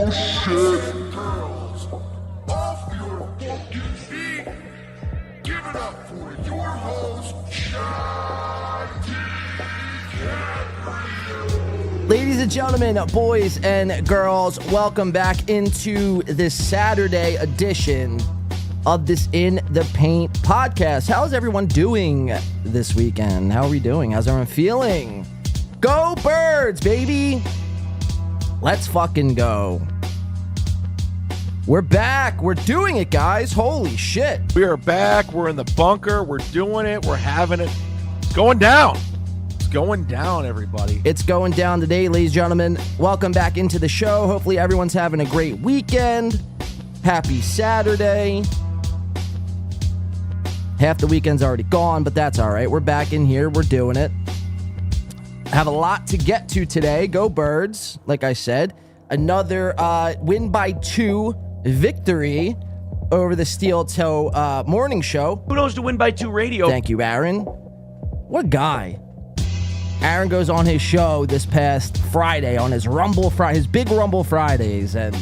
shit. Girls, off your fucking feet. Give it up for your host, Ladies and gentlemen, boys and girls, welcome back into this Saturday edition of this In the Paint podcast. How's everyone doing this weekend? How are we doing? How's everyone feeling? Go Birds, baby! Let's fucking go. We're back. We're doing it, guys. Holy shit. We are back. We're in the bunker. We're doing it. We're having it. It's going down. It's going down, everybody. It's going down today, ladies and gentlemen. Welcome back into the show. Hopefully everyone's having a great weekend. Happy Saturday. Half the weekend's already gone, but that's all right. We're back in here. We're doing it. Have a lot to get to today. Go Birds, like I said. Another win by 2 victory over the Steel Toe morning show. Kudos to Win by 2 Radio. Thank you, Aaron. What a guy. Aaron goes on his show this past Friday on his big Rumble Fridays, and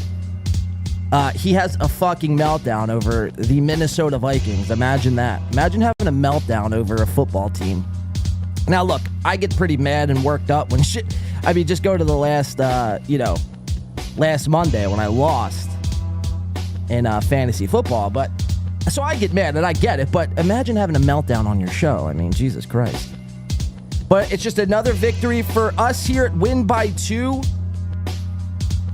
he has a fucking meltdown over the Minnesota Vikings. Imagine that. Imagine having a meltdown over a football team. Now, look, I get pretty mad and worked up when shit. I mean, just go to the last Monday when I lost in fantasy football. But so I get mad and I get it. But imagine having a meltdown on your show. I mean, Jesus Christ. But it's just another victory for us here at Win by 2.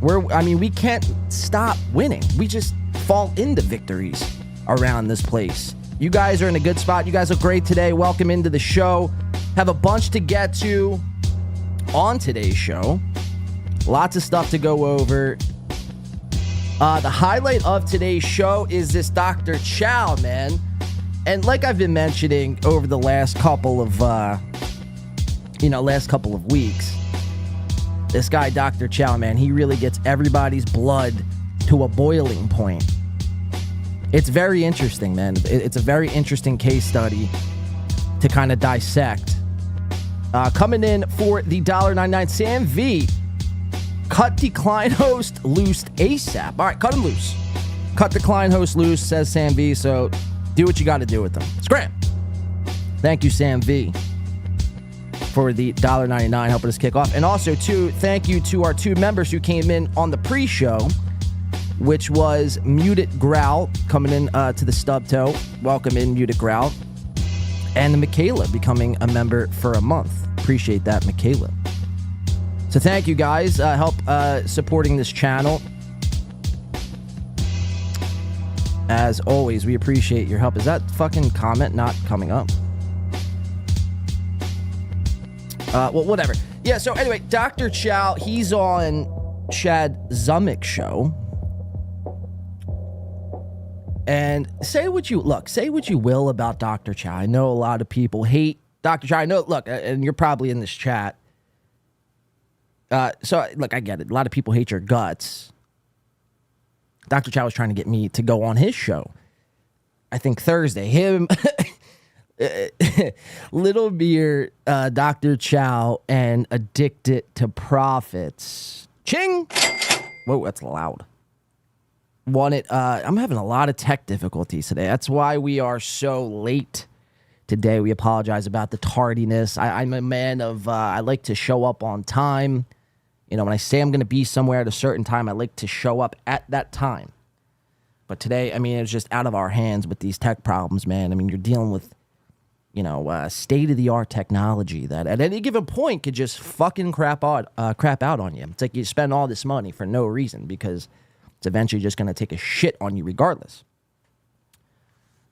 We can't stop winning. We just fall into victories around this place. You guys are in a good spot. You guys look great today. Welcome into the show. Have a bunch to get to on today's show. Lots of stuff to go over. The highlight of today's show is this Dr. Chao, man. And like I've been mentioning over the last couple of weeks, this guy, Dr. Chao, man, he really gets everybody's blood to a boiling point. It's very interesting, man. It's a very interesting case study to kind of dissect. Coming in for the $1.99, Sam V. Cut decline host loose ASAP. All right, cut him loose. Cut decline host loose, says Sam V. So do what you got to do with them. Scram. Thank you, Sam V, for the $1.99 helping us kick off. And also, too, thank you to our 2 members who came in on the pre-show, which was Muted Growl coming in to the stub toe. Welcome in, Muted Growl. And Michaela becoming a member for a month. Appreciate that, Michaela. So thank you guys. Help supporting this channel. As always, we appreciate your help. Is that fucking comment not coming up? Well, whatever. Yeah, so anyway, Dr. Chao, he's on Chad Zummick's show. And say what you will about Dr. Chao. I know a lot of people hate Dr. Chao. I know, look, and you're probably in this chat. So, look, I get it. A lot of people hate your guts. Dr. Chao was trying to get me to go on his show. I think Thursday. Him, Little Beer, Dr. Chao, and Addicted to Profits. Ching! Whoa, that's loud. I'm having a lot of tech difficulties today. That's why we are so late today. We apologize about the tardiness. I'm a man of, I like to show up on time. You know, when I say I'm going to be somewhere at a certain time, I like to show up at that time. But today, I mean, it's just out of our hands with these tech problems, man. I mean, you're dealing with, state-of-the-art technology that at any given point could just fucking crap out on you. It's like you spend all this money for no reason because it's eventually just going to take a shit on you regardless.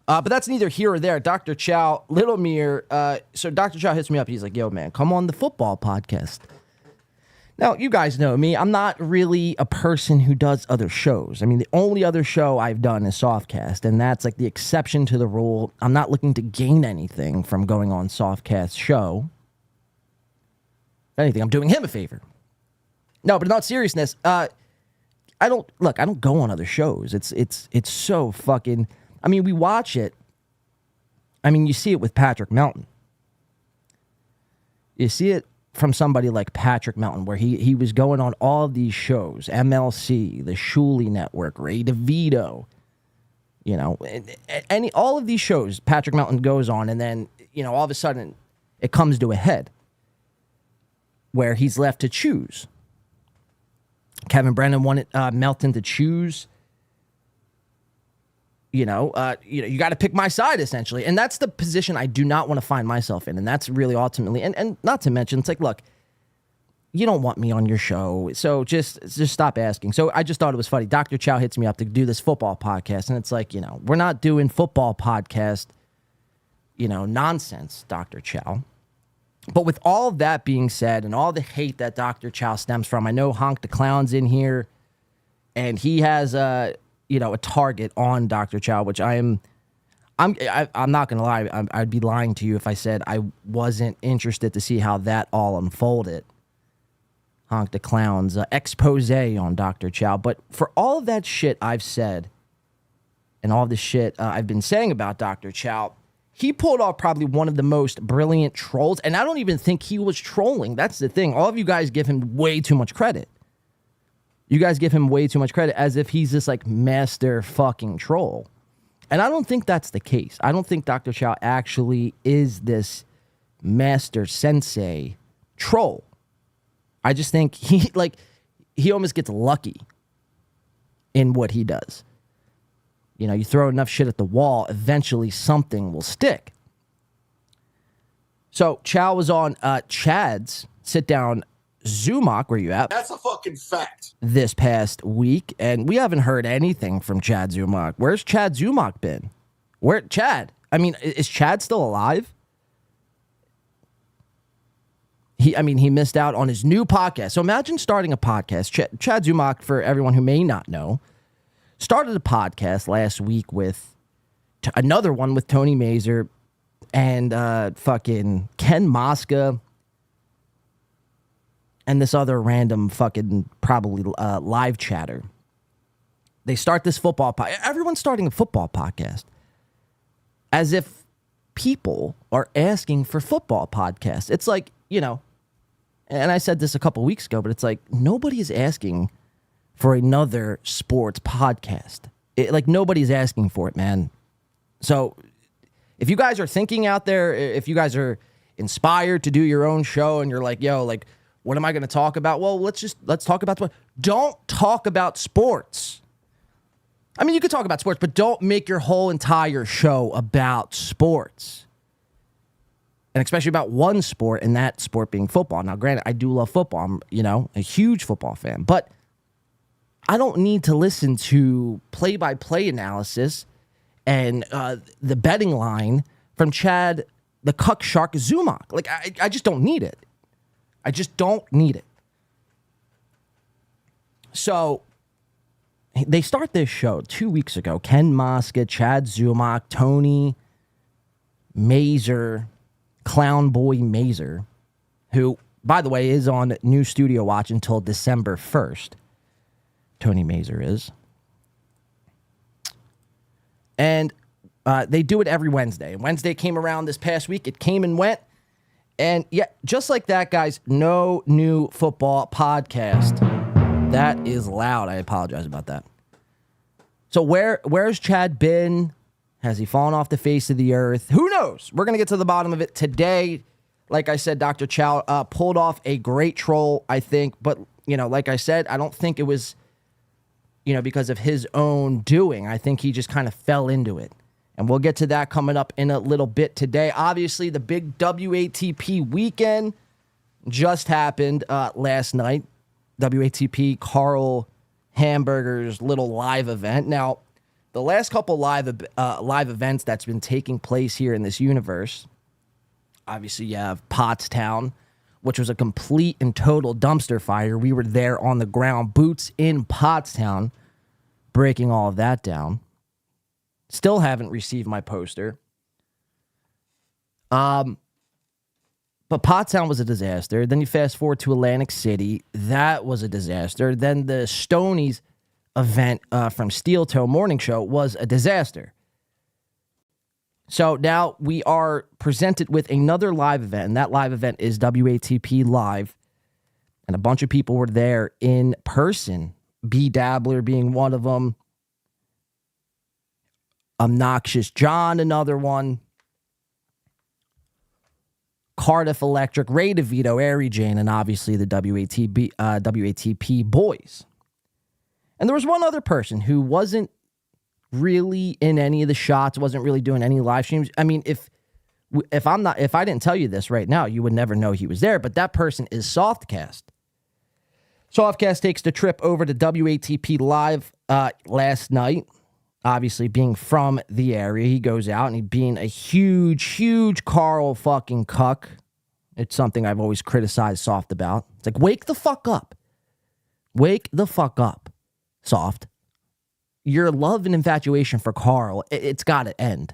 But that's neither here or there. Dr. Chao, Little Mir. So Dr. Chao hits me up. He's like, yo, man, come on the football podcast. Now, you guys know me. I'm not really a person who does other shows. I mean, the only other show I've done is Softcast, and that's like the exception to the rule. I'm not looking to gain anything from going on Softcast's show. If anything, I'm doing him a favor. No, but in all seriousness, I don't go on other shows. It's so fucking, I mean, we watch it. I mean, you see it with Patrick Melton. You see it from somebody like Patrick Melton, where he was going on all of these shows, MLC, the Shuley Network, Ray DeVito, you know, all of these shows Patrick Melton goes on, and then, you know, all of a sudden it comes to a head where he's left to choose. Kevin Brennan wanted Melton to choose. You got to pick my side, essentially. And that's the position I do not want to find myself in. And that's really ultimately, and not to mention, it's like, look, you don't want me on your show, so just stop asking. So I just thought it was funny. Dr. Chao hits me up to do this football podcast, and it's like, you know, we're not doing football podcast, you know, nonsense, Dr. Chao. But with all of that being said, and all the hate that Dr. Chao stems from, I know Honk the Clown's in here, and he has a target on Dr. Chao, which I'm not gonna lie, I'd be lying to you if I said I wasn't interested to see how that all unfolded. Honk the Clown's expose on Dr. Chao. But for all of that shit I've said, and all of the shit I've been saying about Dr. Chao, he pulled off probably one of the most brilliant trolls, and I don't even think he was trolling. That's the thing. All of you guys give him way too much credit. You guys give him way too much credit as if he's this like master fucking troll. And I don't think that's the case. I don't think Dr. Chao actually is this master sensei troll. I just think he almost gets lucky in what he does. You know, you throw enough shit at the wall, eventually something will stick. So Chao was on Chad's sit down Zumach, where you at? That's a fucking fact. This past week, and we haven't heard anything from Chad Zumach. Where's Chad Zumach been? Chad? I mean, is Chad still alive? He missed out on his new podcast. So imagine starting a podcast. Chad Zumach, for everyone who may not know, started a podcast last week with another one with Tony Mazur and fucking Ken Mosca and this other random fucking probably live chatter. They start this football podcast. Everyone's starting a football podcast as if people are asking for football podcasts. It's like, you know, and I said this a couple weeks ago, but it's like nobody is asking for another sports podcast. Like nobody's asking for it, man. So if you guys are thinking out there, if you guys are inspired to do your own show and you're like, yo, like, what am I going to talk about? Well, let's talk about sports. Don't talk about sports. I mean, you could talk about sports, but don't make your whole entire show about sports. And especially about one sport, and that sport being football. Now, granted, I do love football. I'm, you know, a huge football fan. But I don't need to listen to play-by-play analysis and the betting line from Chad the Cuck Shark Zumach. Like, I just don't need it. I just don't need it. So they start this show 2 weeks ago. Ken Mosca, Chad Zumach, Tony Mazur, Clown Boy Mazur, who, by the way, is on new studio watch until December 1st. Tony Mazur is. And they do it every Wednesday. Wednesday came around this past week. It came and went. And yeah, just like that, guys, no new football podcast. That is loud. I apologize about that. So where's Chad been? Has he fallen off the face of the earth? Who knows? We're going to get to the bottom of it today. Like I said, Dr. Chao pulled off a great troll, I think. But, you know, like I said, I don't think it was, you know, because of his own doing. I think he just kind of fell into it. And we'll get to that coming up in a little bit today. Obviously, the big WATP weekend just happened last night. WATP, Carl Hamburger's little live event. Now, the last couple live events that's been taking place here in this universe, obviously you have Pottstown, which was a complete and total dumpster fire. We were there on the ground, boots in Pottstown, breaking all of that down. Still haven't received my poster. But Pottstown was a disaster. Then you fast forward to Atlantic City. That was a disaster. Then the Stonies event from Steel Toe Morning Show was a disaster. So now we are presented with another live event, and that live event is WATP Live. And a bunch of people were there in person. B Dabbler being one of them. Obnoxious John, another one. Cardiff Electric, Ray DeVito, Ari Jane, and obviously the WATP boys. And there was one other person who wasn't really in any of the shots, wasn't really doing any live streams. I mean, if I didn't tell you this right now, you would never know he was there, but that person is Softcast. Softcast takes the trip over to WATP Live last night. Obviously, being from the area, he goes out and he being a huge Carl fucking cuck. It's something I've always criticized Soft about. It's like, wake the fuck up. Wake the fuck up, Soft. Your love and infatuation for Carl, it's got to end.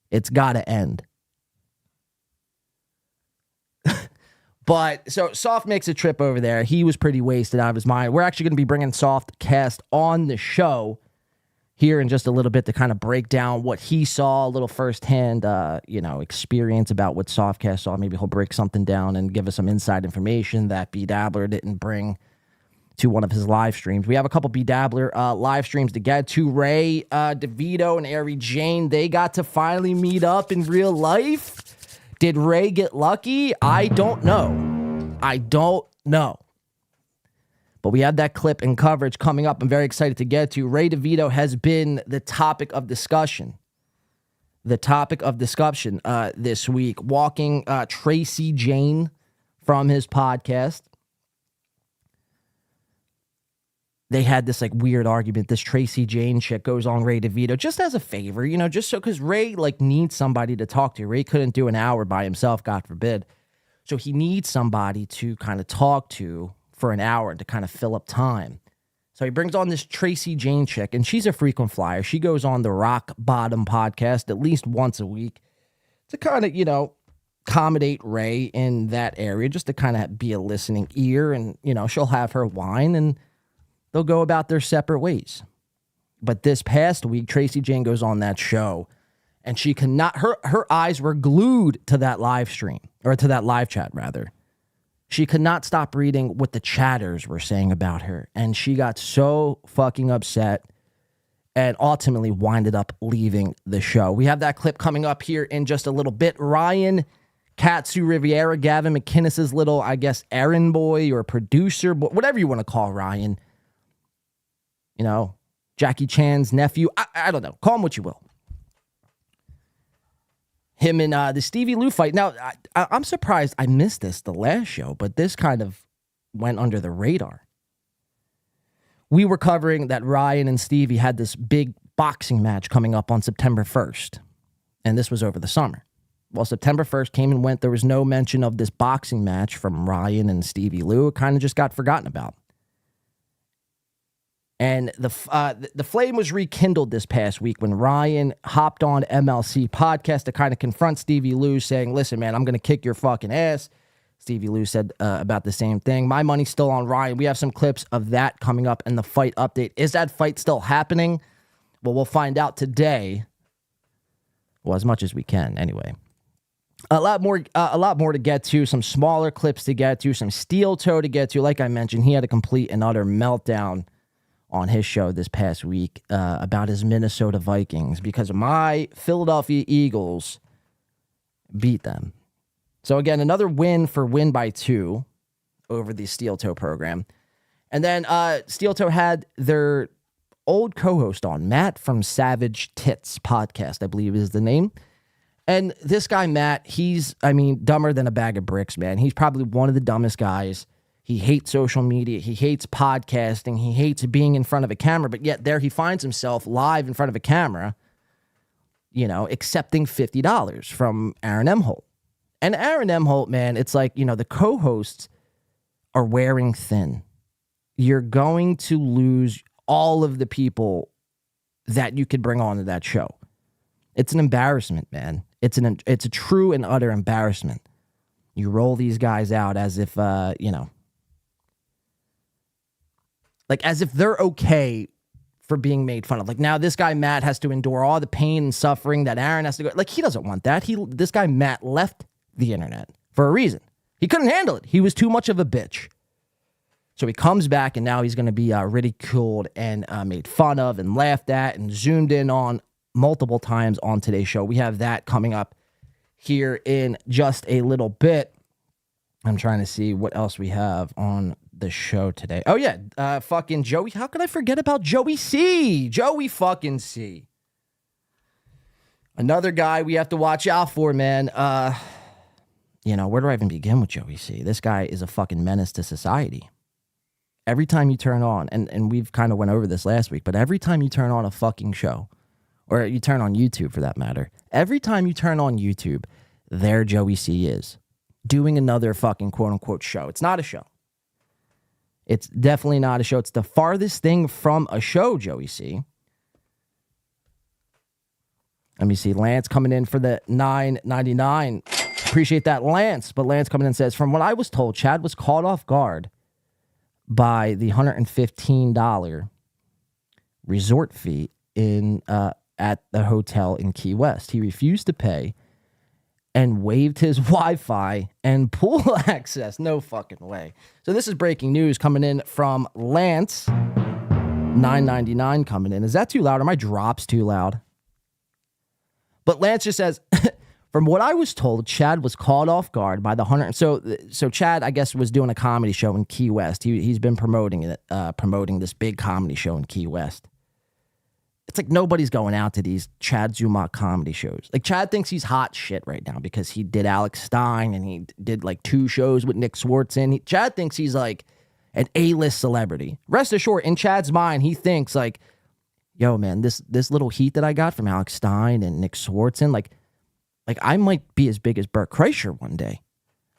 It's got to end. But so Soft makes a trip over there. He was pretty wasted out of his mind. We're actually going to be bringing Softcast on the show here in just a little bit to kind of break down what he saw, a little firsthand, experience about what Softcast saw. Maybe he'll break something down and give us some inside information that B Dabbler didn't bring to one of his live streams. We have a couple B Dabbler live streams to get to. Ray, DeVito, and Ari Jane, they got to finally meet up in real life. Did Ray get lucky? I don't know. But we have that clip and coverage coming up. I'm very excited to get to. Ray DeVito has been the topic of discussion. This week. Walking Tracy Jane from his podcast. They had this like weird argument. This Tracy Jane chick goes on Ray DeVito just as a favor, just so because Ray needs somebody to talk to. Ray couldn't do an hour by himself, God forbid. So he needs somebody to kind of talk to for an hour to kind of fill up time. So he brings on this Tracy Jane chick, and she's a frequent flyer. She goes on the Rock Bottom podcast at least once a week to kind of, accommodate Ray in that area, just to kind of be a listening ear. And, she'll have her wine and they'll go about their separate ways. But this past week, Tracy Jane goes on that show, and she cannot, her eyes were glued to that live stream, or to that live chat, rather. She could not stop reading what the chatters were saying about her, and she got so fucking upset and ultimately winded up leaving the show. We have that clip coming up here in just a little bit. Ryan Katsu Riviera, Gavin McInnes's little, I guess, errand boy or producer, whatever you want to call Ryan. Jackie Chan's nephew. I don't know. Call him what you will. Him and the Stevie Lou fight. Now, I'm surprised I missed this the last show, but this kind of went under the radar. We were covering that Ryan and Stevie had this big boxing match coming up on September 1st, and this was over the summer. Well, September 1st came and went. There was no mention of this boxing match from Ryan and Stevie Lou. It kind of just got forgotten about. And the flame was rekindled this past week when Ryan hopped on MLC podcast to kind of confront Stevie Lou, saying, listen, man, I'm going to kick your fucking ass. Stevie Lou said about the same thing. My money's still on Ryan. We have some clips of that coming up in the fight update. Is that fight still happening? Well, we'll find out today. Well, as much as we can, anyway. A lot more to get to. Some smaller clips to get to. Some steel toe to get to. Like I mentioned, he had a complete and utter meltdown on his show this past week about his Minnesota Vikings because my Philadelphia Eagles beat them. So again, another win for Win by 2 over the Steel Toe program. And then Steel Toe had their old co-host on, Matt from Savage Tits podcast, I believe is the name. And this guy, Matt, he's dumber than a bag of bricks, man. He's probably one of the dumbest guys. He hates social media. He hates podcasting. He hates being in front of a camera. But yet there he finds himself live in front of a camera, accepting $50 from Aaron M. Holt. And Aaron M. Holt, man, it's like, the co-hosts are wearing thin. You're going to lose all of the people that you could bring onto that show. It's an embarrassment, man. It's a true and utter embarrassment. You roll these guys out as if, as if they're okay for being made fun of. Like, now this guy, Matt, has to endure all the pain and suffering that Aaron has to go. Like, he doesn't want that. This guy, Matt, left the internet for a reason. He couldn't handle it. He was too much of a bitch. So he comes back, and now he's going to be ridiculed and made fun of and laughed at and zoomed in on multiple times on today's show. We have that coming up here in just a little bit. I'm trying to see what else we have on the show today. Oh, yeah. Fucking Joey. How could I forget about Joey C? Joey fucking C. Another guy we have to watch out for, man. Where do I even begin with Joey C? This guy is a fucking menace to society. Every time you turn on, and we've kind of went over this last week, but every time you turn on a fucking show, or you turn on YouTube for that matter, every time you turn on YouTube, there Joey C is. Doing another fucking quote-unquote show. It's not a show. It's definitely not a show. It's the farthest thing from a show, Joey C. Let me see. Lance coming in for the $9.99. Appreciate that, Lance. But Lance coming in says, from what I was told, Chad was caught off guard by the $115 resort fee at the hotel in Key West. He refused to pay and waived his Wi-Fi and pool access. No fucking way. So this is breaking news coming in from Lance. $9.99 coming in. Is that too loud? Are my drops too loud? But Lance just says, from what I was told, Chad was caught off guard by the So Chad, I guess, was doing a comedy show in Key West. He's been promoting this big comedy show in Key West. It's like nobody's going out to these Chad Zumock comedy shows. Like, Chad thinks he's hot shit right now because he did Alex Stein and he did like 2 shows with Nick Swartzen. Chad thinks he's like an A-list celebrity. Rest assured, in Chad's mind, he thinks like, yo, man, this little heat that I got from Alex Stein and Nick Swartzen, like I might be as big as Bert Kreischer one day.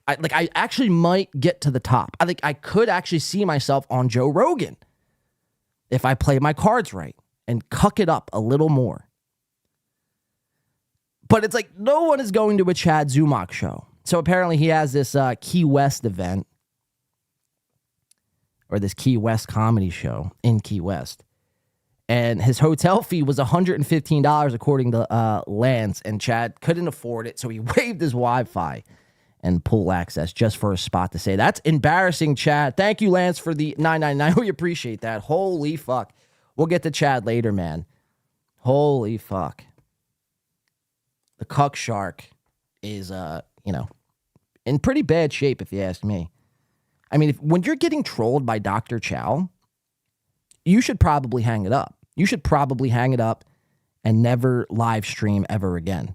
I actually might get to the top. I think I could actually see myself on Joe Rogan if I play my cards right and cuck it up a little more. But it's like no one is going to a Chad Zumock show. So apparently he has this Key West event, or this Key West comedy show in Key West. And his hotel fee was $115 according to Lance, and Chad couldn't afford it, so he waived his Wi-Fi and pool access just for a spot to say. That's embarrassing, Chad. Thank you, Lance, for the $9.99. We appreciate that. Holy fuck. We'll get to Chad later, man. Holy fuck. The cuck shark is, in pretty bad shape, if you ask me. I mean, when you're getting trolled by Dr. Chao, you should probably hang it up. You should probably hang it up and never live stream ever again.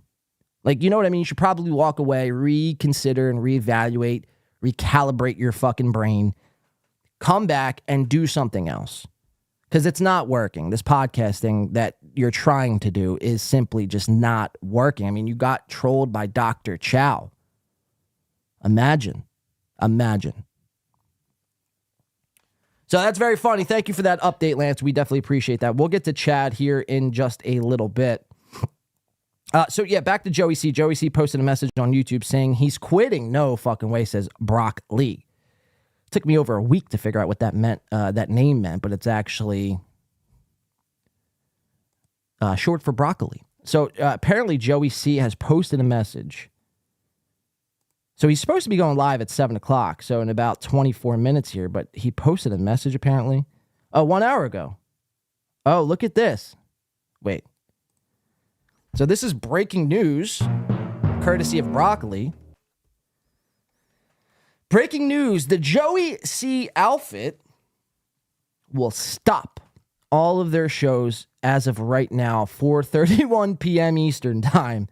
Like, you know what I mean? You should probably walk away, reconsider and reevaluate, recalibrate your fucking brain, come back and do something else. Because it's not working. This podcasting that you're trying to do is simply just not working. I mean, you got trolled by Dr. Chao. Imagine. So that's very funny. Thank you for that update, Lance. We definitely appreciate that. We'll get to Chad here in just a little bit. Back to Joey C. Joey C posted a message on YouTube saying he's quitting. No fucking way, says Brock Lee. It took me over a week to figure out what that meant, that name meant, but it's actually short for broccoli. So apparently Joey C has posted a message. So he's supposed to be going live at 7 o'clock, so in about 24 minutes here, but he posted a message apparently. Oh, 1 hour ago. Oh, look at this. Wait. So this is breaking news, courtesy of Broccoli. Breaking news, the Joey C outfit will stop all of their shows as of right now, 4:31 p.m. Eastern time.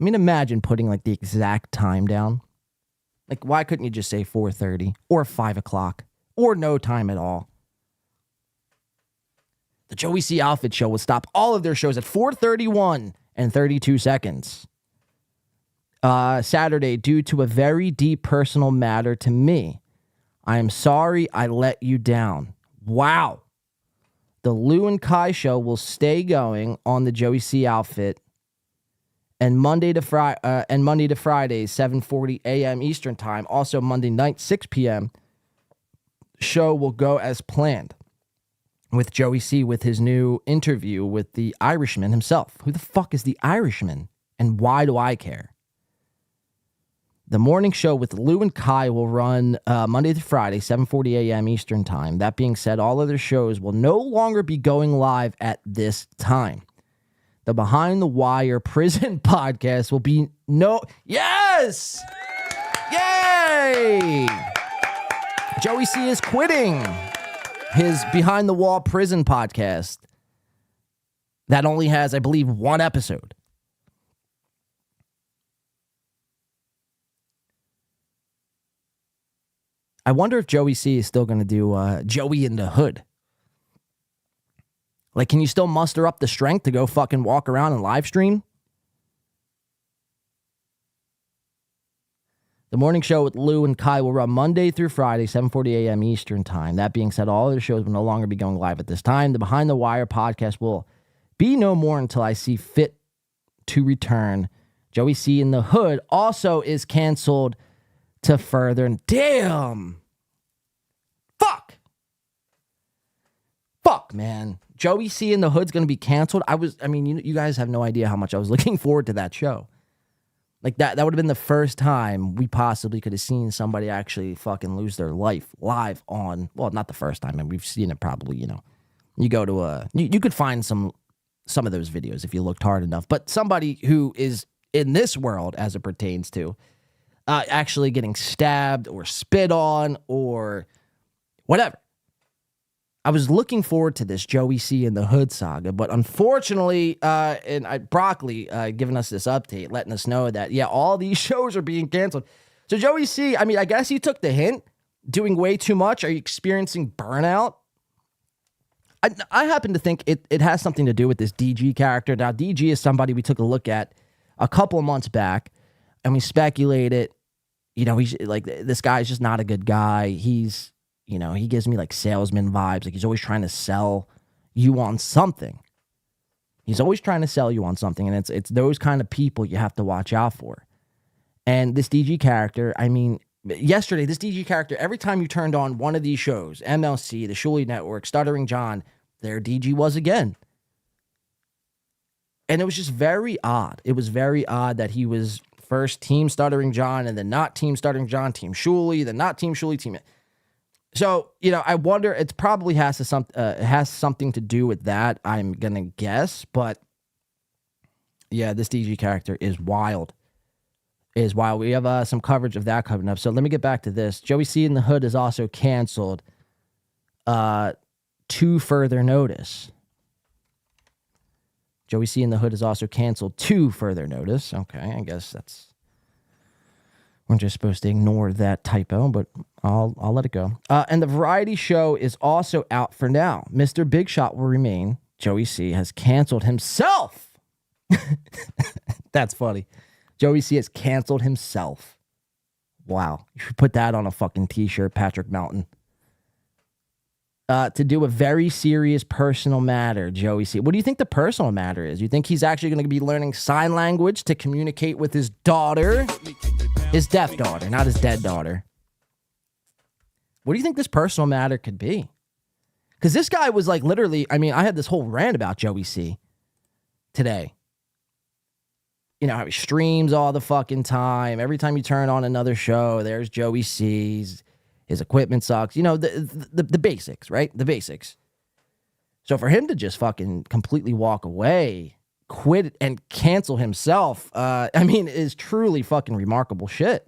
I mean, imagine putting like the exact time down. Like, why couldn't you just say 4:30 or 5 o'clock or no time at all? The Joey C outfit show will stop all of their shows at 4:31 and 32 seconds. Saturday, due to a very deep personal matter to me. I am sorry I let you down. Wow. The Lou and Kai show will stay going on the Joey C outfit, and Monday to Fridays, 7:40 a.m. Eastern time. Also Monday night, 6 p.m. show will go as planned. with Joey C with his new interview with the Irishman himself. Who the fuck is the Irishman? And why do I care? The morning show with Lou and Kai will run Monday through Friday, 7:40 a.m. Eastern Time. That being said, all other shows will no longer be going live at this time. The Behind the Wire Prison podcast will be Yes! Yay! Joey C is quitting his Behind the Wall Prison podcast that only has, I believe, one episode. I wonder if Joey C is still going to do Joey in the Hood. Like, can you still muster up the strength to go fucking walk around and live stream? The morning show with Lou and Kai will run Monday through Friday, 7:40 a.m. Eastern Time. That being said, all other shows will no longer be going live at this time. The Behind the Wire podcast will be no more until I see fit to return. Joey C in the Hood also is canceled to further. Damn. Fuck, man. Joey C in the Hood's going to be canceled. You guys have no idea how much I was looking forward to that show. Like, that would have been the first time we possibly could have seen somebody actually fucking lose their life live on, well, not the first time, and we've seen it probably, you go to you could find some of those videos if you looked hard enough, but somebody who is in this world as it pertains to actually getting stabbed or spit on or whatever. I was looking forward to this Joey C in the Hood saga, but unfortunately, Broccoli giving us this update, letting us know that, all these shows are being canceled. So Joey C, I guess he took the hint, doing way too much. Are you experiencing burnout? I happen to think it has something to do with this DG character. Now, DG is somebody we took a look at a couple of months back, and we speculated, he's like, this guy's just not a good guy. He's, he gives me like salesman vibes. Like, he's always trying to sell you on something. He's always trying to sell you on something. And it's those kind of people you have to watch out for. And this DG character, yesterday, this DG character, every time you turned on one of these shows, MLC, the Shuley Network, Stuttering John, there DG was again. And it was just very odd. It was very odd that he was first Team Stuttering John and then not Team Stuttering John, Team Shuley, then not Team Shuley, Team... So, I wonder, it probably has something to do with that, I'm going to guess. But, this DG character is wild. We have some coverage of that coming up. So, let me get back to this. Joey C in the Hood is also canceled to further notice. Joey C in the Hood is also canceled to further notice. Okay, I guess we're just supposed to ignore that typo, but I'll let it go. And the variety show is also out for now. Mr. Big Shot will remain. Joey C has canceled himself. That's funny. Joey C has canceled himself. Wow. You should put that on a fucking t-shirt, Patrick Melton. To do a very serious personal matter, Joey C. What do you think the personal matter is? You think he's actually going to be learning sign language to communicate with his daughter? His deaf daughter, not his dead daughter. What do you think this personal matter could be? Because this guy was like literally, I had this whole rant about Joey C today. How he streams all the fucking time. Every time you turn on another show, there's Joey C's. His equipment sucks. The basics, right? The basics. So for him to just fucking completely walk away, quit and cancel himself, is truly fucking remarkable shit.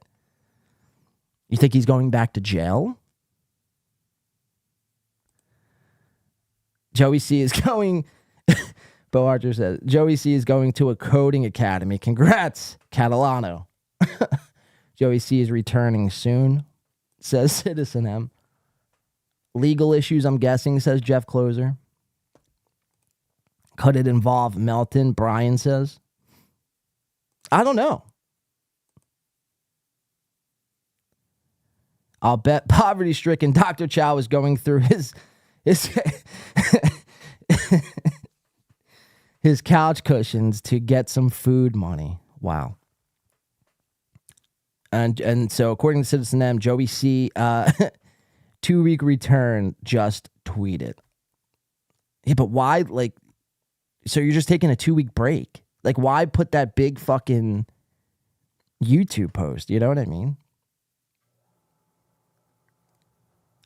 You think he's going back to jail? Joey C is going... Bo Archer says, Joey C is going to a coding academy. Congrats, Catalano. Joey C is returning soon, says Citizen M. Legal issues, I'm guessing, says Jeff Closer. Could it involve Melton? Brian says. I don't know. I'll bet poverty-stricken Dr. Chao is going through his his couch cushions to get some food money. Wow. And so according to Citizen M, Joey C, 2-week return just tweeted. Yeah, but why, like, so you're just taking a 2-week break? Like, why put that big fucking YouTube post? You know what I mean?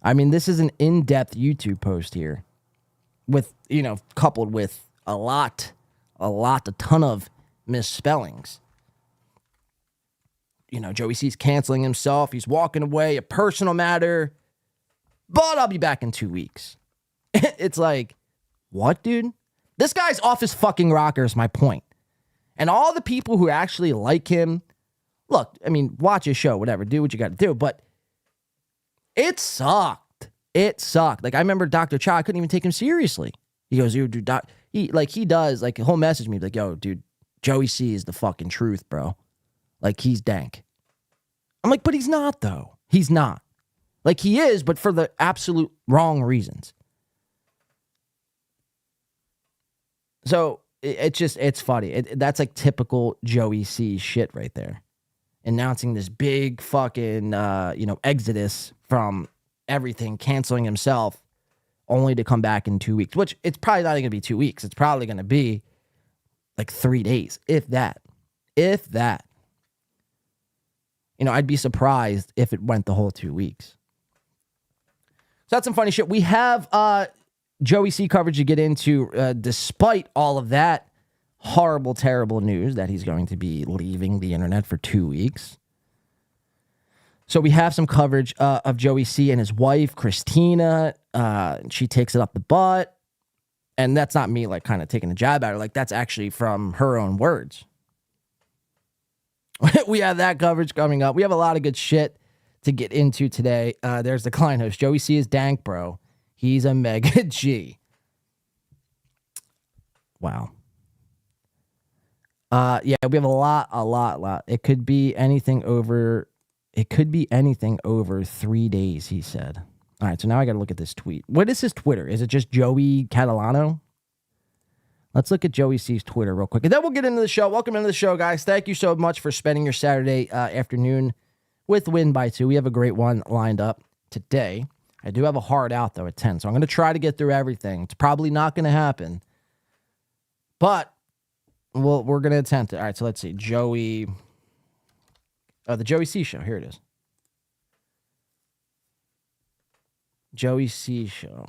I mean, this is an in-depth YouTube post here with, coupled with a ton of misspellings. Joey C's canceling himself. He's walking away, a personal matter, but I'll be back in 2 weeks. It's like, what, dude? This guy's off his fucking rocker is my point. And all the people who actually like him, look, I mean, watch his show, whatever, do what you got to do, but it sucked. It sucked. Like, I remember Dr. Chao, I couldn't even take him seriously. He goes, dude, he does, like, he'll message me, like, yo, dude, Joey C is the fucking truth, bro. Like, he's dank. I'm like, but he's not, though. He's not. Like, he is, but for the absolute wrong reasons. So, it's funny. That's like typical Joey C shit right there. Announcing this big fucking, exodus from everything, canceling himself, only to come back in 2 weeks, which it's probably not going to be 2 weeks. It's probably going to be like 3 days, if that. I'd be surprised if it went the whole 2 weeks. So that's some funny shit. We have Joey C coverage to get into, despite all of that horrible, terrible news that he's going to be leaving the internet for 2 weeks. So we have some coverage of Joey C and his wife, Christina. She takes it up the butt. And that's not me, like, kind of taking a jab at her. Like, that's actually from her own words. We have that coverage coming up. We have a lot of good shit to get into today. There's the Klein host. Joey C is dank, bro. He's a mega G. Wow. Yeah, we have a lot. It could be anything over 3 days, he said. All right, so now I got to look at this tweet. What is his Twitter? Is it just Joey Catalano? Let's look at Joey C's Twitter real quick, and then we'll get into the show. Welcome into the show, guys. Thank you so much for spending your Saturday afternoon with Win by 2. We have a great one lined up today. I do have a hard out, though, at 10, so I'm going to try to get through everything. It's probably not going to happen, but we're going to attempt it. All right, so let's see. The Joey C show. Here it is. Joey C show.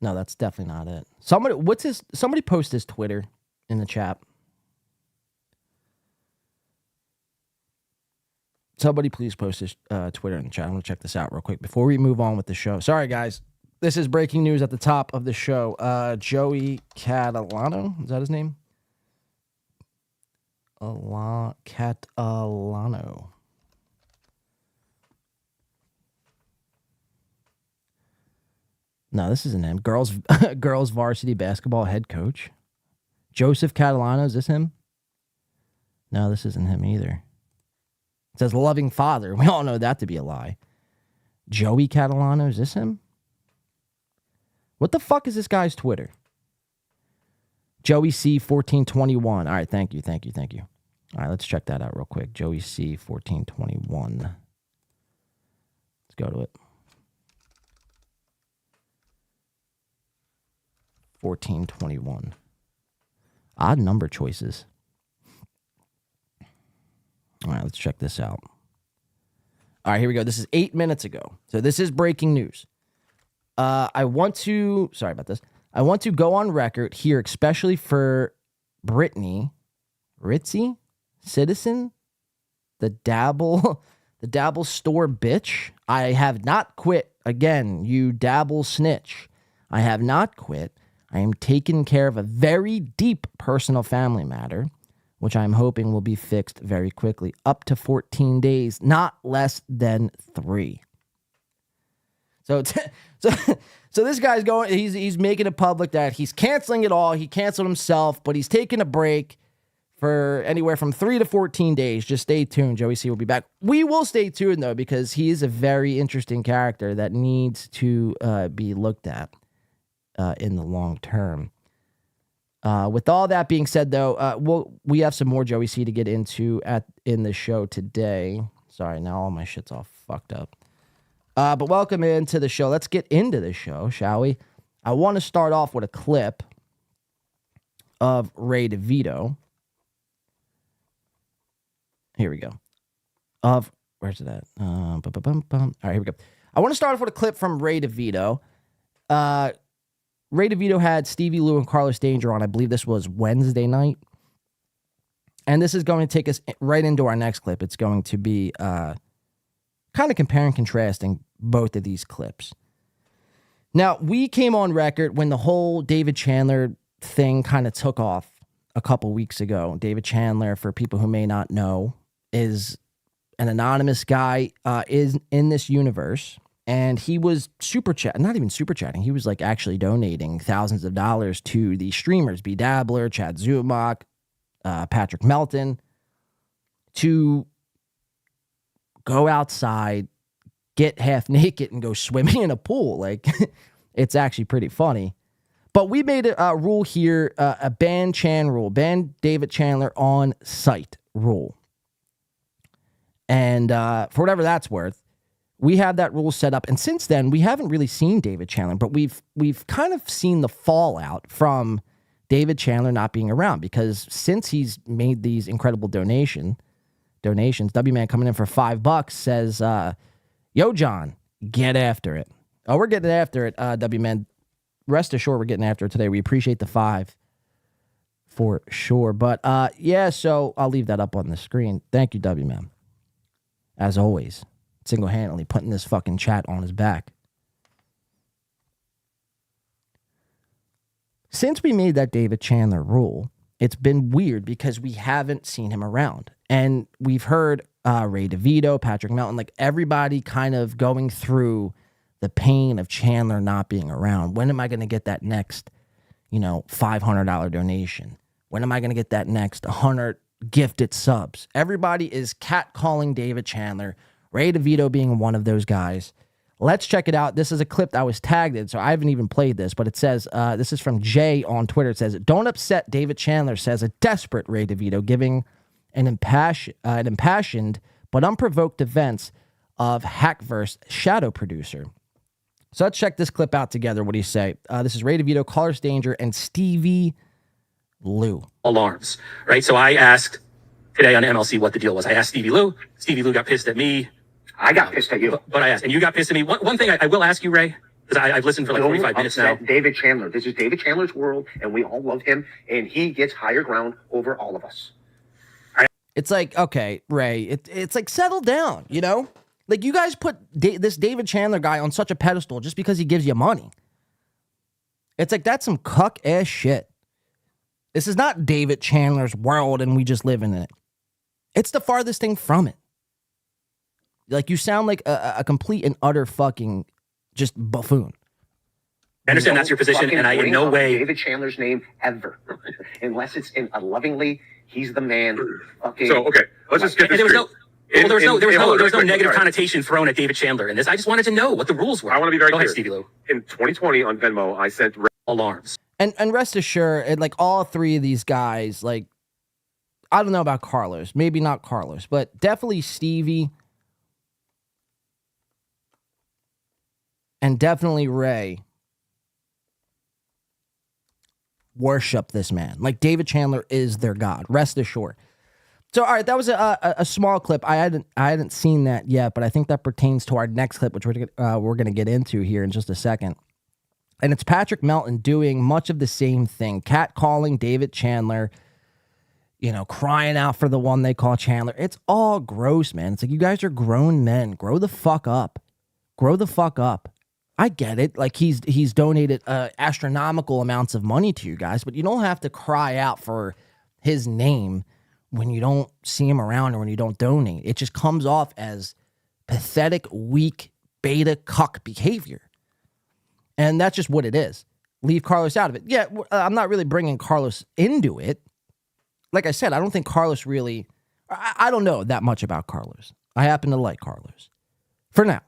No, that's definitely not it. Somebody post his Twitter in the chat. Somebody please post his Twitter in the chat. I'm going to check this out real quick before we move on with the show. Sorry, guys. This is breaking news at the top of the show. Joey Catalano. Is that his name? Catalano. No, this isn't him. Girls varsity basketball head coach. Joseph Catalano, is this him? No, this isn't him either. It says loving father. We all know that to be a lie. Joey Catalano, is this him? What the fuck is this guy's Twitter? Joey C 1421. All right, thank you. All right, let's check that out real quick. Joey C 1421. Let's go to it. 1421. Odd number choices. All right, let's check this out. All right, here we go. This is 8 minutes ago. So this is breaking news. I want to go on record here, especially for Brittany Ritzy, Citizen, the Dabble store bitch. I have not quit. Again, you Dabble snitch. I have not quit. I am taking care of a very deep personal family matter, which I'm hoping will be fixed very quickly. Up to 14 days, not less than 3. So this guy's going, he's making it public that he's canceling it all. He canceled himself, but he's taking a break for anywhere from 3 to 14 days. Just stay tuned. Joey C will be back. We will stay tuned, though, because he is a very interesting character that needs to be looked at in the long term. With all that being said, though, we have some more Joey C to get into in the show today. Sorry, now all my shit's all fucked up. But welcome into the show. Let's get into the show, shall we? I want to start off with a clip of Ray DeVito. Here we go. Where's it at? All right, here we go. I want to start off with a clip from Ray DeVito. Ray DeVito had Stevie Lou and Carlos Danger on. I believe this was Wednesday night. And this is going to take us right into our next clip. It's going to be kind of comparing and contrasting both of these clips. Now, we came on record when the whole David Chandler thing kind of took off a couple weeks ago. David Chandler, for people who may not know, is an anonymous guy is in this universe. And he was not even super chatting. He was like actually donating thousands of dollars to the streamers, B. Dabbler, Chad Zumach, Patrick Melton, to go outside, get half naked, and go swimming in a pool. Like, it's actually pretty funny. But we made a rule here, a ban Chan rule, ban David Chandler on site rule. And for whatever that's worth, we have that rule set up. And since then, we haven't really seen David Chandler, but we've kind of seen the fallout from David Chandler not being around, because since he's made these incredible donations, W-Man coming in for $5 says, yo, John, get after it. Oh, we're getting after it, W-Man. Rest assured we're getting after it today. We appreciate the 5 for sure. But yeah, so I'll leave that up on the screen. Thank you, W-Man. As always, single-handedly putting this fucking chat on his back. Since we made that David Chandler rule, it's been weird because we haven't seen him around. And we've heard Ray DeVito, Patrick Melton, like everybody kind of going through the pain of Chandler not being around. When am I going to get that next, $500 donation? When am I going to get that next 100 gifted subs? Everybody is catcalling David Chandler, Ray DeVito being one of those guys. Let's check it out. This is a clip that was tagged in, so I haven't even played this, but it says, this is from Jay on Twitter. It says, don't upset David Chandler, says a desperate Ray DeVito, giving an impassioned but unprovoked defense of Hackverse shadow producer. So let's check this clip out together. What do you say? This is Ray DeVito, Carlos Danger, and Stevie Lou. Alarms, right? So I asked today on MLC what the deal was. I asked Stevie Lou. Stevie Lou got pissed at me. I got pissed at you. But I asked, and you got pissed at me. One thing I will ask you, Ray, because I've listened for like 45 minutes now. David Chandler. This is David Chandler's world, and we all love him, and he gets higher ground over all of us. It's like, okay, Ray, it's like, settle down, Like, you guys put this David Chandler guy on such a pedestal just because he gives you money. It's like, that's some cuck-ass shit. This is not David Chandler's world and we just live in it. It's the farthest thing from it. Like, you sound like a complete and utter fucking just buffoon. I understand that's your position, and I in no way... David Chandler's name ever. Unless it's in a lovingly, he's the man. So, okay, let's just get this straight. There was no negative connotation thrown at David Chandler in this. I just wanted to know what the rules were. I want to be very clear. Go ahead, Stevie Lou. In 2020 on Venmo, I sent alarms. And rest assured, like, all three of these guys, like, I don't know about Carlos. Maybe not Carlos, but definitely Stevie and definitely Ray worship this man. Like, David Chandler is their god. Rest assured. So, all right, that was a small clip. I hadn't seen that yet, but I think that pertains to our next clip, which we're going to get into here in just a second. And it's Patrick Melton doing much of the same thing, catcalling David Chandler, crying out for the one they call Chandler. It's all gross, man. It's like, you guys are grown men. Grow the fuck up. Grow the fuck up. I get it. Like, he's donated astronomical amounts of money to you guys, but you don't have to cry out for his name when you don't see him around or when you don't donate. It just comes off as pathetic, weak, beta cuck behavior. And that's just what it is. Leave Carlos out of it. Yeah, I'm not really bringing Carlos into it. Like I said, I don't think Carlos really... I don't know that much about Carlos. I happen to like Carlos. For now.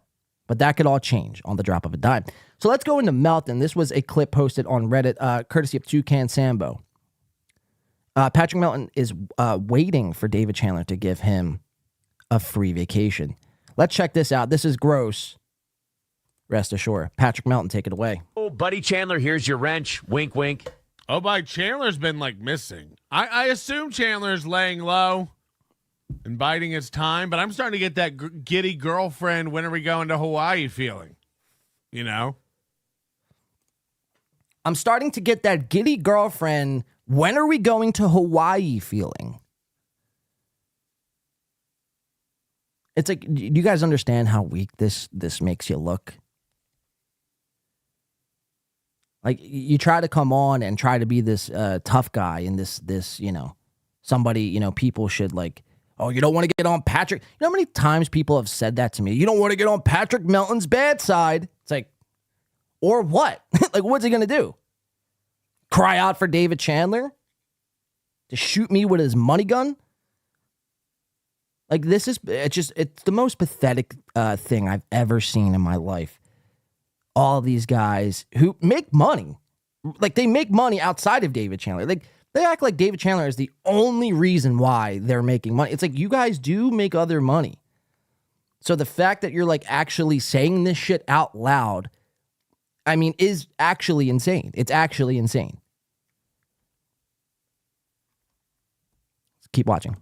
But that could all change on the drop of a dime. So let's go into Melton. This was a clip posted on Reddit, courtesy of Toucan Sambo. Patrick Melton is waiting for David Chandler to give him a free vacation. Let's check this out. This is gross. Rest assured. Patrick Melton, take it away. Oh, buddy Chandler, here's your wrench. Wink, wink. Oh, boy, Chandler's been, missing. I assume Chandler's laying low and biding his time, but I'm starting to get that giddy girlfriend, when are we going to Hawaii feeling, you know? I'm starting to get that giddy girlfriend, when are we going to Hawaii feeling. It's like, do you guys understand how weak this makes you look? Like, you try to come on and try to be this tough guy and this somebody, people should oh, you don't want to get on Patrick. You know how many times people have said that to me? You don't want to get on Patrick Melton's bad side. It's like, or what? What's he going to do? Cry out for David Chandler? To shoot me with his money gun? It's the most pathetic thing I've ever seen in my life. All these guys who make money, they make money outside of David Chandler. They act like David Chandler is the only reason why they're making money. It's like, you guys do make other money. So the fact that you're actually saying this shit out loud, is actually insane. It's actually insane. Keep watching.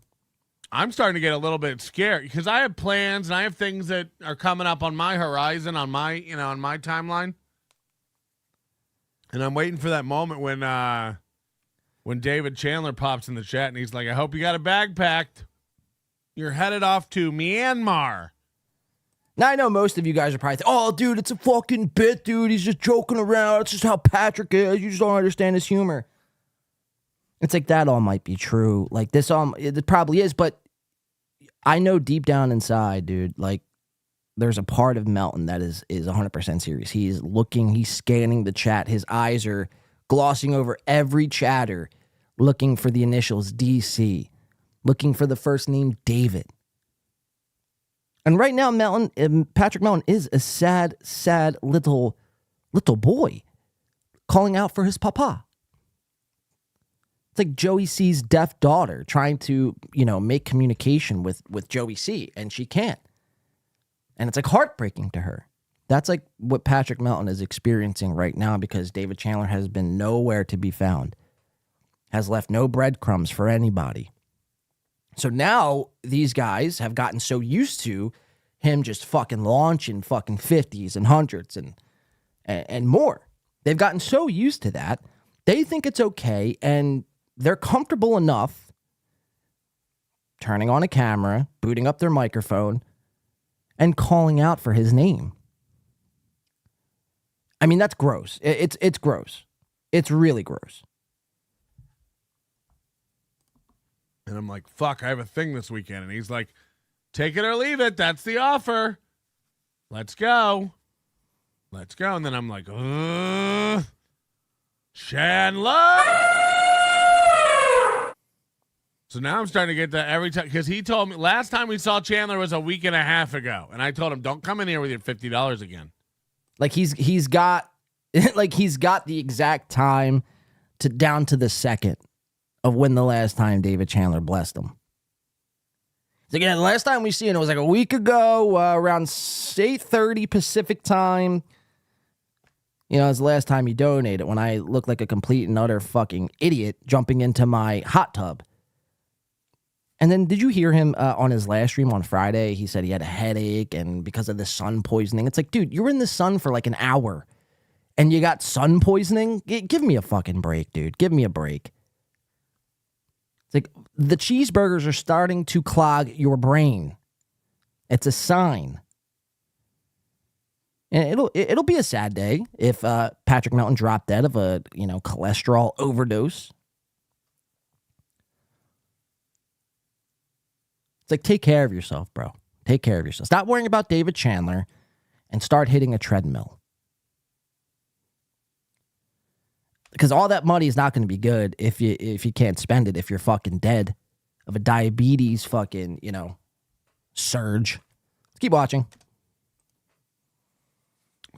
I'm starting to get a little bit scared because I have plans and I have things that are coming up on my horizon, on my timeline. And I'm waiting for that moment when David Chandler pops in the chat and he's like, I hope you got a bag packed. You're headed off to Myanmar. Now, I know most of you guys are probably oh, dude, it's a fucking bit, dude. He's just joking around. It's just how Patrick is. You just don't understand his humor. It's like, that all might be true. This it probably is, but I know deep down inside, dude, there's a part of Melton that is 100% serious. He's looking, he's scanning the chat. His eyes are glossing over every chatter, looking for the initials DC, looking for the first name David. And right now, Patrick Melton is a sad, sad little boy calling out for his papa. It's like Joey C's deaf daughter trying to, make communication with Joey C, and she can't. And it's heartbreaking to her. That's what Patrick Melton is experiencing right now, because David Chandler has been nowhere to be found, has left no breadcrumbs for anybody. So now these guys have gotten so used to him just fucking launching fucking 50s and 100s and more. They've gotten so used to that. They think it's okay, and they're comfortable enough turning on a camera, booting up their microphone, and calling out for his name. That's gross. It's gross. It's really gross. And I'm like, fuck, I have a thing this weekend. And he's like, take it or leave it. That's the offer. Let's go. And then I'm like, Chandler. So now I'm starting to get that every time, because he told me last time we saw Chandler was a week and a half ago, and I told him, don't come in here with your $50 again. He's got the exact time down to the second of when the last time David Chandler blessed him. So again, the last time we seen it was a week ago, around 8:30 Pacific time. It was the last time he donated, when I looked like a complete and utter fucking idiot jumping into my hot tub. And then did you hear him on his last stream on Friday? He said he had a headache and because of the sun poisoning. It's like, dude, you were in the sun for an hour and you got sun poisoning? Give me a fucking break, dude. Give me a break. It's like, the cheeseburgers are starting to clog your brain. It's a sign. And it'll be a sad day if Patrick Melton dropped dead of a cholesterol overdose. It's like, take care of yourself, bro. Take care of yourself. Stop worrying about David Chandler and start hitting a treadmill. Because all that money is not going to be good if you can't spend it, if you're fucking dead of a diabetes fucking, surge. Let's keep watching.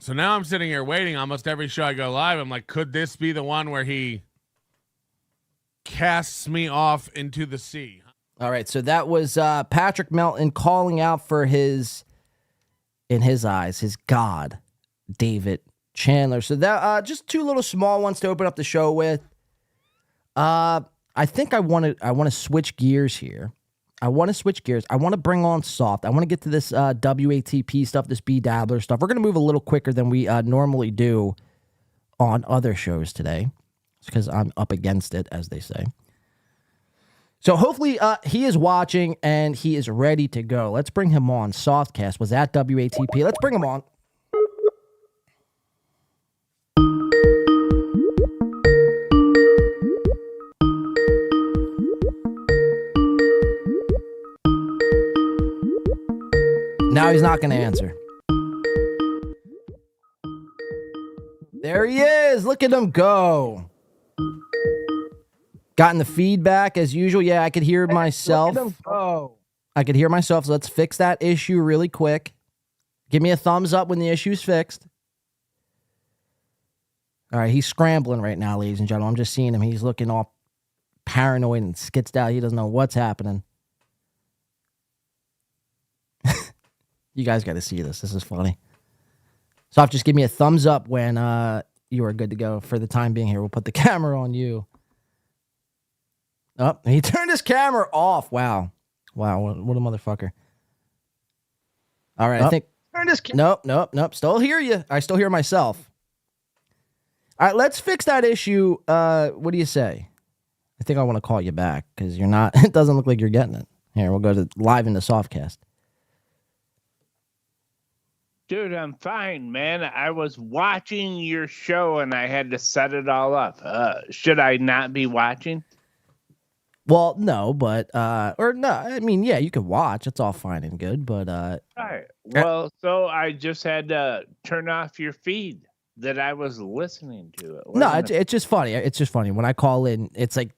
So now I'm sitting here waiting almost every show I go live. I'm like, could this be the one where he casts me off into the sea? All right, so that was Patrick Melton calling out for in his eyes, his God, David Chandler. So that just two little small ones to open up the show with. I think I want to switch gears here. I want to bring on Soft. I want to get to this WATP stuff, this B Dabbler stuff. We're going to move a little quicker than we normally do on other shows today. It's because I'm up against it, as they say. So hopefully he is watching and he is ready to go. Let's bring him on. Softcast was at WATP. Let's bring him on. Now he's not going to answer. There he is. Look at him go. Gotten the feedback as usual. Yeah, I could hear myself. I could hear myself. So let's fix that issue really quick. Give me a thumbs up when the issue's fixed. All right, he's scrambling right now, ladies and gentlemen. I'm just seeing him. He's looking all paranoid and skitsed out. He doesn't know what's happening. You guys got to see this. This is funny. So just give me a thumbs up when you are good to go for the time being here. We'll put the camera on you. Oh, he turned his camera off. Wow. What a motherfucker. All right, I think. Turned his Nope. Still hear you. I still hear myself. All right, let's fix that issue. What do you say? I think I want to call you back because you're not. It doesn't look like you're getting it. Here, we'll go to live in the Softcast. Dude, I'm fine, man. I was watching your show and I had to set it all up. Should I not be watching? Well, no, but or no. I mean, yeah, you can watch. It's all fine and good, but all right. Well, so I just had to turn off your feed that I was listening to it. No, it's just funny. It's just funny when I call in. It's like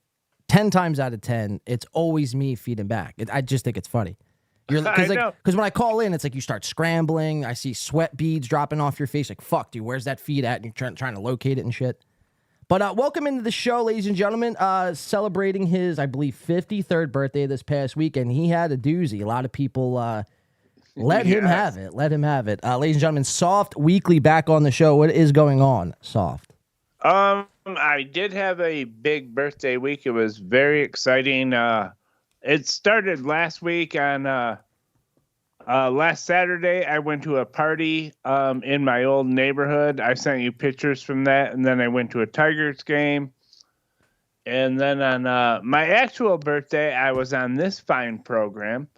10 times out of 10, it's always me feeding back. I just think it's funny. Because when I call in, it's like you start scrambling. I see sweat beads dropping off your face. Like, fuck, dude, where's that feed at? And you're trying to locate it and shit. But welcome into the show, ladies and gentlemen. Celebrating his, I believe, 53rd birthday this past week, and he had a doozy. A lot of people let him have it. Let him have it. Ladies and gentlemen, Soft Weekly back on the show. What is going on, Soft? I did have a big birthday week. It was very exciting. It started last week on last Saturday. I went to a party in my old neighborhood. I sent you pictures from that, and then I went to a Tigers game. And then on my actual birthday, I was on this fine program.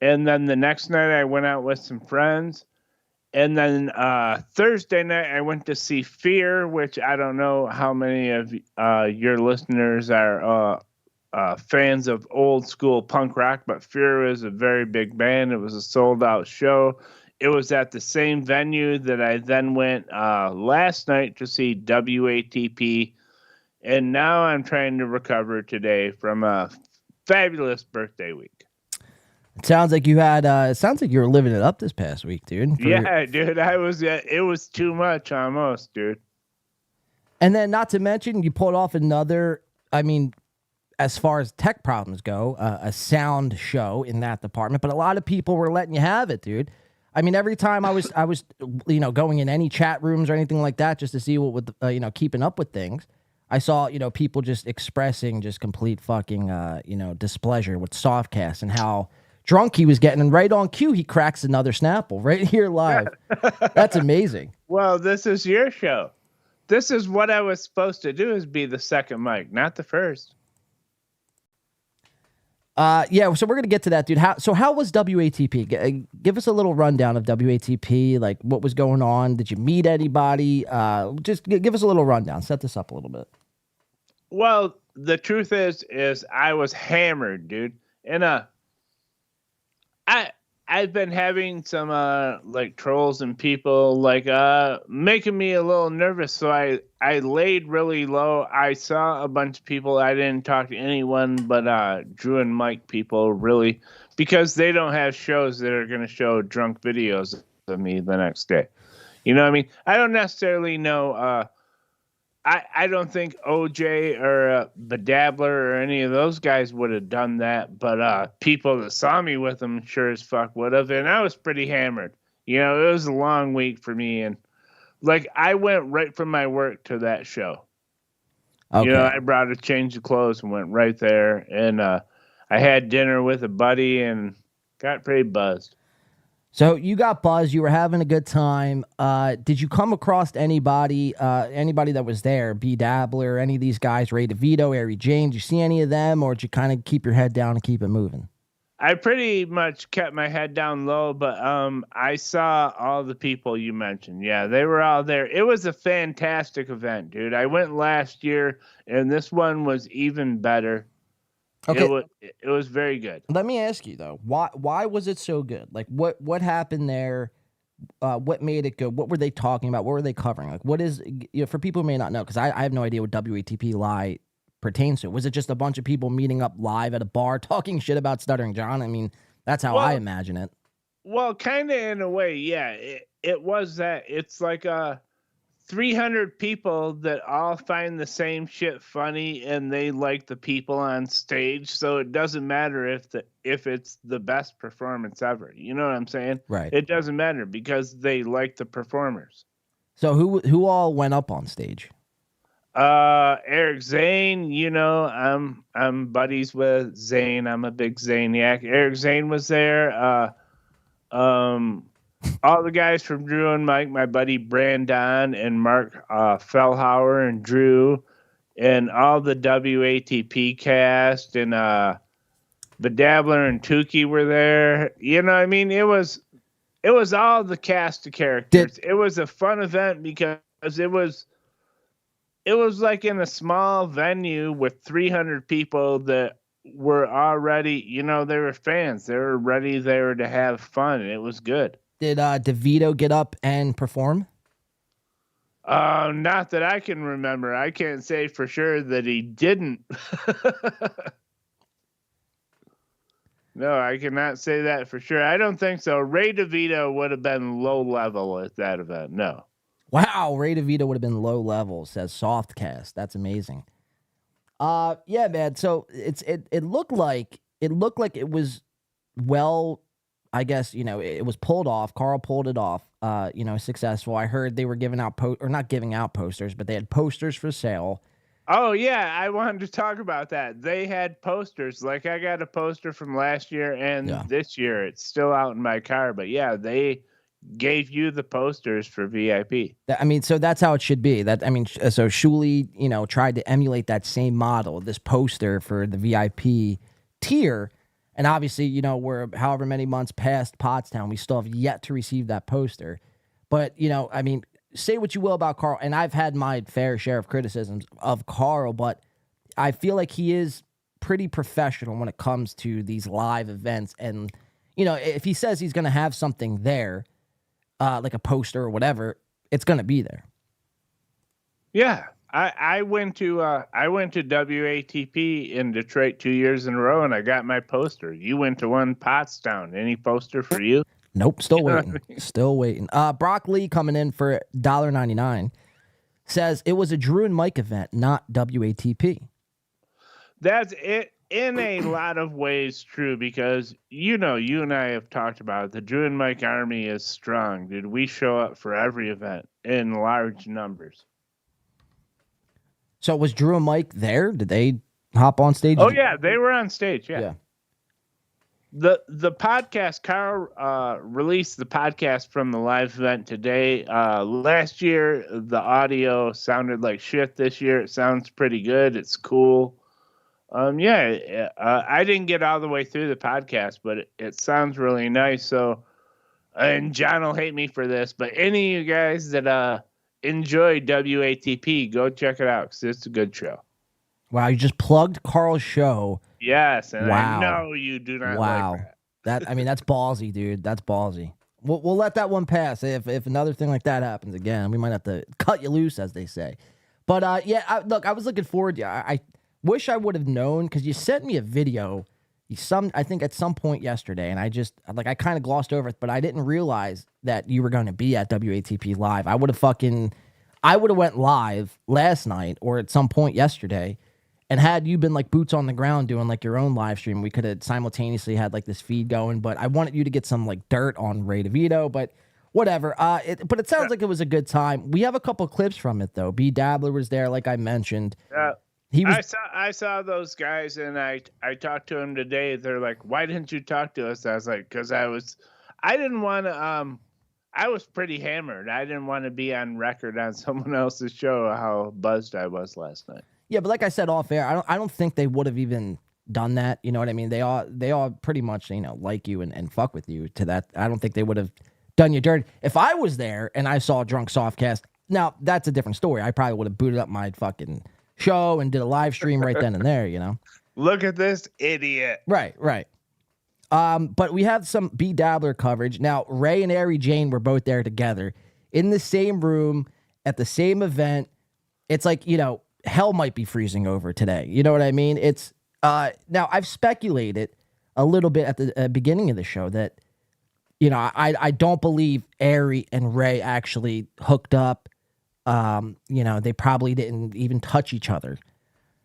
And then the next night, I went out with some friends. And then Thursday night, I went to see Fear, which I don't know how many of your listeners are fans of old school punk rock, but Fear is a very big band. It was a sold out show. It was at the same venue that I then went last night to see WATP. And now I'm trying to recover today from a fabulous birthday week. It sounds like you had. It sounds like you were living it up this past week, dude. Dude, I was. It was too much, almost, dude. And then, not to mention, you pulled off another. I mean, as far as tech problems go, a sound show in that department. But a lot of people were letting you have it, dude. I mean, every time I was, going in any chat rooms or anything like that, just to see what would, keeping up with things. I saw, people just expressing just complete fucking, displeasure with Softcast and how drunk he was getting, and right on cue, he cracks another Snapple right here live. That's amazing. Well, this is your show. This is what I was supposed to do, is be the second mic, not the first. Yeah, so we're going to get to that, dude. How was WATP? Give us a little rundown of WATP, like what was going on. Did you meet anybody? Just give us a little rundown. Set this up a little bit. Well, the truth is I was hammered, dude. And I've been having some trolls and people making me a little nervous, so I laid really low. I saw a bunch of people. I didn't talk to anyone but Drew and Mike people, really, because they don't have shows that are going to show drunk videos of me the next day. You know what I mean? I don't necessarily know. I don't think OJ or the Dabbler or any of those guys would have done that, but people that saw me with them sure as fuck would have, and I was pretty hammered. It was a long week for me, and like I went right from my work to that show. Okay. You know, I brought a change of clothes and went right there, and I had dinner with a buddy and got pretty buzzed. So you got buzzed. You were having a good time. Did you come across anybody that was there? B. Dabbler, any of these guys? Ray DeVito, Ari James. Did you see any of them, or did you kind of keep your head down and keep it moving? I pretty much kept my head down low, but I saw all the people you mentioned. Yeah, they were all there. It was a fantastic event, dude. I went last year, and this one was even better. Okay. It was very good. Let me ask you though, why was it so good? Like what happened there? What made it good? What were they talking about? What were they covering? Like what is, for people who may not know, because I have no idea what WATP Live pertains to. Was it just a bunch of people meeting up live at a bar talking shit about Stuttering John? I mean, that's how I imagine it. Well, kind of in a way, yeah. It was that. It's like 300 people that all find the same shit funny, and they like the people on stage. So it doesn't matter if it's the best performance ever. You know what I'm saying? Right. It doesn't matter because they like the performers. So who all went up on stage? Eric Zane, you know, I'm buddies with Zane. I'm a big Zaniac. Eric Zane was there. All the guys from Drew and Mike, my buddy Brandon and Mark Fellhauer and Drew, and all the WATP cast, and Bedabbler and Tukey were there. You know, I mean, it was all the cast of characters. It was a fun event because it was like in a small venue with 300 people that were already, you know, they were fans. They were ready there to have fun. It was good. Did DeVito get up and perform? Not that I can remember. I can't say for sure that he didn't. No, I cannot say that for sure. I don't think so. Ray DeVito would have been low level at that event. No. Wow, Ray DeVito would have been low level, says Softcast. That's amazing. Yeah, man. So it looked like it was, well, I guess, you know, it was pulled off. Carl pulled it off, you know, successful. I heard they were giving out or not giving out posters, but they had posters for sale. Oh, yeah, I wanted to talk about that. They had posters. Like, I got a poster from last year and this year. It's still out in my car. But, yeah, they gave you the posters for VIP. I mean, so that's how it should be. So Shuli, you know, tried to emulate that same model, this poster for the VIP tier. And obviously, you know, we're however many months past Pottstown, we still have yet to receive that poster. But, you know, I mean, say what you will about Carl, and I've had my fair share of criticisms of Carl, but I feel like he is pretty professional when it comes to these live events. And, you know, if he says he's going to have something there, like a poster or whatever, it's going to be there. Yeah. I went to WATP in Detroit 2 years in a row, and I got my poster. You went to one Pottstown. Any poster for you? Nope, still waiting. Still waiting. Brock Lee coming in for $1.99 says it was a Drew and Mike event, not WATP. That's it. In a lot of ways, true, because, you know, you and I have talked about it. The Drew and Mike Army is strong, dude. We show up for every event in large numbers. So was Drew and Mike there? Did they hop on stage? Oh, yeah, they were on stage, yeah. Yeah. The podcast, Carl released the podcast from the live event today. Last year, the audio sounded like shit. This year, it sounds pretty good. It's cool. I didn't get all the way through the podcast, but it sounds really nice. So, and John will hate me for this, but any of you guys that enjoy WATP, go check it out because it's a good show. Wow, you just plugged Carl's show. Yes, and wow. I know you do not like that. I mean, that's ballsy, dude. That's ballsy. We'll let that one pass. If another thing like that happens again, we might have to cut you loose, as they say. But I was looking forward to it. I wish I would have known, because you sent me a video I think at some point yesterday, and I kind of glossed over it, but I didn't realize that you were going to be at WATP Live. I would have went live last night or at some point yesterday, and had you been like boots on the ground doing like your own live stream, we could have simultaneously had like this feed going. But I wanted you to get some like dirt on Ray DeVito. But whatever. But it sounds like it was a good time. We have a couple clips from it though. B Dabbler was there, like I mentioned. I saw those guys, and I talked to them today. They're like, "Why didn't you talk to us?" I was like, "Because I didn't want to. I was pretty hammered. I didn't want to be on record on someone else's show how buzzed I was last night." Yeah, but like I said off air, I don't think they would have even done that. You know what I mean? They all pretty much, like you and fuck with you to that. I don't think they would have done you dirty. If I was there and I saw Drunk Softcast, now that's a different story. I probably would have booted up my fucking show and did a live stream right then and there, Look at this idiot. Right. But we have some B Dabbler coverage. Now, Ray and Ari Jane were both there together in the same room at the same event. It's like, hell might be freezing over today. You know what I mean? It's now I've speculated a little bit at the beginning of the show that, I don't believe Ari and Ray actually hooked up. They probably didn't even touch each other.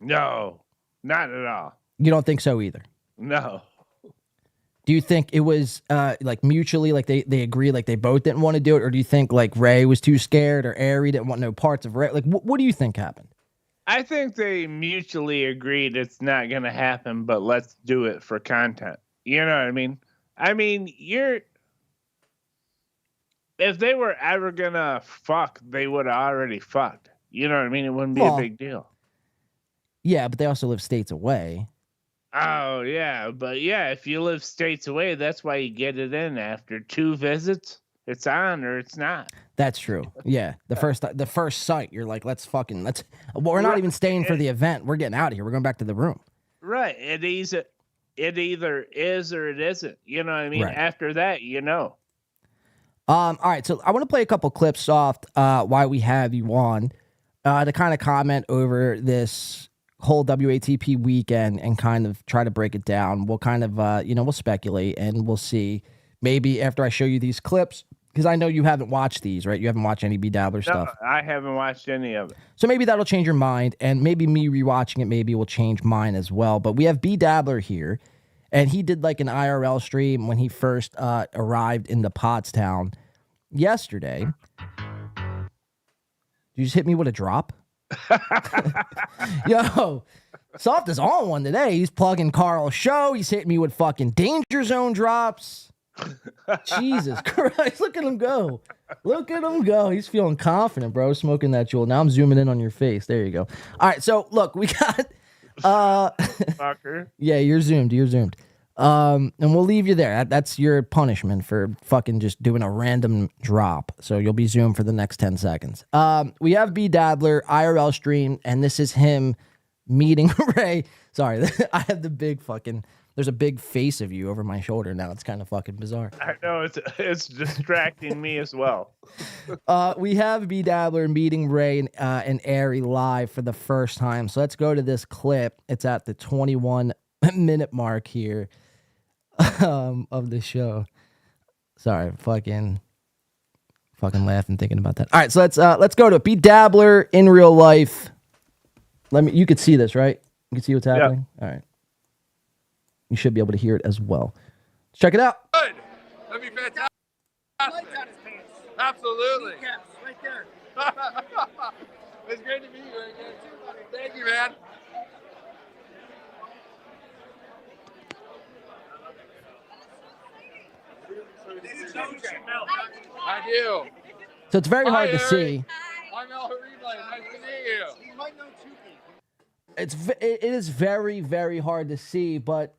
No, not at all. You don't think so either? No. Do you think it was like mutually, like they agreed, like they both didn't want to do it? Or do you think like Ray was too scared or Ari didn't want no parts of Ray? Like, what do you think happened? I think they mutually agreed it's not going to happen, but let's do it for content. You know what I mean? If they were ever going to fuck, they would have already fucked. You know what I mean? It wouldn't be a big deal. Yeah, but they also live states away. Oh, yeah. But yeah, if you live states away, that's why you get it in after 2 visits. It's on or it's not. That's true. Yeah. The first sight, you're like, we're not even staying for the event. We're getting out of here. We're going back to the room. Right. It either is or it isn't. You know what I mean? Right. After that, All right, so I want to play a couple clips off why we have you on to kind of comment over this whole WATP weekend and kind of try to break it down. We'll kind of, we'll speculate and we'll see maybe after I show you these clips, because I know you haven't watched these, right? You haven't watched any B Dabbler stuff. No, I haven't watched any of it. So maybe that'll change your mind, and maybe me rewatching it maybe will change mine as well. But we have B Dabbler here, and he did like an IRL stream when he first arrived into Pottstown yesterday. You just hit me with a drop. Yo, Soft is on one today. He's plugging Carl's show. He's hitting me with fucking Danger Zone drops. Jesus Christ, look at him go. Look at him go. He's feeling confident, bro, smoking that jewel. Now I'm zooming in on your face. There you go. All right, so look, we got Fucker. Yeah, you're zoomed. And we'll leave you there. That's your punishment for fucking just doing a random drop. So you'll be zoomed for the next 10 seconds. We have B Dabbler IRL stream, and this is him meeting Ray. Sorry, I have the big fucking. There's a big face of you over my shoulder now. It's kind of fucking bizarre. I know it's distracting me as well. We have B Dabbler meeting Ray and Ari live for the first time. So let's go to this clip. It's at the 21-minute mark here of the show. Sorry, fucking laughing thinking about that. All right, so let's go to it. B Dabbler in real life. You could see this, right? You can see what's happening. All right. You should be able to hear it as well. Let's check it out. Good. That'd be fantastic. Absolutely. Right there. It's great to meet you again. Thank you, man. I do. So it's very hard to Harry. see. I'm El Harible. Nice to meet you. You might know two people. It is very, very hard to see, but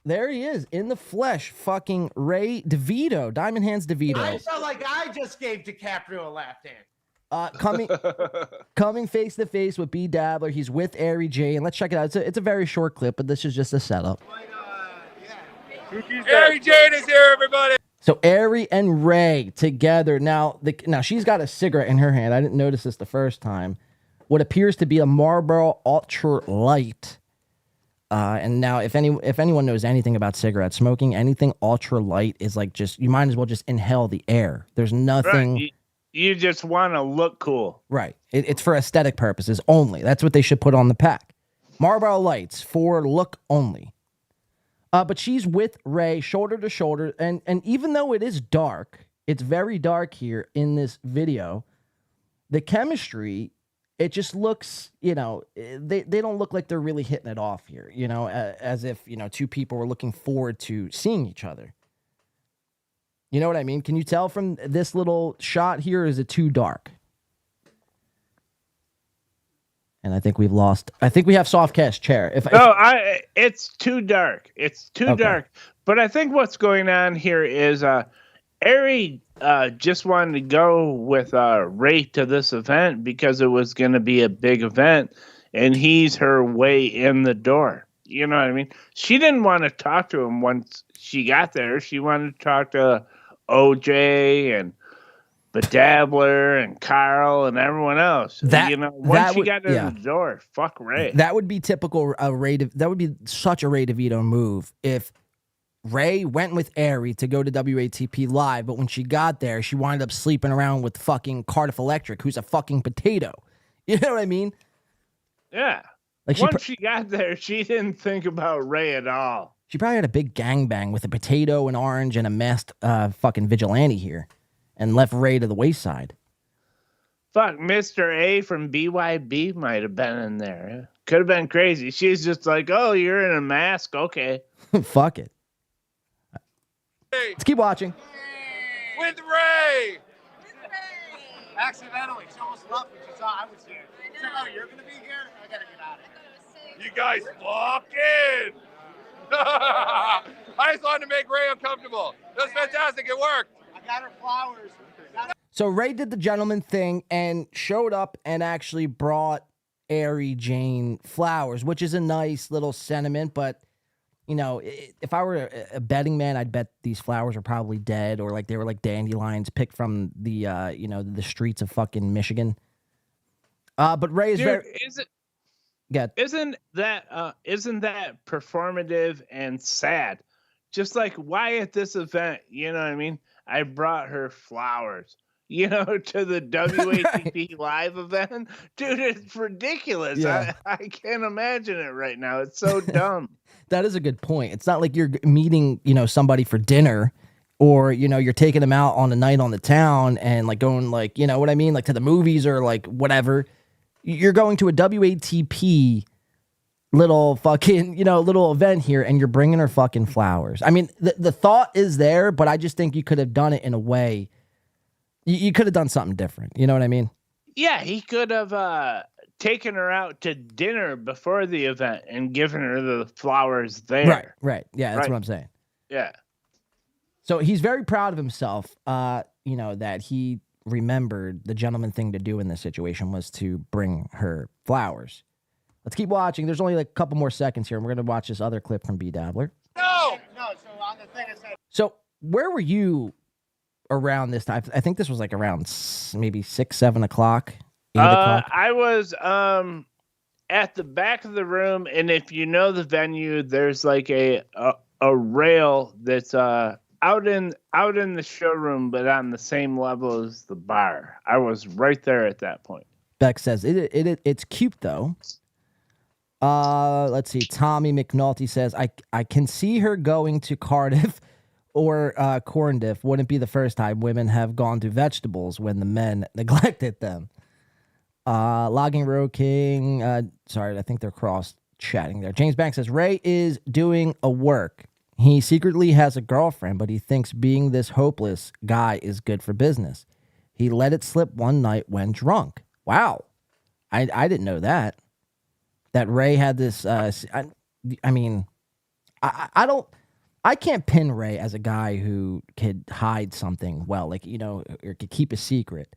there he is in the flesh, fucking Ray DeVito, Diamond Hands DeVito. I felt like I just gave DiCaprio a lap dance. Coming face to face with B Dabbler. He's with Ari J, and let's check it out. It's a very short clip, but this is just a setup. Ari Jane is here, everybody. So Ari and Ray together. Now she's got a cigarette in her hand. I didn't notice this the first time. What appears to be a Marlboro Ultra Light. And now, if anyone knows anything about cigarette smoking, anything ultra light is like you might as well just inhale the air. There's nothing. Right. You just want to look cool. Right. It's for aesthetic purposes only. That's what they should put on the pack. Marlboro Lights for look only. But she's with Ray shoulder to shoulder. And even though it is dark, It's very dark here in this video. The chemistry, it just looks, they don't look like they're really hitting it off here, as if, two people were looking forward to seeing each other. You know what I mean? Can you tell from this little shot here, is it too dark? And I think we have Softcast chair. It's too dark. It's too dark. But I think what's going on here is Ari just wanted to go with Ray to this event because it was going to be a big event, and he's her way in the door. You know what I mean? She didn't want to talk to him once she got there. She wanted to talk to OJ and Bedabbler and Carl and everyone else. Once she got in the door, fuck Ray. That would be typical that would be such a Ray DeVito move if Ray went with Ari to go to WATP live, but when she got there, she wound up sleeping around with fucking Cardiff Electric, who's a fucking potato. You know what I mean? Yeah. Like once she got there, she didn't think about Ray at all. She probably had a big gangbang with a potato, an orange, and a masked fucking vigilante here, and left Ray to the wayside. Fuck, Mr. A from BYB might have been in there. Could have been crazy. She's just like, oh, you're in a mask? Okay. Fuck it. Let's keep watching. With Ray! Accidentally. She almost left when she saw I was here. She said, oh, you're going to be here? I got to get out of here. You guys fucking! I just wanted to make Ray uncomfortable. It was fantastic. It worked. I got her flowers. So Ray did the gentleman thing and showed up and actually brought Ari Jane flowers, which is a nice little sentiment. But, if I were a betting man, I'd bet these flowers are probably dead, or like they were like dandelions picked from the, the streets of fucking Michigan. But Ray is Isn't that performative and sad? Just like, why at this event, you know what I mean? I brought her flowers, to the WATP live event. Dude, it's ridiculous. Yeah. I can't imagine it right now. It's so dumb. That is a good point. It's not like you're meeting, somebody for dinner, or, you're taking them out on a night on the town and like going like, you know what I mean? Like to the movies or like whatever. You're going to a WATP little fucking, little event here, and you're bringing her fucking flowers. I mean, the thought is there, but I just think you could have done it in a way. You could have done something different. You know what I mean? Yeah, he could have taken her out to dinner before the event and given her the flowers there. Right. Yeah, that's what I'm saying. Yeah. So he's very proud of himself, that he remembered the gentleman thing to do in this situation was to bring her flowers. Let's keep watching. There's only like a couple more seconds here, and we're going to watch this other clip from Bedabbler. No, so on the thing I said. So where were you around this time? I think this was like around maybe 6, 7 o'clock, 8 o'clock. I was at the back of the room, and if you know the venue, there's like a rail that's out in the showroom, but on the same level as the bar. I was right there at that point. Beck says it's cute though. Let's see. Tommy McNulty says I can see her going to Cardiff or Corndiff. Wouldn't be the first time women have gone to vegetables when the men neglected them. Logging Road King. Sorry, I think they're cross chatting there. James Banks says Ray is doing a work. He secretly has a girlfriend, but he thinks being this hopeless guy is good for business. He let it slip one night when drunk. Wow. I didn't know that. That Ray had this, I can't pin Ray as a guy who could hide something well, like, or could keep a secret.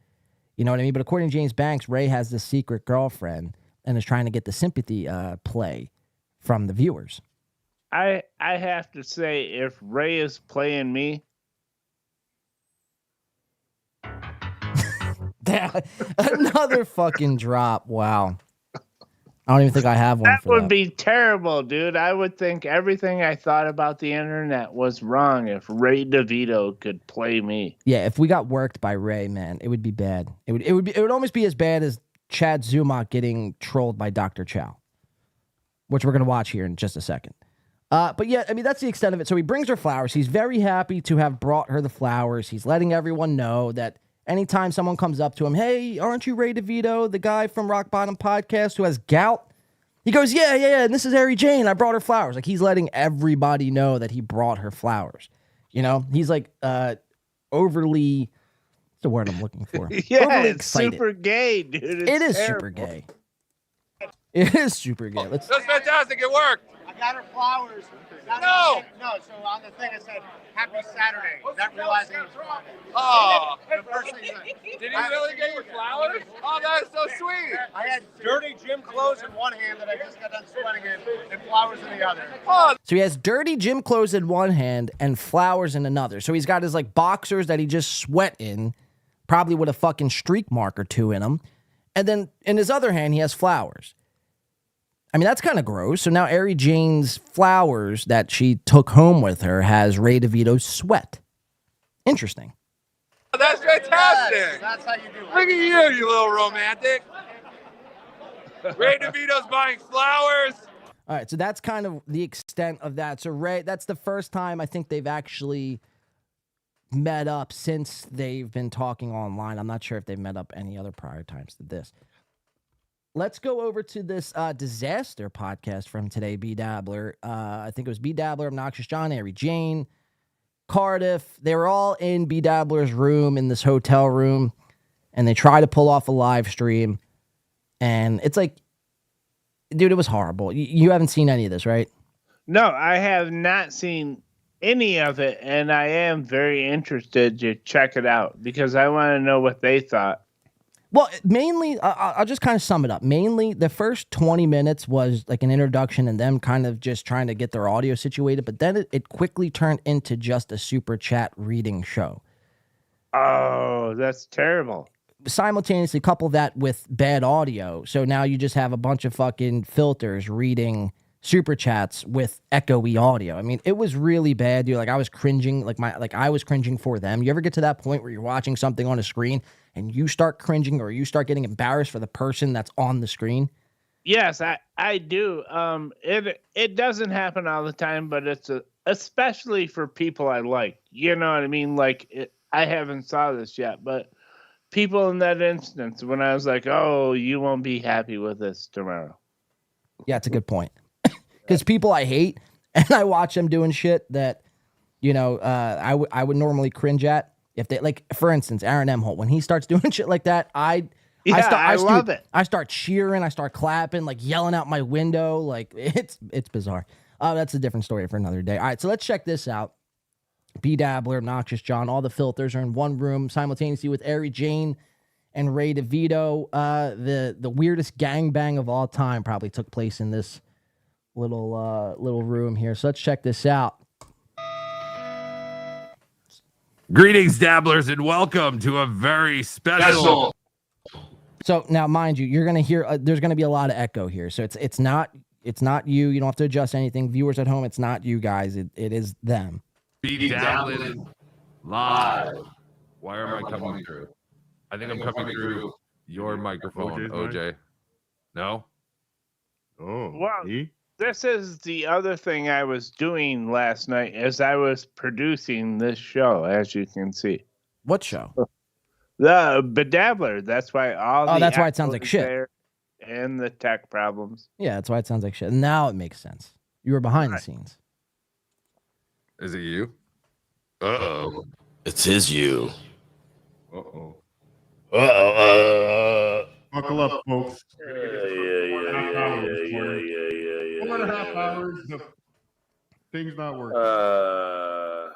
You know what I mean? But according to James Banks, Ray has this secret girlfriend and is trying to get the sympathy play from the viewers. I have to say, if Ray is playing me, another fucking drop. Wow. I don't even think I have one. That would be terrible, dude. I would think everything I thought about the internet was wrong if Ray DeVito could play me. Yeah, if we got worked by Ray, man, it would be bad. It would almost be as bad as Chad Zumach getting trolled by Dr. Chao, which we're gonna watch here in just a second. But yeah, I mean, that's the extent of it. So he brings her flowers. He's very happy to have brought her the flowers. He's letting everyone know that anytime someone comes up to him, hey, aren't you Ray DeVito, the guy from Rock Bottom Podcast who has gout? He goes, yeah, and this is Harry Jane. I brought her flowers. Like, he's letting everybody know that he brought her flowers. You know, he's like overly, what's the word I'm looking for? Yeah, overly it's excited. super gay, dude. It is terrible. super gay. It is super gay. That's fantastic. It worked. I got her flowers. No! No, so on the thing it said, Happy Saturday. Not realizing it was Friday. Oh. The first thing Did he really get you flowers? Oh, that is so sweet. I had dirty gym clothes in one hand that I just got done sweating in, and flowers in the other. Oh, So he has dirty gym clothes in one hand and flowers in another. So he's got his like boxers that he just sweat in, probably with a fucking streak mark or two in them. And then in his other hand, he has flowers. I mean, that's kind of gross. So now Ari Jane's flowers that she took home with her has Ray DeVito's sweat. Interesting. that's fantastic. That's how you do Look at you little romantic. Ray DeVito's buying flowers. All right, so that's kind of the extent of that. So Ray, that's the first time I think they've actually met up since they've been talking online. I'm not sure if they've met up any other prior times to this. Let's go over to this disaster podcast from today, B Dabbler. I think it was B Dabbler, Obnoxious John, Ari Jane, Cardiff. They were all in B Dabbler's room in this hotel room, and they try to pull off a live stream. And it's like, dude, it was horrible. You haven't seen any of this, right? No, I have not seen any of it, and I am very interested to check it out because I want to know what they thought. Well, mainly, I'll just kind of sum it up. Mainly, the first 20 minutes was like an introduction and them kind of just trying to get their audio situated, but then it quickly turned into just a super chat reading show. Oh, that's terrible. Simultaneously couple that with bad audio, so now you just have a bunch of fucking filters reading super chats with echoey audio. I mean, it was really bad, dude. Like, I was cringing, I was cringing for them. You ever get to that point where you're watching something on a screen and you start cringing or you start getting embarrassed for the person that's on the screen? Yes, I do. It doesn't happen all the time, but it's especially for people I like. You know what I mean? Like, I haven't saw this yet, but people in that instance, when I was like, oh, you won't be happy with this tomorrow. Yeah, it's a good point. Because people I hate, and I watch them doing shit that, you know, I would normally cringe at. If they, like, for instance, Aaron Emholt, when he starts doing shit like that, I love it. I start cheering, I start clapping, like yelling out my window. Like, it's bizarre. That's a different story for another day. All right, so let's check this out. B Dabbler, Obnoxious John, all the filters are in one room simultaneously with Ari Jane and Ray DeVito. The weirdest gangbang of all time probably took place in this little room here. So let's check this out. Greetings, dabblers, and welcome to a very special. So now, mind you, you're gonna hear. There's gonna be a lot of echo here. So it's not you. You don't have to adjust anything. Viewers at home, it's not you guys. It is them. Be dabbling live. Why am I coming through? I think I'm coming through your microphone, OJ. No? Oh, Well, this is the other thing I was doing last night as I was producing this show, as you can see. What show? The Bedabbler. That's why that's why it sounds like shit. there and the tech problems. Yeah, that's why it sounds like shit. Now it makes sense. You were behind the scenes. Is it you? Uh-oh. It is you. Uh-oh. Uh-oh. Buckle up, folks. Yeah. 1.5 hours. The thing's not working.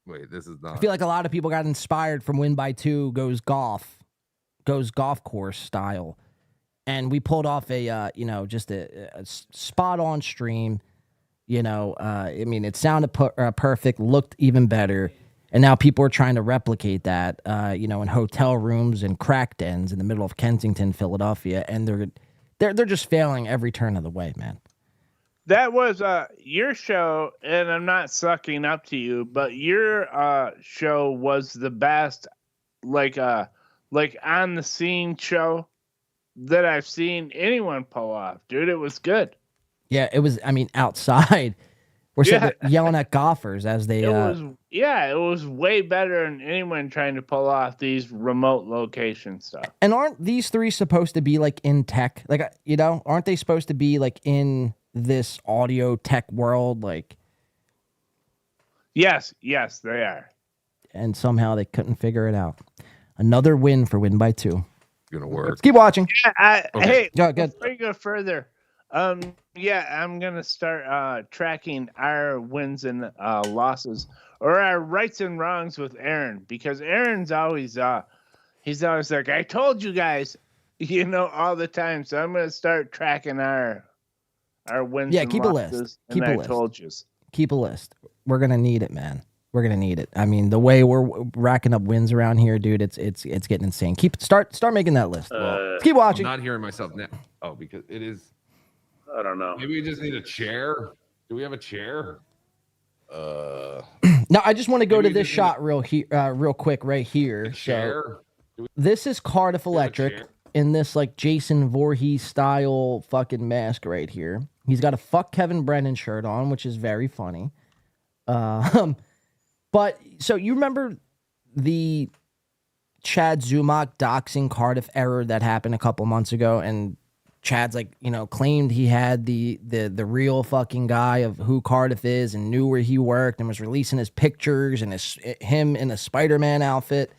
Wait, this is I not. feel like a lot of people got inspired from Win by Two Goes Golf course style, and we pulled off a just a spot on stream. I mean, it sounded perfect, looked even better, and now people are trying to replicate that, in hotel rooms and crack dens in the middle of Kensington, Philadelphia, and they're just failing every turn of the way, man. That was your show, and I'm not sucking up to you, but your show was the best, like on the scene show that I've seen anyone pull off, dude. It was good. Yeah, it was. I mean, outside, Or said they're yelling at golfers as they. It was way better than anyone trying to pull off these remote location stuff. And aren't these three supposed to be like in tech? Like, aren't they supposed to be like in this audio tech world? Like, yes, they are. And somehow they couldn't figure it out. Another win for Win by 2. Gonna work. Let's keep watching. Hey, good. Before you go further, I'm gonna start tracking our wins and losses, or our rights and wrongs with Aaron, because Aaron's always he's always like, I told you guys, all the time. So I'm gonna start tracking our wins. Yeah, and keep losses, a list. and Keep a I list. told you. Keep a list. We're gonna need it, man. We're gonna need it. I mean, the way we're racking up wins around here, dude, it's getting insane. Start making that list. Let's keep watching. I'm not hearing myself now. Oh, because it is. I don't know. Maybe we just need a chair. Do we have a chair? Now, I just want to go to this shot real quick right here. Chair. So, this is Cardiff Electric in this like Jason Voorhees style fucking mask right here. He's got a fuck Kevin Brennan shirt on, which is very funny. But so you remember the Chad Zumach doxing Cardiff error that happened a couple months ago, and Chad's like, claimed he had the real fucking guy of who Cardiff is and knew where he worked and was releasing his pictures and him in a Spider-Man outfit.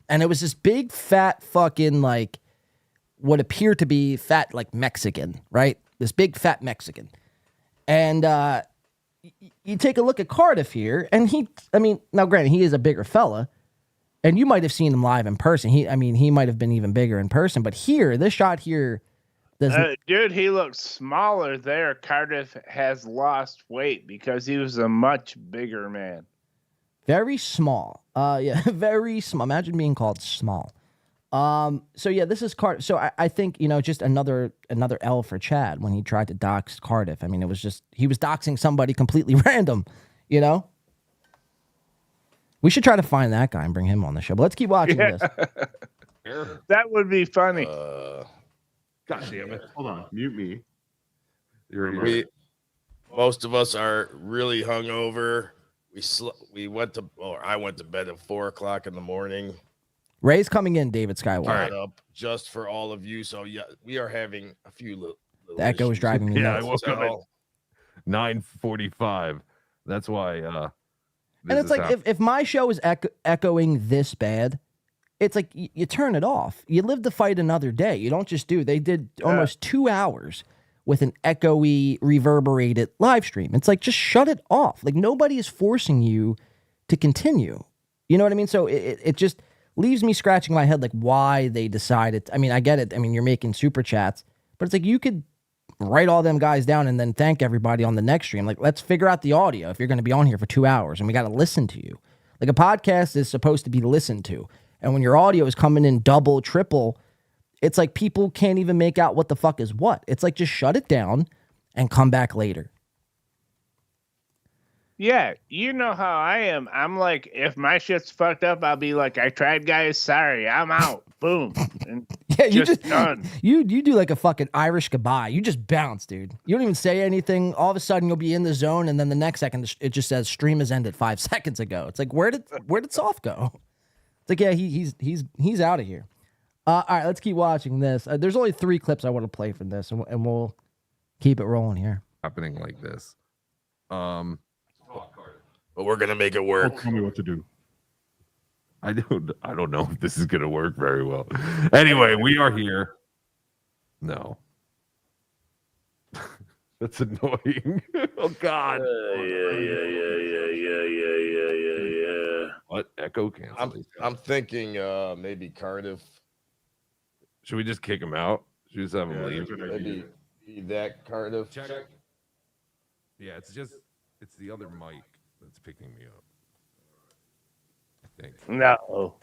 And it was this big fat fucking like what appeared to be fat like Mexican, right? This big fat Mexican. And you take a look at Cardiff here, and now granted, he is a bigger fella, and you might have seen him live in person. He might have been even bigger in person, but here, this shot here doesn't. Dude, he looks smaller there. Cardiff has lost weight because he was a much bigger man. Very small. Yeah, very small. Imagine being called small. So yeah, this is Cardiff. So I think, just another L for Chad when he tried to dox Cardiff. I mean, it was just, he was doxing somebody completely random, We should try to find that guy and bring him on the show, but let's keep watching this. That would be funny. God damn it. Hold on. Mute me. Most of us are really hungover. I went to bed at 4:00 in the morning. Ray's coming in, David Skywalker. Right. Up just for all of you. So yeah, we are having a few little the echo is driving me nuts. I woke up at 9:45. That's why. And it's like if my show is echoing this bad, it's like you turn it off. You live to fight another day. You don't just do. They did almost 2 hours with an echoey, reverberated live stream. It's like, just shut it off. Like, nobody is forcing you to continue. You know what I mean? So it just leaves me scratching my head, like, why they decided. I mean, I get it. I mean, you're making super chats, but it's like, you could write all them guys down and then thank everybody on the next stream. Like, let's figure out the audio if you're going to be on here for 2 hours and we got to listen to you. Like, a podcast is supposed to be listened to. And when your audio is coming in double, triple, it's like people can't even make out what the fuck is what. It's like, just shut it down and come back later. Yeah, you know how I am. I'm like, if my shit's fucked up, I'll be like, I tried, guys. Sorry, I'm out. Boom. And yeah, you just done. You do like a fucking Irish goodbye. You just bounce, dude. You don't even say anything. All of a sudden, you'll be in the zone, and then the next second, it just says stream has ended 5 seconds ago. It's like, where did Soft go? It's like, yeah, he's out of here. All right, let's keep watching this. There's only 3 clips I want to play from this, and we'll keep it rolling here. Happening like this. But we're gonna make it work. Tell me what to do. I don't know if this is gonna work very well. Anyway, we are here. No. That's annoying. Oh God. Yeah. What? Echo cancel. I'm thinking maybe Cardiff. Should we just kick him out? Should we just have him leave? Maybe that Cardiff. Check. Yeah, it's the other mic that's picking me up. I think. No.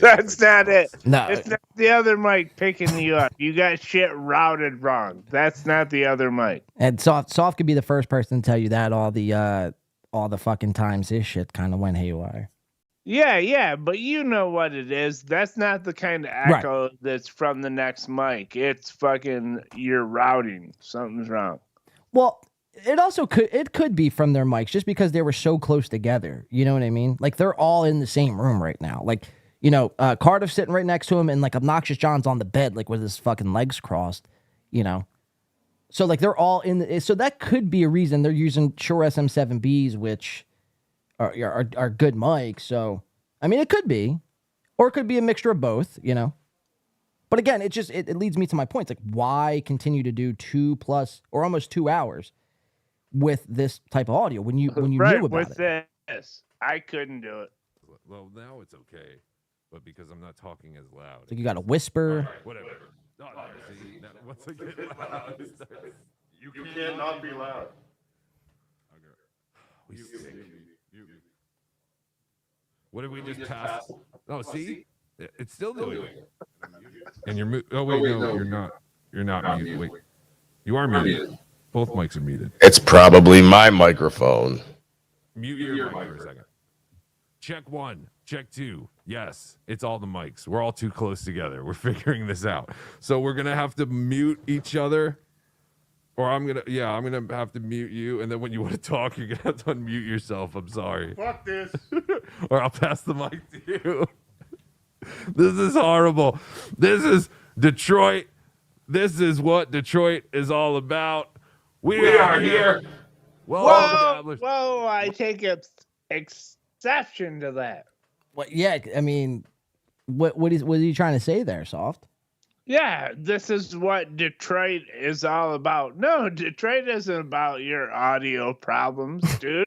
That's not it. No. It's not the other mic picking you up. You got shit routed wrong. That's not the other mic. And Soft could be the first person to tell you that all the fucking times his shit kind of went haywire. Yeah, but you know what it is. That's not the kind of echo that's from the next mic. It's fucking your routing. Something's wrong. Well, It also could be from their mics just because they were so close together. You know what I mean? Like they're all in the same room right now. Like, Cardiff's sitting right next to him and like Obnoxious John's on the bed, like with his fucking legs crossed, So like they're all so that could be a reason they're using Shure SM7Bs, which are good mics. So, I mean, it could be, or it could be a mixture of both, But again, it leads me to my point. It's like, why continue to do 2+ or almost 2 hours with this type of audio when you knew about with it? This, I couldn't do it. Well, now it's okay, but because I'm not talking as loud. Like you got to whisper. Right, whatever. No, see, now, once I get loud, You can't not be loud. We stink. What did we just pass? Oh, see? It's still doing it. And you're oh wait, no, you're not. You're not muted. Wait. You are muted. Both mics are muted. It's probably my microphone. Mute your mic for a second. Check 1. Check 2. Yes, it's all the mics. We're all too close together. We're figuring this out. So we're gonna have to mute each other. Or I'm gonna have to mute you, and then when you want to talk, you're gonna have to unmute yourself. I'm sorry. Fuck this. Or I'll pass the mic to you. This is horrible. This is Detroit. This is what Detroit is all about. We are here. Whoa, I take exception to that. What? Yeah, I mean, what are you trying to say there, Soft? Yeah, this is what Detroit is all about. No, Detroit isn't about your audio problems, dude.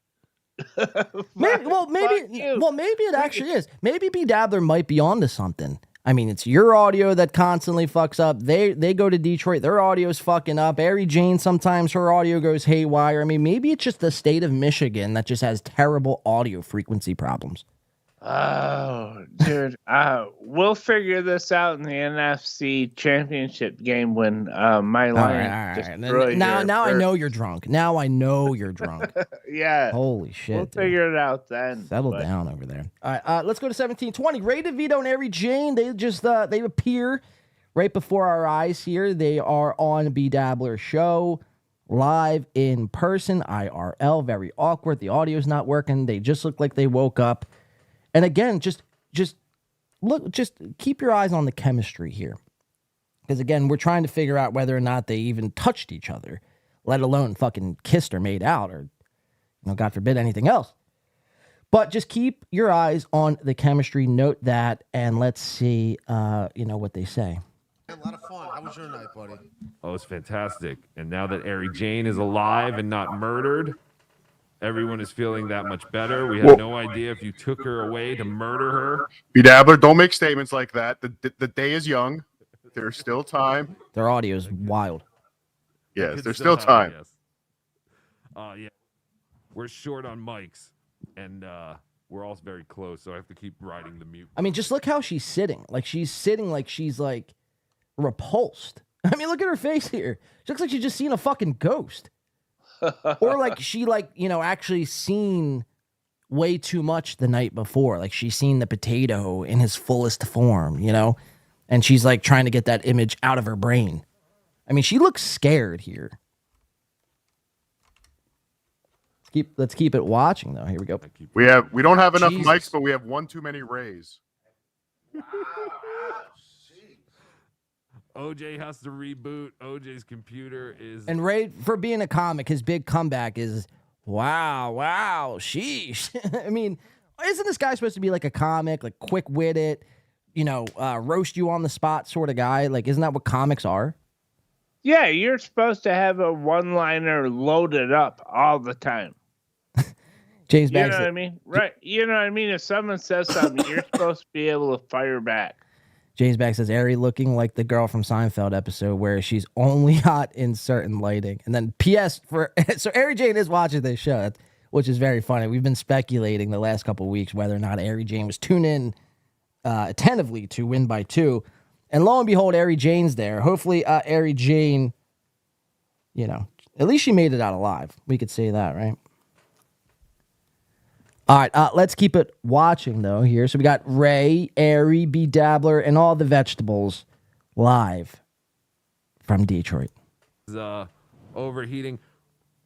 maybe it actually is. Maybe B Dabbler might be onto something. I mean, it's your audio that constantly fucks up. They go to Detroit, their audio's fucking up. Ari Jane, sometimes her audio goes haywire. I mean, maybe it's just the state of Michigan that just has terrible audio frequency problems. Oh, dude. We'll figure this out in the NFC Championship game when my line destroyed. Now I know you're drunk. Now I know you're drunk. Yeah. Holy shit. We'll figure it out then. Settle down over there. All right, let's go to 1720. Ray DeVito and Ari Jane, they just they appear right before our eyes here. They are on B Dabbler show, live in person, IRL, very awkward. The audio's not working. They just look like they woke up. And again, just keep your eyes on the chemistry here. Because again, we're trying to figure out whether or not they even touched each other, let alone fucking kissed or made out or, God forbid, anything else. But just keep your eyes on the chemistry. Note that, and let's see, what they say. A lot of fun. How was your night, buddy? Oh, it's fantastic. And now that Ari Jane is alive and not murdered, everyone is feeling that much better. We had no idea if you took her away to murder her. B Dabbler, don't make statements like that. The day is young. There's still time. Their audio is wild. Yes, there's still time. Yes. Yeah. We're short on mics, and we're all very close, so I have to keep riding the mute. I mean, just look how she's sitting. Like, she's like repulsed. I mean, look at her face here. She looks like she's just seen a fucking ghost. Or like she actually seen way too much the night before. Like she's seen the potato in his fullest form, and she's like trying to get that image out of her brain. I mean, she looks scared here. Let's keep it watching though. Here we go. We don't have enough mics, but we have one too many Rays. OJ has to reboot. OJ's computer is... And Ray, for being a comic, his big comeback is, wow, sheesh. I mean, isn't this guy supposed to be like a comic, like quick-witted, roast you on the spot sort of guy? Like, isn't that what comics are? Yeah, you're supposed to have a one-liner loaded up all the time. James You know what I mean? Right. You know what I mean? If someone says something, you're supposed to be able to fire back. James Back says, Ari looking like the girl from Seinfeld episode where she's only hot in certain lighting. And then P.S. So Ari Jane is watching this show, which is very funny. We've been speculating the last couple of weeks whether or not Ari Jane was tuned in attentively to Win by 2. And lo and behold, Ari Jane's there. Hopefully, Ari Jane, at least she made it out alive. We could say that, right? All right, let's keep it watching, though, here. So we got Ray, Ari, B Dabbler, and all the vegetables live from Detroit. Overheating.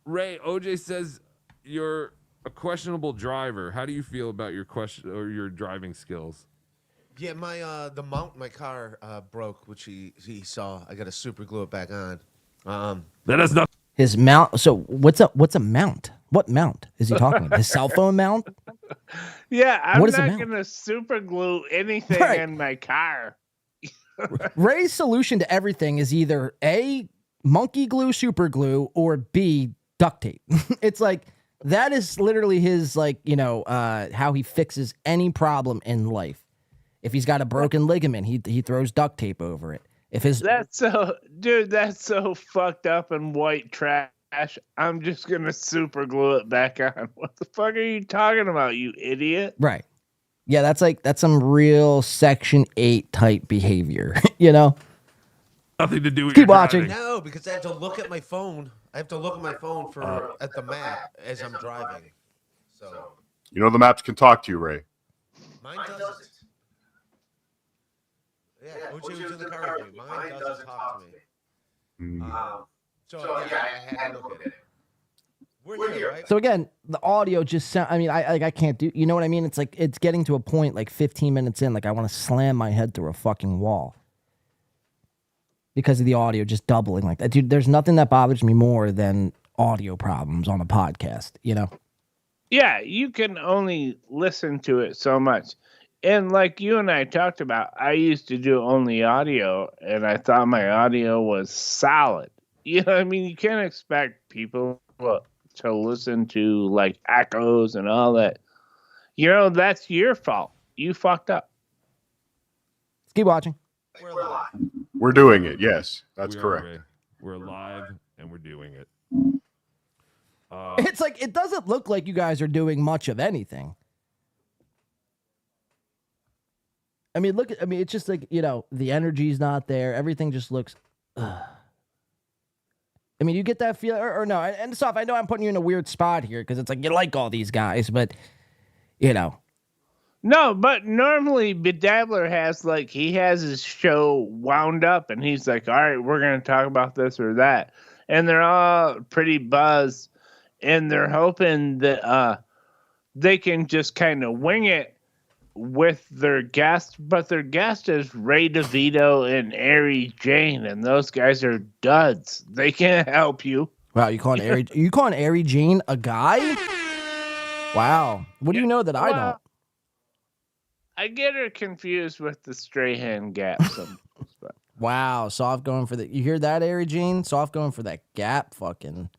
Ray, OJ says you're a questionable driver. How do you feel about your driving skills? Yeah, my the mount in my car broke, which he saw. I got to super glue it back on. That is not His mount. So what's a mount? What mount is he talking about? His cell phone mount? Yeah, I'm What is a not mount? going to super glue anything Right. in my car. Ray's solution to everything is either A, monkey glue, super glue, or B, duct tape. It's like that is literally his how he fixes any problem in life. If he's got a broken ligament, he throws duct tape over it. If his That's so fucked up and white trash. I'm just going to super glue it back on. What the fuck are you talking about, you idiot? right. Yeah, that's some real Section 8 type behavior, nothing to do with Keep your watching. driving. No, because I have to look at my phone. I have to look at my phone at the map as I'm driving. So You know the maps can talk to you, Ray. mine doesn't. Yeah, OJ was in the car with me. Mine doesn't talk to me. So yeah, I had to look at it. We're here, right? So again, the audio just sound. I mean, I can't do. You know what I mean? It's like it's getting to a point like 15 minutes in, like I want to slam my head through a fucking wall because of the audio just doubling like that, dude. There's nothing that bothers me more than audio problems on a podcast. Yeah, you can only listen to it so much. And like you and I talked about, I used to do only audio, and I thought my audio was solid. You know what I mean? You can't expect people to listen to like echoes and all that. That's your fault. You fucked up. Let's keep watching. We're live. We're doing it. Yes, that's We are, correct. Ray. We're live and we're doing it. It's like it doesn't look like you guys are doing much of anything. I mean, it's just like, the energy's not there. Everything just looks. I mean, you get that feel or no? And stuff. I know I'm putting you in a weird spot here because it's like you like all these guys, but No, but normally Bedabbler he has his show wound up, and he's like, all right, we're going to talk about this or that. And they're all pretty buzzed, and they're hoping that they can just kind of wing it with their guest, but their guest is Ray DeVito and Ari Jane, and those guys are duds. They can't help you. Wow, you calling Ari Jane a guy? Wow. What do you know that I don't? I get her confused with the Strahan Gap sometimes. But. Wow, Soft going for you hear that, Ari Jane? Soft going for that Gap fucking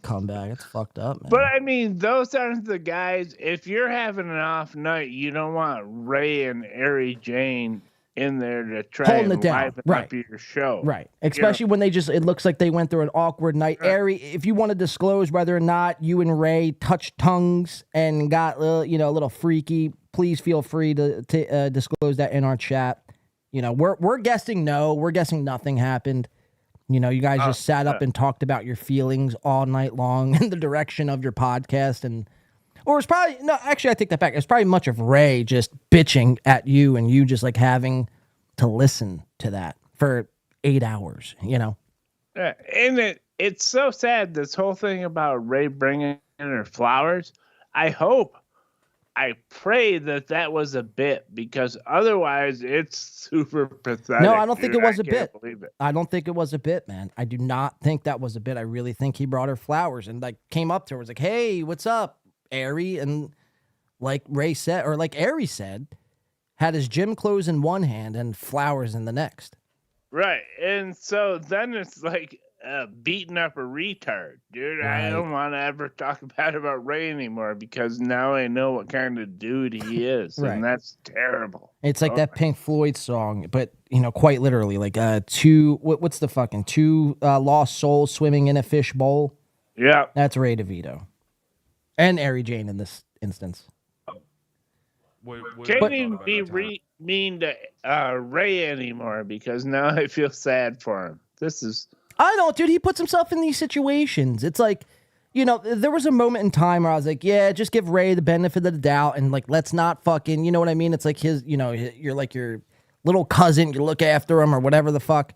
comeback. It's fucked up, man. But I mean, those aren't the guys. If you're having an off night, you don't want Ray and Ari Jane in there to try holding and it down, liven right? up your show, Right. Especially when it looks like they went through an awkward night. Right. Ari, if you want to disclose whether or not you and Ray touched tongues and got a little freaky, please feel free to disclose that in our chat. We're guessing no. We're guessing nothing happened. You guys just sat up and talked about your feelings all night long in the direction of your podcast. Or it's probably, no, actually, I take that back. It's probably much of Ray just bitching at you and you just like having to listen to that for 8 hours, And it's so sad, this whole thing about Ray bringing in her flowers. I pray that was a bit, because otherwise it's super pathetic. No, I don't think it was a can't bit. believe it. I don't think it was a bit, man. I do not think that was a bit. I really think he brought her flowers and like came up to her, was like, "Hey, what's up, Ari?" And like Ray said, or like Ari said, had his gym clothes in one hand and flowers in the next. Right. And so then it's like beating up a retard, dude. Right. I don't want to ever talk about Ray anymore, because now I know what kind of dude he is. Right. And that's terrible. It's like that Pink Floyd song, but quite literally, like two lost souls swimming in a fish bowl. Yeah, that's Ray DeVito and Ari Jane in this instance. Can't even be mean to Ray anymore, because now I feel sad for him. I don't, dude. He puts himself in these situations. It's like, there was a moment in time where I was like, yeah, just give Ray the benefit of the doubt and like, let's not fucking, you know what I mean? It's like you're like your little cousin, you look after him or whatever the fuck.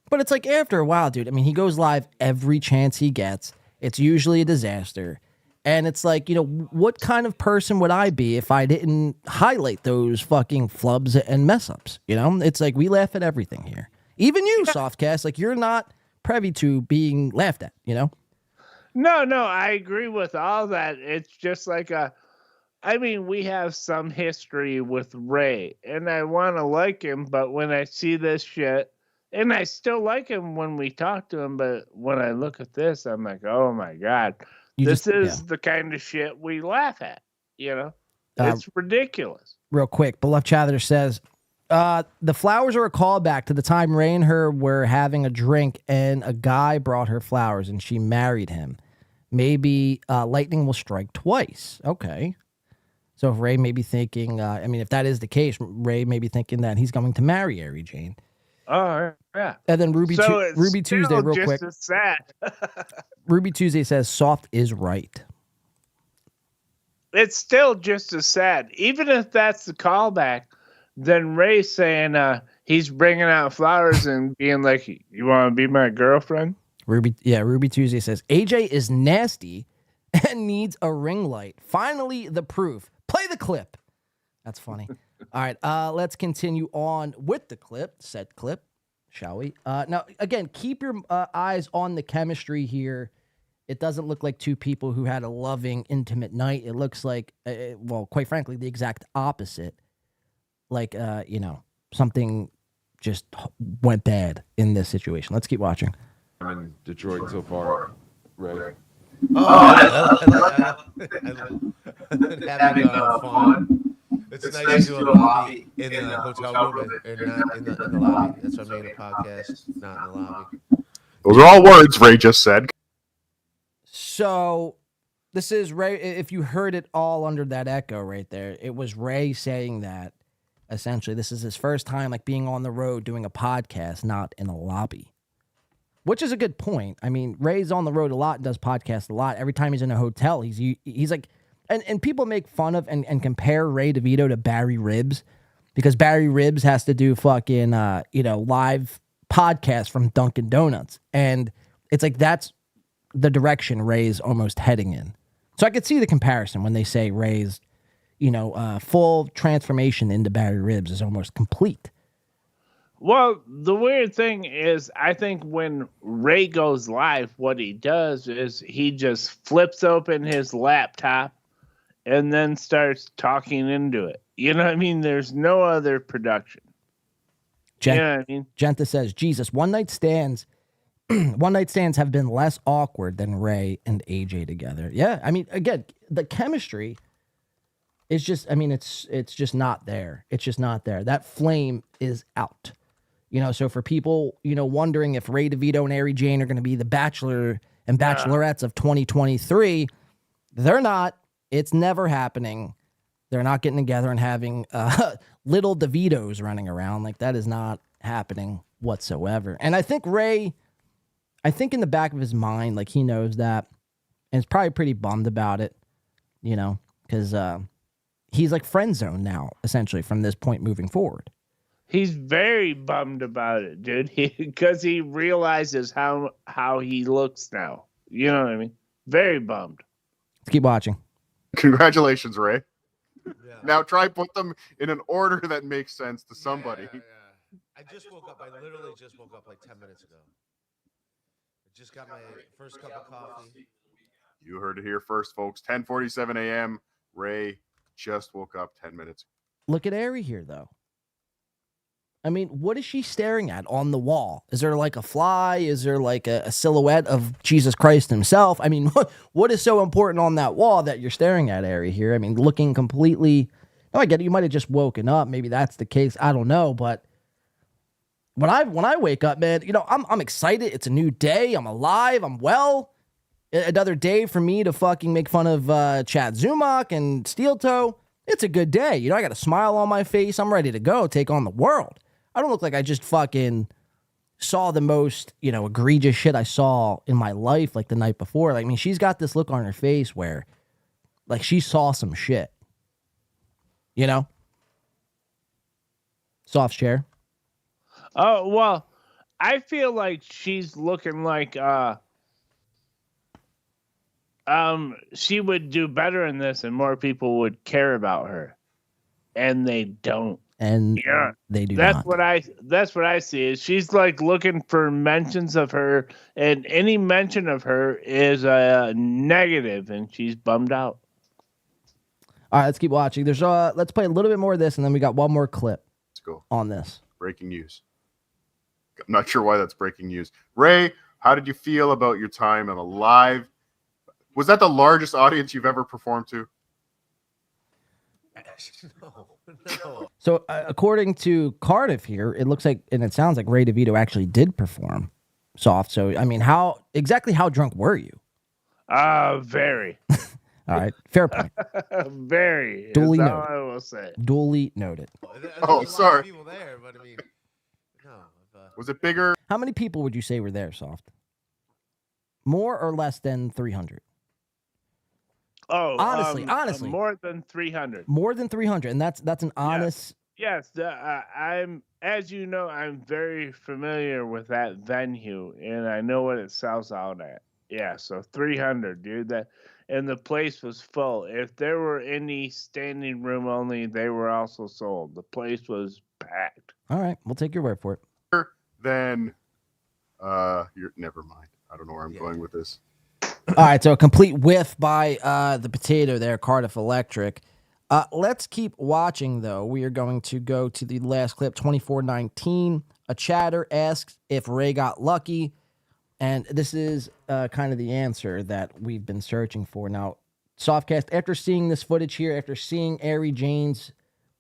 But it's like after a while, dude, I mean, he goes live every chance he gets. It's usually a disaster. And it's like, what kind of person would I be if I didn't highlight those fucking flubs and mess ups? It's like we laugh at everything here. Even you, Softcast, like you're not privy to being laughed at, No, I agree with all that. It's just like we have some history with Ray, and I want to like him, but when I see this shit, and I still like him when we talk to him, but when I look at this, I'm like, oh my God, this is the kind of shit we laugh at, It's ridiculous. Real quick, Beloved Chandler says, the flowers are a callback to the time Ray and her were having a drink and a guy brought her flowers and she married him. Maybe lightning will strike twice. Okay. So if Ray may be thinking, if that is the case, Ray may be thinking that he's going to marry Ari Jane. Oh, yeah. And then Ruby Tuesday, real just quick. As sad. Ruby Tuesday says, Soft is right. It's still just as sad. Even if that's the callback, then Ray's saying he's bringing out flowers and being like, you want to be my girlfriend? Ruby Tuesday says, AJ is nasty and needs a ring light. Finally, the proof. Play the clip. That's funny. All right, let's continue on with the said clip, shall we? Now, again, keep your eyes on the chemistry here. It doesn't look like two people who had a loving, intimate night. It looks like, quite frankly, the exact opposite. Like, something just went bad in this situation. Let's keep watching. I'm in Detroit so far, Ray. I like having fun. It's nice to do a lobby in the hotel room and not in the lobby. That's why I made a podcast, not in the lobby. Those are all words Ray just said. So this is Ray. If you heard it all under that echo right there, it was Ray saying that essentially this is his first time like being on the road doing a podcast, not in a lobby. Which is a good point. I mean, Ray's on the road a lot and does podcasts a lot. Every time he's in a hotel, he's like, and people make fun of and compare Ray DeVito to Barry Ribs because Barry Ribs has to do fucking, live podcasts from Dunkin' Donuts. And it's like, that's the direction Ray's almost heading in. So I could see the comparison when they say Ray's, full transformation into Barry Ribs is almost complete. Well, the weird thing is, I think when Ray goes live, what he does is he just flips open his laptop and then starts talking into it. You know what I mean? There's no other production. You know what I mean? Genta says, Jesus, one night stands have been less awkward than Ray and AJ together. Yeah, I mean, again, the chemistry is just, it's just not there. It's just not there. That flame is out. So for people, wondering if Ray DeVito and Ari Jane are going to be the Bachelor and Bachelorettes of 2023, they're not. It's never happening. They're not getting together and having little DeVitos running around. Like, that is not happening whatsoever. And I think Ray, in the back of his mind, like, he knows that. And is probably pretty bummed about it, because he's like friend zone now, essentially, from this point moving forward. He's very bummed about it, dude. Because he realizes how he looks now. You know what I mean? Very bummed. Let's keep watching. Congratulations, Ray. Yeah. Now try put them in an order that makes sense to somebody. Yeah. I just woke up. I literally just woke up like 10 minutes ago. I just got my first cup of coffee. You heard it here first, folks. 10:47 a.m. Ray just woke up 10 minutes. Look at Ari here, though. I mean, what is she staring at on the wall? Is there like a fly? Is there like a silhouette of Jesus Christ himself? I mean, what is so important on that wall that you're staring at, Ari, here? I mean, looking completely... No, I get it. You might have just woken up. Maybe that's the case. I don't know. But when I wake up, man, I'm excited. It's a new day. I'm alive. I'm well. Another day for me to fucking make fun of Chad Zumach and Steel Toe. It's a good day. I got a smile on my face. I'm ready to go take on the world. I don't look like I just fucking saw the most, egregious shit I saw in my life like the night before. Like, I mean, she's got this look on her face where, like, she saw some shit. Soft chair. Oh, well, I feel like she's looking like she would do better in this, and more people would care about her, and they don't. And Yeah, they do that's not. That's what I see. Is she's like looking for mentions of her, and any mention of her is a negative, and she's bummed out. All right, let's keep watching. There's let's play a little bit more of this, and then we got one more clip. Let's go. On this. Breaking news. I'm not sure why that's breaking news. Ray, how did you feel about your time on a live? Was that the largest audience you've ever performed to? No. So according to Cardiff here, it looks like, and it sounds like Ray DeVito actually did perform Soft. So, I mean, how drunk were you? Very. All right, fair point. Very. Duly That's noted. all I will say. Duly noted. Oh, sorry. People there, but I mean, no. Was it bigger? How many people would you say were there, Soft? More or less than 300? Oh, honestly, more than 300. More than 300, and that's an honest. Yes, I'm. As you know, I'm very familiar with that venue, and I know what it sells out at. Yeah, so 300, dude. And the place was full. If there were any standing room only, they were also sold. The place was packed. All right, we'll take your word for it. Then, you're never mind. I don't know where I'm going with this. All right, so a complete whiff by the potato there, Cardiff Electric. Let's keep watching, though. We are going to go to the last clip, 2419. A chatter asks if Ray got lucky, and this is kind of the answer that we've been searching for. Now, Softcast, after seeing this footage here, after seeing Ari Jane's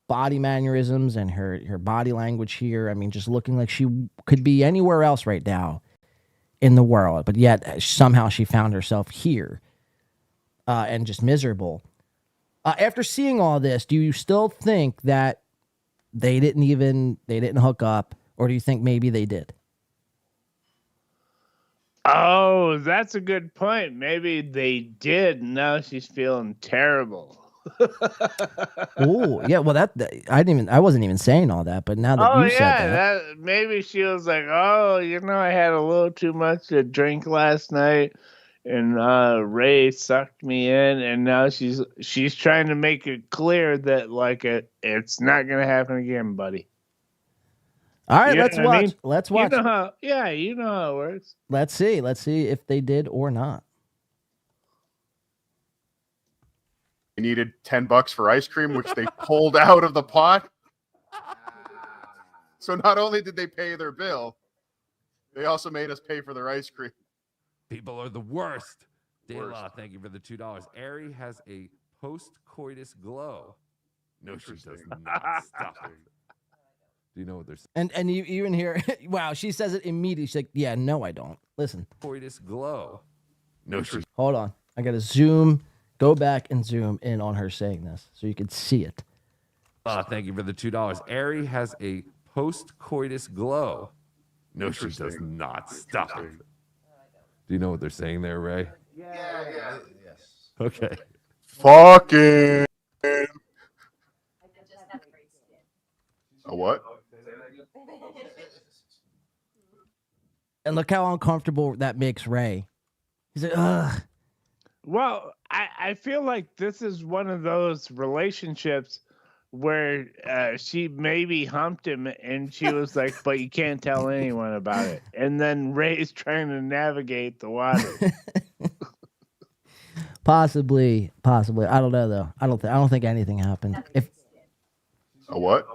body mannerisms and her body language here, I mean, just looking like she could be anywhere else right now in the world, but yet somehow she found herself here and just miserable. After seeing all this, do you still think that they didn't hook up, or do you think maybe they did? Oh, that's a good point. Maybe they did. Now she's feeling terrible. Oh, yeah. Well, I wasn't even saying all that, but now that you said that, maybe she was like, "Oh, I had a little too much to drink last night, and Ray sucked me in, and now she's trying to make it clear that it's not gonna happen again, buddy." All right, let's watch. I mean? Let's watch. You know how it works. Let's see if they did or not. They needed $10 for ice cream, which they pulled out of the pot. So not only did they pay their bill, they also made us pay for their ice cream. People are the worst. Dela, thank you for the $2. Ari has a post-coitus glow. No, she does not. Stop it. Do you know what they're saying? And you even hear, wow, she says it immediately. She's like, yeah, no, I don't. Listen. Coitus glow. No, she. Hold on. I got to go back and zoom in on her saying this so you can see it. Thank you for the $2. Ari has a post-coitus glow. No, she does not. Stop it. Do you know what they're saying there, Ray? Yeah. Yes. Okay. Fucking. A what? And look how uncomfortable that makes Ray. He's like, ugh. Well, I feel like this is one of those relationships where she maybe humped him and she was like, but you can't tell anyone about it. And then Ray's trying to navigate the water. Possibly. I don't know though. I don't think anything happened. If a what?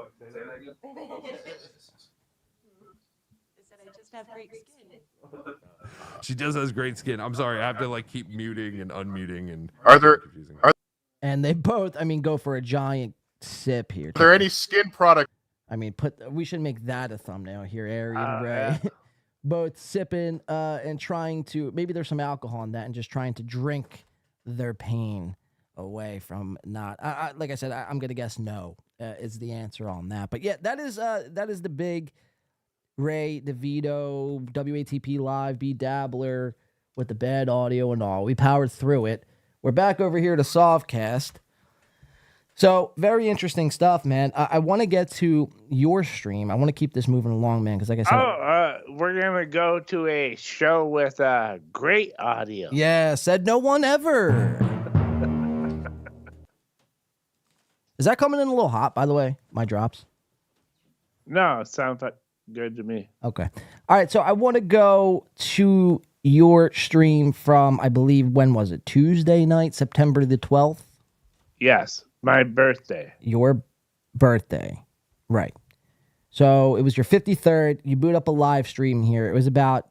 She does has great skin. I'm sorry, I have to keep muting and unmuting and. And they both, go for a giant sip here. Are there any skin product? We should make that a thumbnail here, Ari and Ray. Yeah. Both sipping and trying to, maybe there's some alcohol in that, and just trying to drink their pain away from not. Like I said, I'm gonna guess no is the answer on that. But yeah, that is the big Ray DeVito WATP Live B Dabbler with the bad audio and all. We powered through it. We're back over here to Softcast. So, very interesting stuff, man. I want to get to your stream. I want to keep this moving along, man, because like I said... we're gonna go to a show with great audio. Yeah, said no one ever. Is that coming in a little hot, by the way? My drops? No, it sounds good to me. Okay. All right, so I want to go to your stream from, I believe, when was it? Tuesday night, September the 12th? Yes, my birthday. Your birthday. Right. So it was your 53rd. You boot up a live stream here. It was about,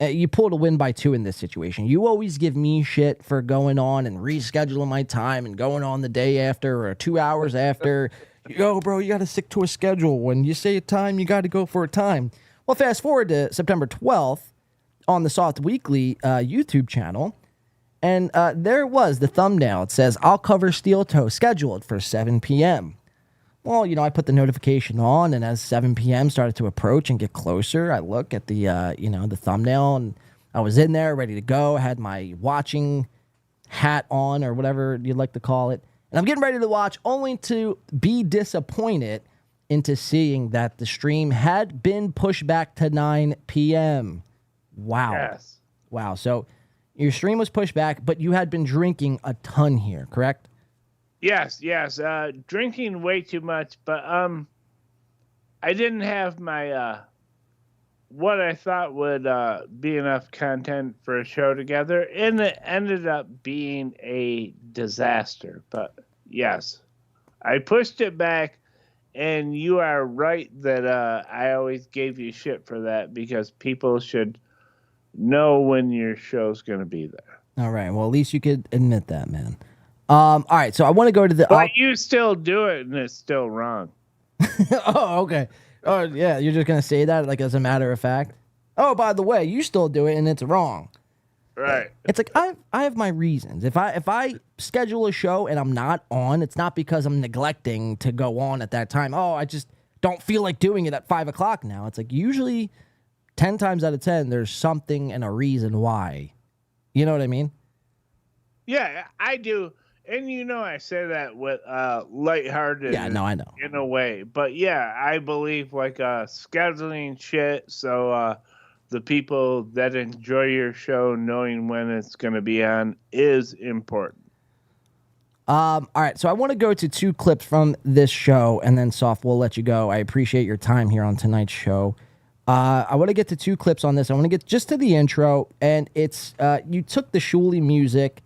you pulled a win by 2 in this situation. You always give me shit for going on and rescheduling my time and going on the day after or 2 hours after. Yo, bro, you got to stick to a schedule. When you say a time, you got to go for a time. Well, fast forward to September 12th on the Soft Weekly YouTube channel. And there it was, the thumbnail. It says, I'll cover Steel Toe, scheduled for 7 p.m. Well, I put the notification on, and as 7 p.m. started to approach and get closer, I look at the, the thumbnail, and I was in there ready to go. I had my watching hat on, or whatever you'd like to call it. And I'm getting ready to watch, only to be disappointed into seeing that the stream had been pushed back to 9 p.m. Wow. Yes. Wow. So your stream was pushed back, but you had been drinking a ton here, correct? Yes. Drinking way too much, but I didn't have my what I thought would be enough content for a show together, and it ended up being a disaster. But yes, I pushed it back, and you are right that I always gave you shit for that, because people should know when your show's going to be there. All right. Well, at least you could admit that, man. All right. So I want to go to the. But you still do it, and it's still wrong. Oh, okay. Oh, yeah. You're just gonna say that, like, as a matter of fact. Oh, by the way, you still do it, and it's wrong. Right. It's like I have my reasons. If I schedule a show and I'm not on, it's not because I'm neglecting to go on at that time. Oh, I just don't feel like doing it at 5 o'clock now. It's like usually 10 times out of 10, there's something and a reason why. You know what I mean? Yeah, I do. And I say that with lighthearted. Yeah, no, I know. In a way. But yeah, I believe like scheduling shit so the people that enjoy your show knowing when it's going to be on is important. All right, so I want to go to 2 clips from this show, and then Soft, we'll let you go. I appreciate your time here on tonight's show. I want to get to 2 clips on this. I want to get just to the intro, and it's you took the Shuli music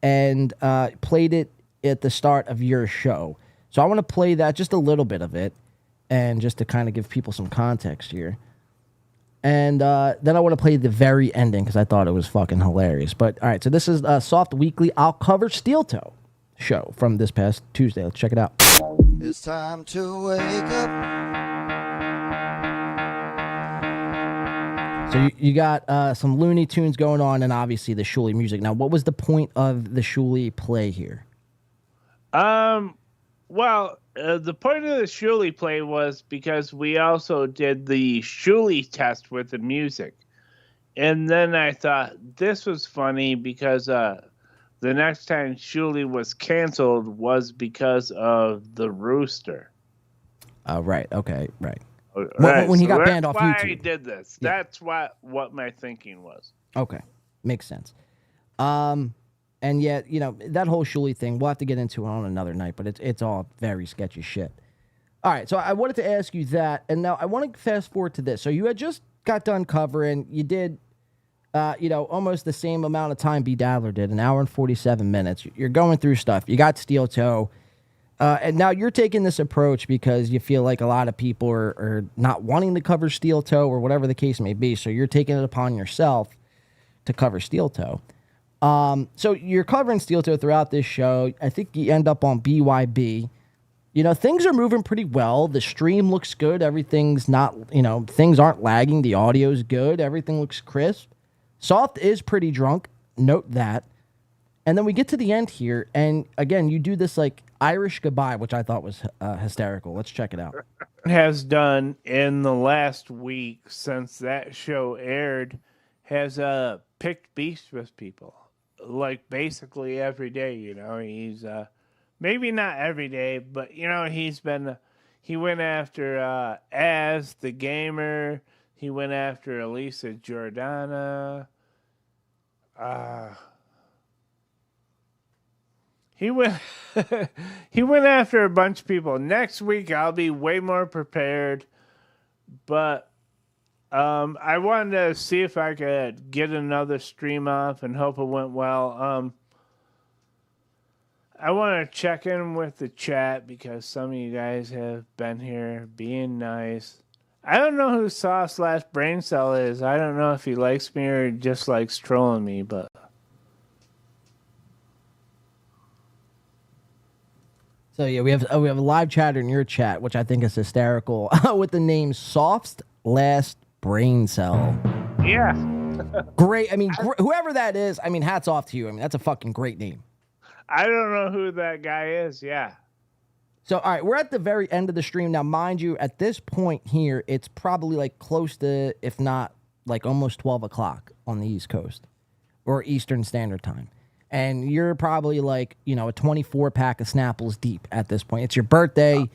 and played it at the start of your show. So I want to play that, just a little bit of it, and just to kind of give people some context here. And then I want to play the very ending, because I thought it was fucking hilarious. But all right, so this is Soft Weekly. I'll cover Steel Toe show from this past Tuesday. Let's check it out. It's time to wake up. So you got some Looney Tunes going on, and obviously the Shuli music. Now, what was the point of the Shuli play here? Well, the point of the Shuli play was because we also did the Shuli test with the music. And then I thought this was funny because the next time Shuli was canceled was because of the rooster. Right. Okay. Right. Right, when he got that's banned off why YouTube. I did this. Yeah. That's what my thinking was. Okay. Makes sense. And yet, that whole Shuli thing, we'll have to get into it on another night, but it's all very sketchy shit. All right, so I wanted to ask you that, and now I want to fast forward to this. So you had just got done covering, you did, almost the same amount of time B. Dadler did, an hour and 47 minutes. You're going through stuff. You got Steel Toe. And now you're taking this approach because you feel like a lot of people are not wanting to cover Steel Toe or whatever the case may be. So you're taking it upon yourself to cover Steel Toe. So you're covering Steel Toe throughout this show. I think you end up on BYB. Things are moving pretty well. The stream looks good. Everything's not, things aren't lagging. The audio's good. Everything looks crisp. Soft is pretty drunk. Note that. And then we get to the end here, and again, you do this like Irish goodbye, which I thought was hysterical. Let's check it out. Has done in the last week since that show aired, has picked beefs with people, like basically every day. He's maybe not every day, but he went after Az the gamer, He went after Elisa Jordana. He went he went after a bunch of people. Next week I'll be way more prepared, but I wanted to see if I could get another stream off and hope it went well. I want to check in with the chat because some of you guys have been here being nice. I don't know who Sauce/Brain Cell is. I don't know if he likes me or just likes trolling me, but So yeah, we have a live chatter in your chat, which I think is hysterical, with the name Soft/Brain Cell. Yeah. Great. I mean, whoever that is, I mean, hats off to you. I mean, that's a fucking great name. I don't know who that guy is. Yeah. So, all right, we're at the very end of the stream. Now, mind you, at this point here, it's probably like close to, if not like almost 12 o'clock on the East Coast or Eastern Standard Time. And you're probably like, you know, a 24-pack of Snapples deep at this point. It's your birthday.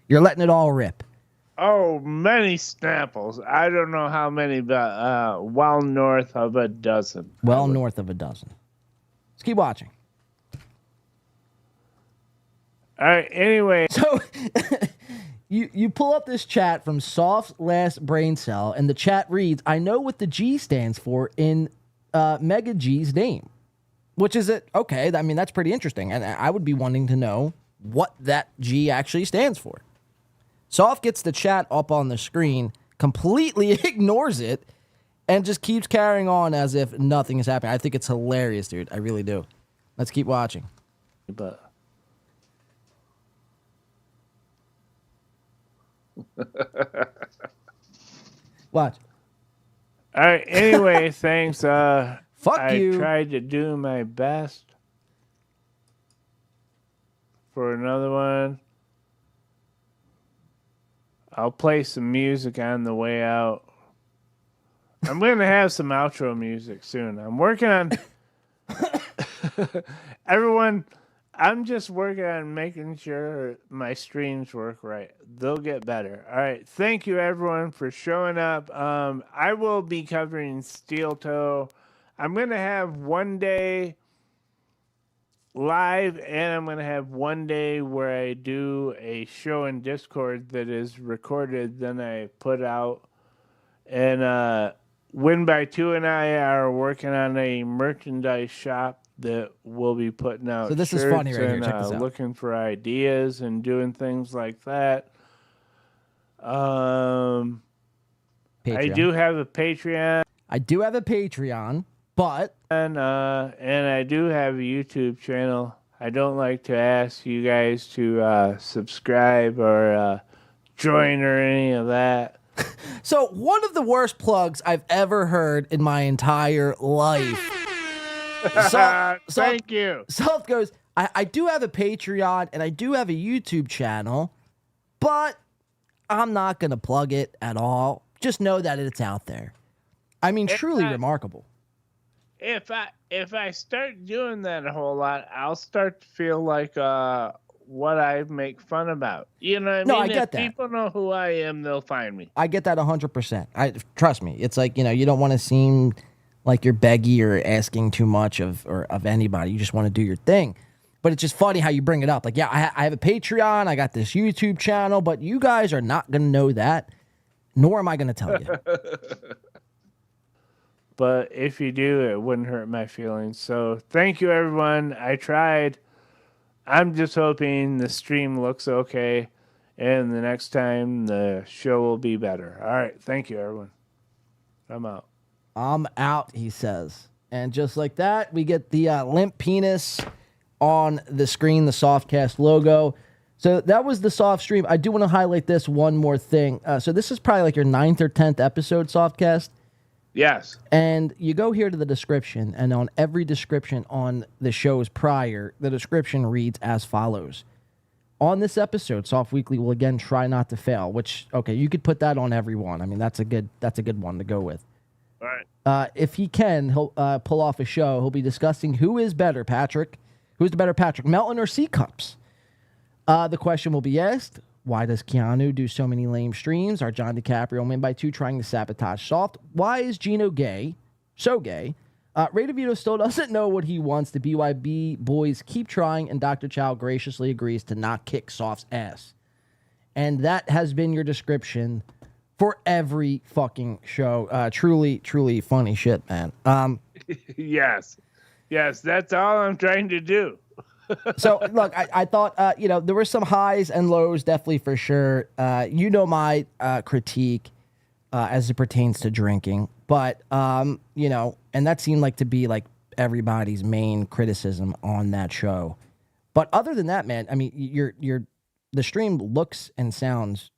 You're letting it all rip. Oh, many Snapples. I don't know how many, but well north of a dozen. Well north of a dozen. Let's keep watching. All right, anyway. So you pull up this chat from Soft/Brain Cell, and the chat reads, I know what the G stands for in Mega G's name. Which is it? Okay, I mean, that's pretty interesting. And I would be wanting to know what that G actually stands for. Soft gets the chat up on the screen, completely ignores it, and just keeps carrying on as if nothing is happening. I think it's hilarious, dude. I really do. Let's keep watching. But watch. All right, anyway, thanks. Fuck you. I tried to do my best for another one. I'll play some music on the way out. I'm going to have some outro music soon. I'm working on... Everyone, I'm just working on making sure my streams work right. They'll get better. All right. Thank you, everyone, for showing up. I will be covering Steel Toe. I'm going to have one day live, and I'm going to have one day where I do a show in Discord that is recorded, then I put out. And Win by Two and I are working on a merchandise shop that we'll be putting out. So this is funny right here. Check this out. Looking for ideas and doing things like that. I do have a Patreon. I do have a Patreon. But and I do have a YouTube channel. I don't like to ask you guys to subscribe or join or any of that. So one of the worst plugs I've ever heard in my entire life. Thank you. Soft goes, I do have a Patreon and I do have a YouTube channel, but I'm not going to plug it at all. Just know that it's out there. I mean, truly remarkable. If I start doing that a whole lot, I'll start to feel like what I make fun about. You know what I mean? No, I get if that. People know who I am, they'll find me. I get that 100%. Trust me. It's like, you know, you don't want to seem like you're beggy or asking too much of anybody. You just want to do your thing. But it's just funny how you bring it up. Like, yeah, I have a Patreon. I got this YouTube channel, but you guys are not going to know that, nor am I going to tell you. But if you do, it wouldn't hurt my feelings. So thank you, everyone. I tried. I'm just hoping the stream looks okay, and the next time the show will be better. All right. Thank you, everyone. I'm out. I'm out, he says. And just like that, we get the limp penis on the screen, the Softcast logo. So that was the Soft stream. I do want to highlight this one more thing. So this is probably like your 9th or 10th episode, Softcast. Yes. And you go here to the description, and on every description on the shows prior, the description reads as follows. On this episode, Soft Weekly will again try not to fail, which, okay, you could put that on every one. I mean, that's a good one to go with. All right. If he can, he'll pull off a show. He'll be discussing who is better, Patrick. Who's the better, Patrick Melton or C Cups? The question will be asked. Why does Keanu do so many lame streams? Are John DiCaprio win by 2 trying to sabotage Soft? Why is Gino gay? So gay. Ray DeVito still doesn't know what he wants. The BYB boys keep trying, and Dr. Chao graciously agrees to not kick Soft's ass. And that has been your description for every fucking show. Truly, truly funny shit, man. Yes. Yes, that's all I'm trying to do. So, look, I thought, there were some highs and lows, definitely for sure. My critique as it pertains to drinking. But, and that seemed like to be like everybody's main criticism on that show. But other than that, man, I mean, the stream looks and sounds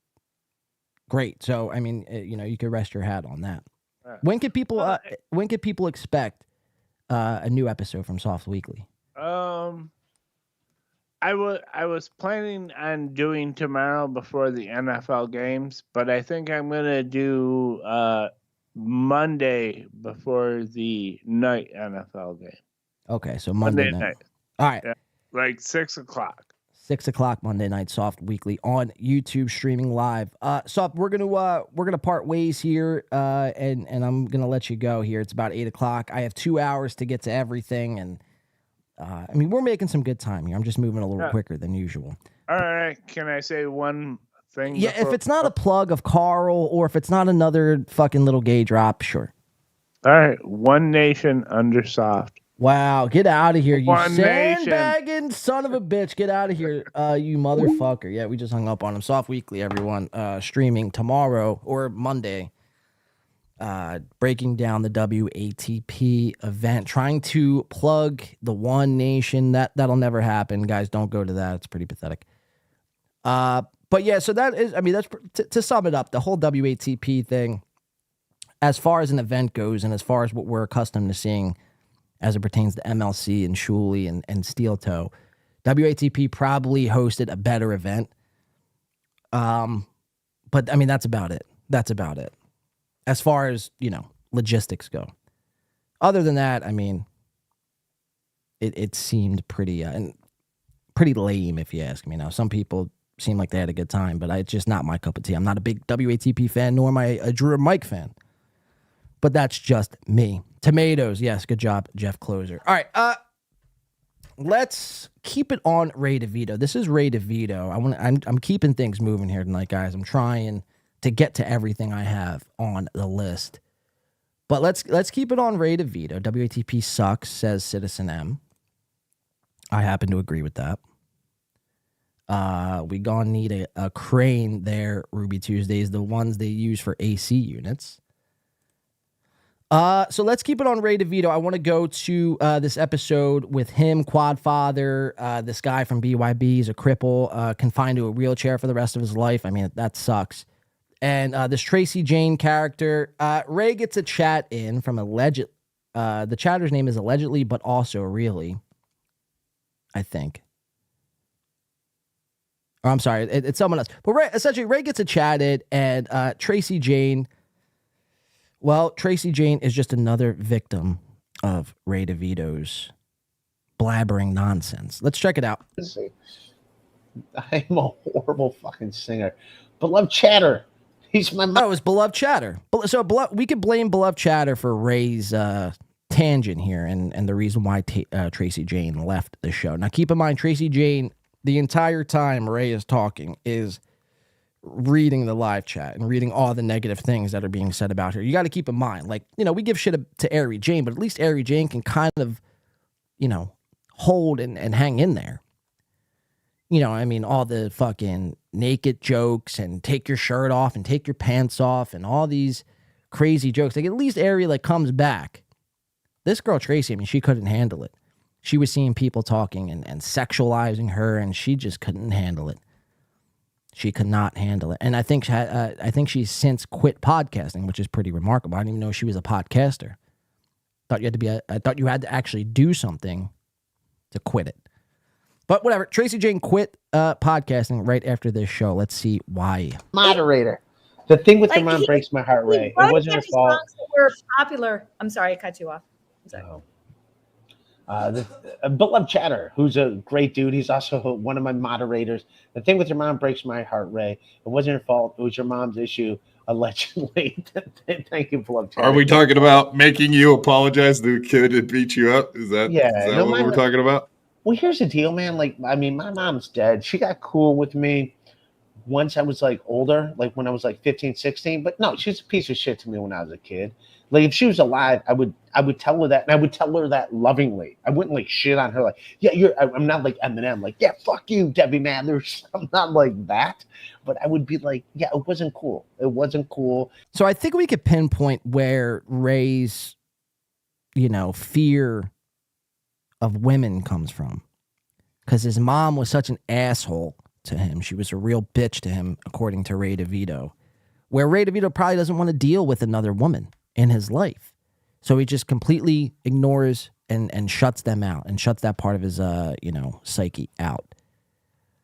great. So, I mean, you could rest your hat on that. When could people expect a new episode from Soft Weekly? I was planning on doing tomorrow before the NFL games, but I think I'm gonna do Monday before the night NFL game. Okay, so Monday night. All right, like 6:00. 6:00 Monday night, Soft Weekly on YouTube streaming live. Soft, we're gonna part ways here, and I'm gonna let you go here. It's about 8:00. I have 2 hours to get to everything, and we're making some good time here. I'm just moving a little quicker than usual. All right, can I say one thing? Yeah, if it's not a plug of Carl, or if it's not another fucking little gay drop, sure. All right, One Nation under Soft. Wow, get out of here, you One sandbagging son of a bitch. Get out of here, you motherfucker. Yeah, we just hung up on him. Soft Weekly, everyone. Streaming tomorrow or Monday. Breaking down the WATP event. Trying to plug the One Nation. That'll never happen. Guys, don't go to that. It's pretty pathetic. But yeah, so that is, that's to sum it up, the whole WATP thing, as far as an event goes and as far as what we're accustomed to seeing as it pertains to MLC and Shuley and Steel Toe, WATP probably hosted a better event. But that's about it. That's about it. As far as, logistics go. Other than that, it seemed pretty lame, if you ask me. Now, some people seem like they had a good time, but it's just not my cup of tea. I'm not a big WATP fan, nor am I a Drew or Mike fan. But that's just me. Tomatoes, yes, good job, Jeff Closer. All right, let's keep it on Ray DeVito. This is Ray DeVito. I'm keeping things moving here tonight, guys. I'm trying to get to everything I have on the list. But let's keep it on Ray DeVito. WATP sucks, says Citizen M. I happen to agree with that. We gonna need a crane there, Ruby Tuesdays, the ones they use for AC units. So let's keep it on Ray DeVito. I want to go to this episode with him, Quadfather, this guy from BYB. He's a cripple, confined to a wheelchair for the rest of his life. That sucks. And this Tracy Jane character, Ray gets a chat in from the chatter's name is Allegedly, but also really, I think. Or I'm sorry, it's someone else. But Ray gets a chat in, and Tracy Jane, well, Tracy Jane is just another victim of Ray DeVito's blabbering nonsense. Let's check it out. I'm a horrible fucking singer. Beloved Chatter. He's my Oh, it's Beloved Chatter. So we could blame Beloved Chatter for Ray's tangent here and the reason why Tracy Jane left the show. Now, keep in mind, Tracy Jane, the entire time Ray is talking, is reading the live chat and reading all the negative things that are being said about her. You got to keep in mind, we give shit to Ari Jane, but at least Ari Jane can kind of, hold and hang in there. All the fucking naked jokes and take your shirt off and take your pants off and all these crazy jokes. At least Ari comes back. This girl, Tracy, she couldn't handle it. She was seeing people talking and sexualizing her, and she just couldn't handle it. She could not handle it. And I think she's since quit podcasting, which is pretty remarkable. I didn't even know she was a podcaster. I thought you had to actually do something to quit it. But whatever. Tracy Jane quit podcasting right after this show. Let's see why. Moderator. The thing with the mom breaks my heart, Ray. It wasn't her fault. We're popular. I'm sorry, I cut you off. I'm sorry. Beloved Chatter, who's a great dude. He's also one of my moderators. The thing with your mom breaks my heart, Ray. It wasn't your fault. It was your mom's issue, allegedly. Thank you, Beloved Chatter. Are we talking about making you apologize to the kid that beat you up? Is that no, what we're talking about? Well, here's the deal, man. Like, I mean, my mom's dead. She got cool with me once I was like older, like when I was like 15, 16. But no, she's a piece of shit to me when I was a kid. Like if she was alive, I would tell her that, and I would tell her that lovingly. I wouldn't like shit on her like, yeah, I'm not like Eminem, like, yeah, fuck you, Debbie Mathers. I'm not like that. But I would be like, yeah, it wasn't cool. It wasn't cool. So I think we could pinpoint where Ray's, fear of women comes from. Because his mom was such an asshole to him. She was a real bitch to him, according to Ray DeVito. Where Ray DeVito probably doesn't want to deal with another woman in his life. So he just completely ignores and shuts them out and shuts that part of his, psyche out.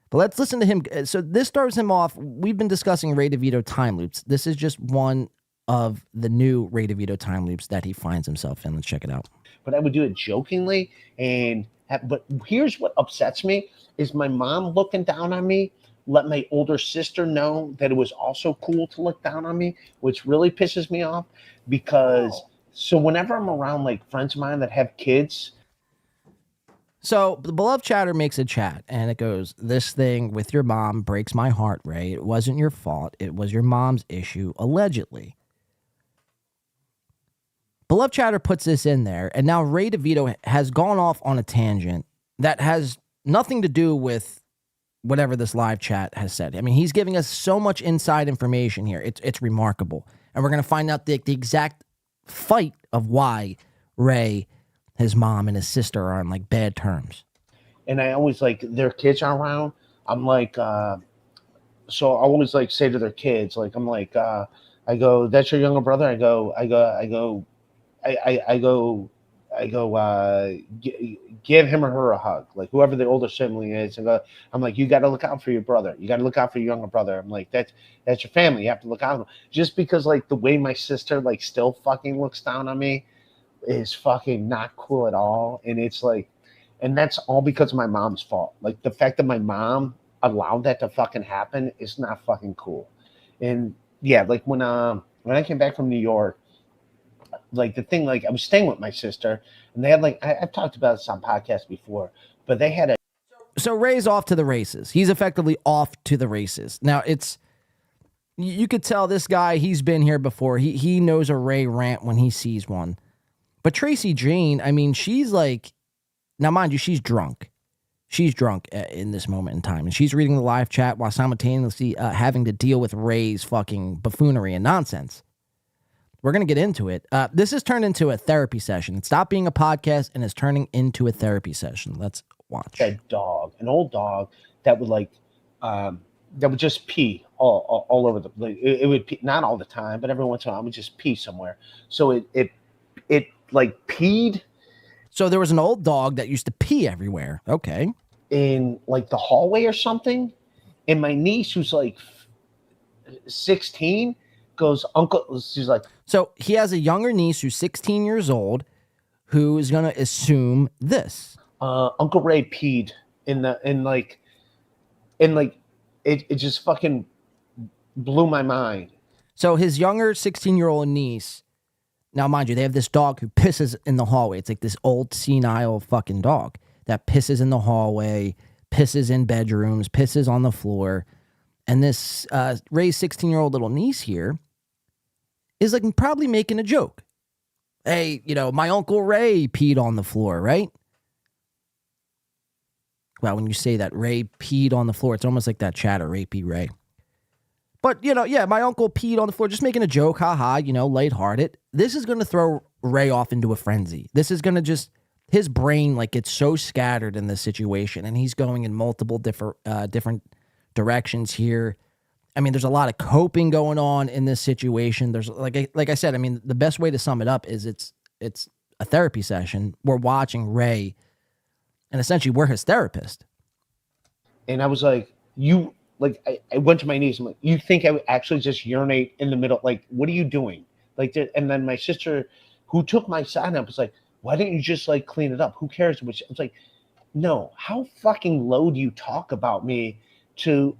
But let's listen to him. So this starts him off. We've been discussing Ray DeVito time loops. This is just one of the new Ray DeVito time loops that he finds himself in. Let's check it out. But I would do it jokingly. But here's what upsets me is my mom looking down on me let my older sister know that it was also cool to look down on me, which really pisses me off because so whenever I'm around like friends of mine that have kids. So the Beloved Chatter makes a chat and it goes, "This thing with your mom breaks my heart, Ray. It wasn't your fault. It was your mom's issue, allegedly." Beloved Chatter puts this in there, and now Ray DeVito has gone off on a tangent that has nothing to do with whatever this live chat has said. I mean, he's giving us so much inside information here. It's remarkable. And we're going to find out the exact fight of why Ray, his mom, and his sister are on like bad terms. And I always like their kids are around. I'm like, so I always like say to their kids, like, I'm like, I go, "That's your younger brother?" I go, give him or her a hug, like whoever the older sibling is. And I'm like, "You got to look out for your brother. You got to look out for your younger brother." I'm like, that's your family. You have to look out for them. Just because like the way my sister like still fucking looks down on me is fucking not cool at all. And it's like, and that's all because of my mom's fault. Like the fact that my mom allowed that to fucking happen is not fucking cool. And yeah, like when I came back from New York, like the thing, like I was staying with my sister and they had like, I've talked about this on podcasts before, but they had a. So Ray's off to the races. He's effectively off to the races. Now you could tell this guy, he's been here before. He knows a Ray rant when he sees one. But Tracy Jane, I mean, she's like, now mind you, she's drunk. She's drunk in this moment in time. And she's reading the live chat while simultaneously having to deal with Ray's fucking buffoonery and nonsense. We're going to get into it. This has turned into a therapy session. It stopped being a podcast and is turning into a therapy session. Let's watch. An old dog that would like, that would just pee all over the place. It would pee, not all the time, but every once in a while it would just pee somewhere. So it like peed. So there was an old dog that used to pee everywhere. Okay. In like the hallway or something. And my niece, who's like 16, goes, "Uncle," she's like. So he has a younger niece who's 16 years old who is going to assume this. Uncle Ray peed it just fucking blew my mind. So his younger 16-year-old niece, now mind you, they have this dog who pisses in the hallway. It's like this old senile fucking dog that pisses in the hallway, pisses in bedrooms, pisses on the floor. And this Ray's 16-year-old little niece here is like probably making a joke. "Hey, my Uncle Ray peed on the floor," right? Well, when you say that Ray peed on the floor, it's almost like that chatter, Rapey Ray. But, yeah, my uncle peed on the floor, just making a joke, haha, lighthearted. This is going to throw Ray off into a frenzy. This is going to just, his brain, like, gets so scattered in this situation, and he's going in multiple different directions here. I mean, there's a lot of coping going on in this situation. There's, like I said, I mean, the best way to sum it up is it's a therapy session. We're watching Ray, and essentially we're his therapist. And I was like, I went to my niece. I'm like, "You think I would actually just urinate in the middle? Like, what are you doing?" Like, and then my sister, who took my side up, was like, Why didn't you just like clean it up? Who cares? Which it's like, no, how fucking low do you talk about me to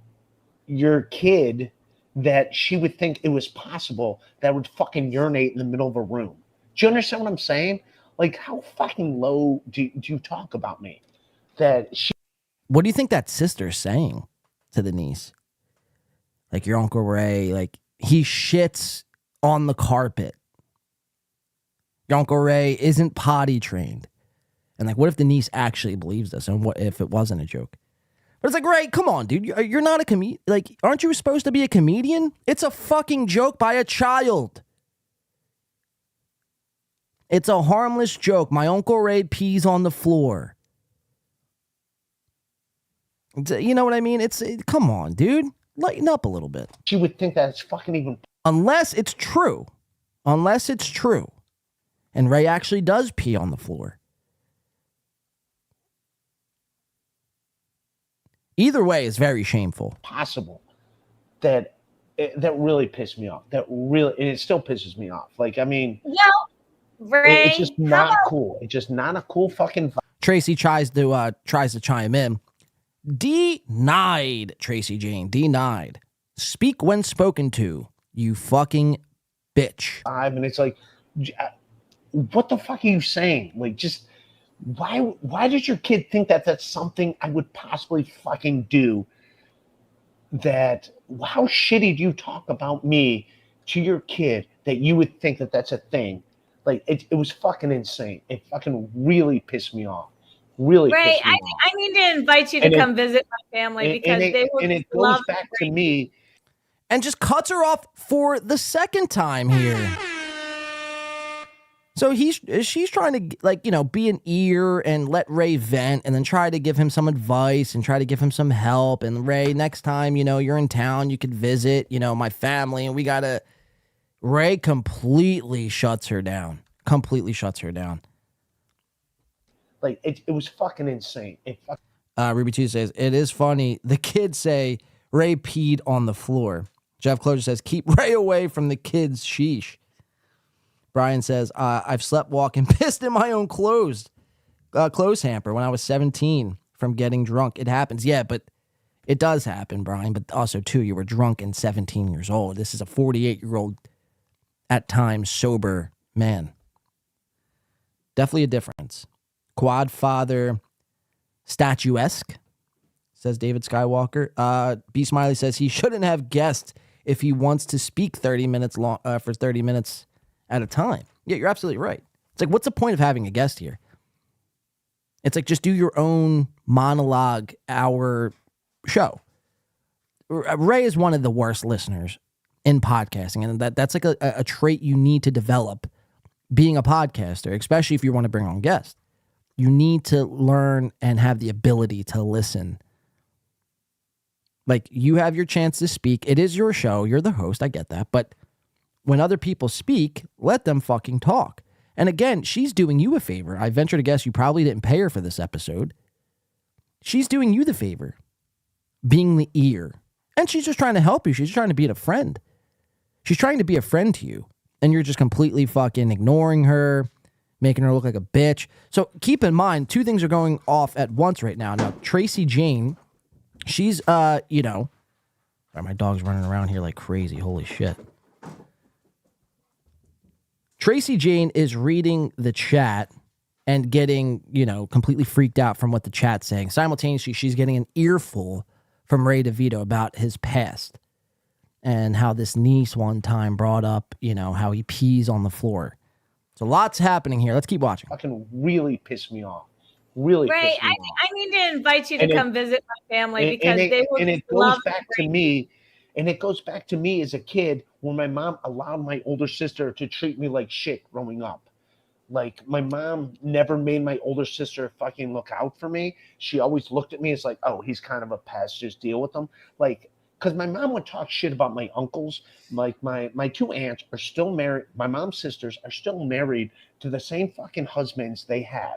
your kid that she would think it was possible that would fucking urinate in the middle of a room? Do you understand what I'm saying? Like, how fucking low do you talk about me? That she. What do you think that sister's saying to the niece? Like, your Uncle Ray, like, he shits on the carpet. Your Uncle Ray isn't potty trained. And, like, what if the niece actually believes this? And what if it wasn't a joke? But it's like, Ray, come on, dude. You're not a comedian. Like, aren't you supposed to be a comedian? It's a fucking joke by a child. It's a harmless joke. My Uncle Ray pees on the floor. You know what I mean? Come on, dude. Lighten up a little bit. She would think that it's fucking even. Unless it's true. Unless it's true. And Ray actually does pee on the floor. Either way is very shameful. Possible. That really pissed me off. And it still pisses me off. Like, I mean, Ray, it's just not cool. It's just not a cool fucking. Tracy tries to chime in. Denied, Tracy Jane. Denied. Speak when spoken to, you fucking bitch. And it's like, what the fuck are you saying? Like, just why did your kid think that that's something I would possibly fucking do? That how shitty do you talk about me to your kid that you would think that that's a thing? Like, it was fucking insane. It fucking really pissed me off. Really, Ray, I need to invite you to come visit my family because they would and it goes love back to me. And just cuts her off for the second time here. So she's trying to, like, be an ear and let Ray vent and then try to give him some advice and try to give him some help. And Ray, next time, you're in town, you could visit, my family, and Ray completely shuts her down. Completely shuts her down. Like, it was fucking insane. Ruby 2 says, it is funny. The kids say Ray peed on the floor. Jeff Closer says, keep Ray away from the kids. Sheesh. Brian says, I've slept walking pissed in my own clothes hamper when I was 17 from getting drunk. It happens. Yeah, but it does happen, Brian. But also, too, you were drunk and 17 years old. This is a 48-year-old, at times, sober man. Definitely a difference. Quad father, statuesque, says David Skywalker. B. Smiley says he shouldn't have guests if he wants to speak 30 minutes long for 30 minutes at a time. Yeah, you're absolutely right. It's like, what's the point of having a guest here? It's like, just do your own monologue hour show. Ray is one of the worst listeners in podcasting, and that's like a trait you need to develop being a podcaster, especially if you want to bring on guests. You need to learn and have the ability to listen. Like, you have your chance to speak. It is your show. You're the host. I get that. But when other people speak, let them fucking talk. And again, she's doing you a favor. I venture to guess you probably didn't pay her for this episode. She's doing you the favor, being the ear. And she's just trying to help you. She's trying to be a friend. She's trying to be a friend to you. And you're just completely fucking ignoring her, making her look like a bitch. So keep in mind, two things are going off at once right now. Now, Tracy Jane, she's, my dog's running around here like crazy. Holy shit. Tracy Jane is reading the chat and getting, completely freaked out from what the chat's saying. Simultaneously, she's getting an earful from Ray DeVito about his past and how this niece one time brought up, how he pees on the floor. So lots happening here. Let's keep watching. Fucking really pissed me off. Really Ray, pissed me off. I need to invite you to come visit my family because they would love me. And it goes back to me as a kid when my mom allowed my older sister to treat me like shit growing up. Like, my mom never made my older sister fucking look out for me. She always looked at me as like, oh, he's kind of a pest, just deal with him. Like, because my mom would talk shit about my uncles. Like, my two aunts are still married. My mom's sisters are still married to the same fucking husbands they had.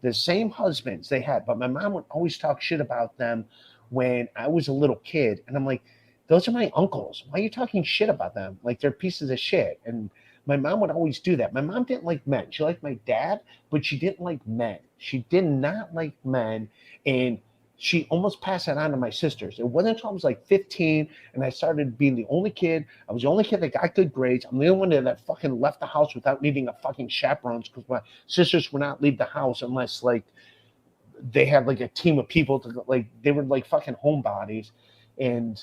The same husbands they had. But my mom would always talk shit about them when I was a little kid. And I'm like, those are my uncles. Why are you talking shit about them? Like, they're pieces of shit. And My mom would always do that. My mom didn't like men. She liked my dad, but she didn't like men. She did not like men, and she almost passed it on to my sisters. It wasn't until I was like 15 and I started being the only kid. I was the only kid that got good grades. I'm the only one that fucking left the house without needing a fucking chaperones, because my sisters would not leave the house unless like they had like a team of people to like, they were like fucking homebodies. And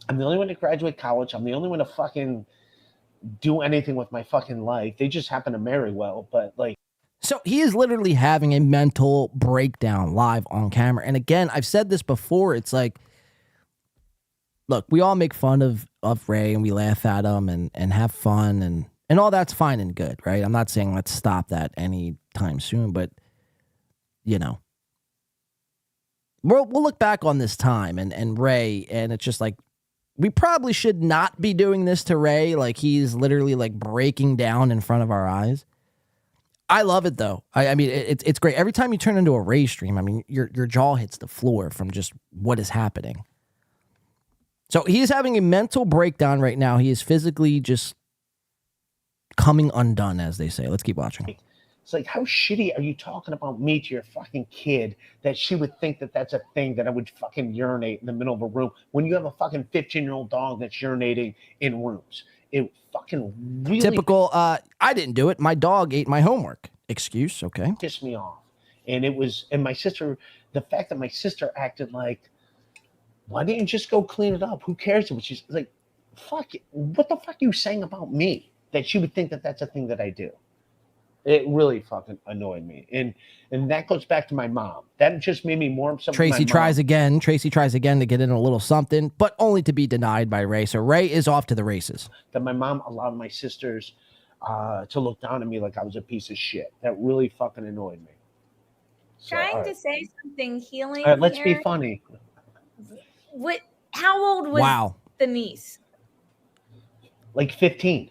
I'm the only one to graduate college. I'm the only one to fucking do anything with my fucking life. They just happen to marry well, but like. So he is literally having a mental breakdown live on camera. And again, I've said this before. It's like, look, we all make fun of Ray and we laugh at him and have fun and all that's fine and good, right? I'm not saying let's stop that anytime soon, but you know, we'll look back on this time and Ray, and it's just like, we probably should not be doing this to Ray. Like he's literally like breaking down in front of our eyes. I love it though. I mean, it's great. Every time you turn into a Ray stream, I mean, your jaw hits the floor from just what is happening. So he is having a mental breakdown right now. He is physically just coming undone, as they say. Let's keep watching. It's like, how shitty are you talking about me to your fucking kid that she would think that that's a thing that I would fucking urinate in the middle of a room when you have a fucking 15-year-old dog that's urinating in rooms? It fucking really typical. I didn't do it. My dog ate my homework. Excuse. Okay. Pissed me off. And it was, and my sister, the fact that my sister acted like, why didn't you just go clean it up? Who cares? But she's like, fuck it. What the fuck are you saying about me that she would think that that's a thing that I do? It really fucking annoyed me. And that goes back to my mom. That just made me more upset. Tracy tries again. Tracy tries again to get in a little something, but only to be denied by Ray. So Ray is off to the races. That my mom allowed my sisters to look down at me like I was a piece of shit. That really fucking annoyed me. So, Trying to say something healing. All right, let's here. be funny. What? How old was the niece? Like 15.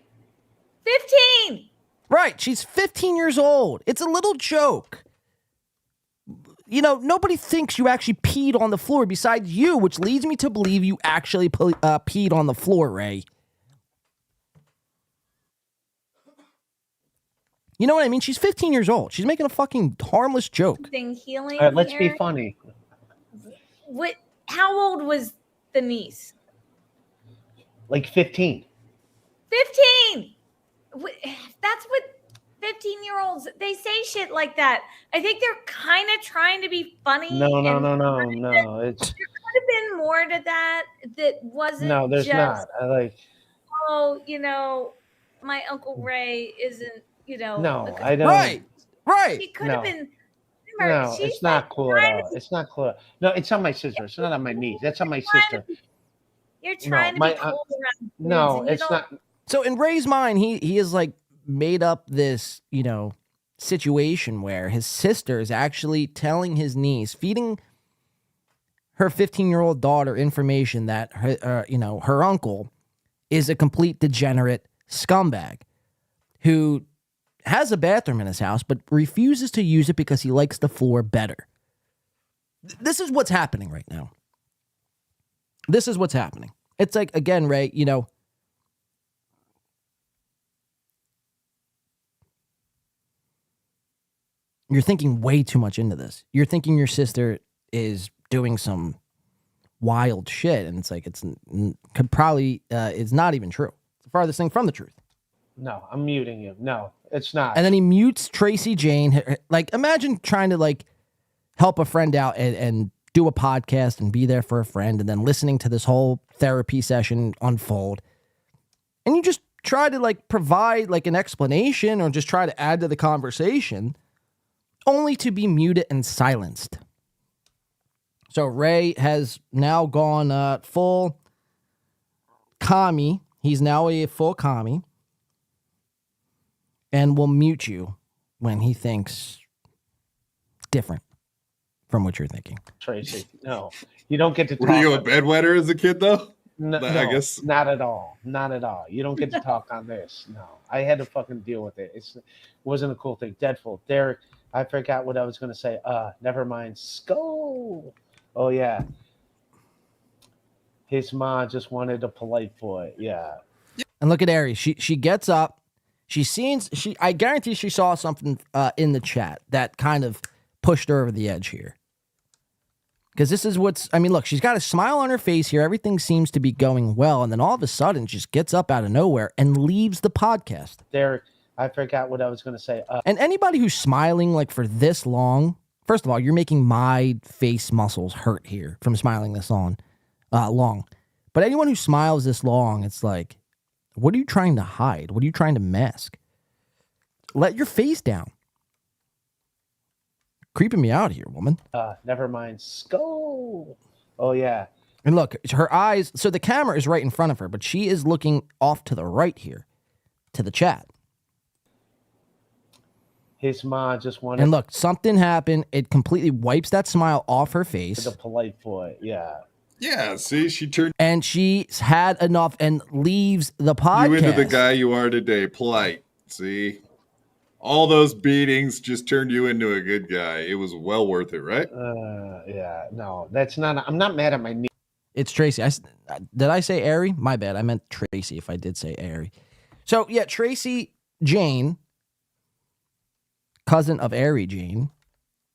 15. Right. She's 15 years old. It's a little joke. You know, nobody thinks you actually peed on the floor besides you, which leads me to believe you actually peed on the floor, Ray. You know what I mean? She's 15 years old. She's making a fucking harmless joke. Something healing. All right, let's here. be funny. What? How old was the niece? Like 15. 15. That's what 15-year-olds, they say shit like that. I think they're kind of trying to be funny. No. There It's could have been more to that wasn't. no, there's just, not. I like. Oh, you know, my Uncle Ray isn't. You know. No, I don't. Right. She could have been. No, it's not cool at all. It's not cool. No, it's on my sister. It's not on my niece. That's on my sister. You're trying to be cool around. No, it's not. So in Ray's mind, he is like made up this, you know, situation where his sister is actually telling his niece, feeding her 15-year-old daughter information that her, you know, her uncle is a complete degenerate scumbag who has a bathroom in his house but refuses to use it because he likes the floor better. This is what's happening right now. This is what's happening. It's like, again, Ray, you know, you're thinking way too much into this. You're thinking your sister is doing some wild shit, and it's like could probably is not even true. It's the farthest thing from the truth. No, I'm muting you. No, it's not. And then he mutes Tracy Jane. Like, imagine trying to like help a friend out and do a podcast and be there for a friend, and then listening to this whole therapy session unfold, and you just try to like provide like an explanation or just try to add to the conversation, only to be muted and silenced. So Ray has now gone full commie. He's now a full commie. And will mute you when he thinks different from what you're thinking. Tracy, no. You don't get to talk. Were you a bedwetter as a kid, though? No, I guess. Not at all. Not at all. You don't get to talk on this. No. I had to fucking deal with it. It wasn't a cool thing. Deadful. Derek, I forgot what I was going to say. Never mind. Skull. Oh, yeah. His mom just wanted a polite boy. Yeah. And look at Aries. She gets up. I guarantee she saw something in the chat that kind of pushed her over the edge here. Because this is look, she's got a smile on her face here. Everything seems to be going well. And then all of a sudden, just gets up out of nowhere and leaves the podcast. Derek, I forgot what I was going to say. And anybody who's smiling like for this long, first of all, you're making my face muscles hurt here from smiling this long. But anyone who smiles this long, it's like, what are you trying to hide? What are you trying to mask? Let your face down. Creeping me out here, woman. Never mind. Skull. Oh, yeah. And look, her eyes, so the camera is right in front of her, but she is looking off to the right here, to the chat. His mom just wanted... And look, something happened. It completely wipes that smile off her face. The polite boy, yeah. Yeah, see, she turned... And she's had enough and leaves the podcast. You into the guy you are today, polite, see? All those beatings just turned you into a good guy. It was well worth it, right? Yeah, no, that's not... I'm not mad at my knee. It's Tracy. Did I say Ari? My bad. I meant Tracy if I did say Ari. So, yeah, Tracy Jane, cousin of Ari Jane,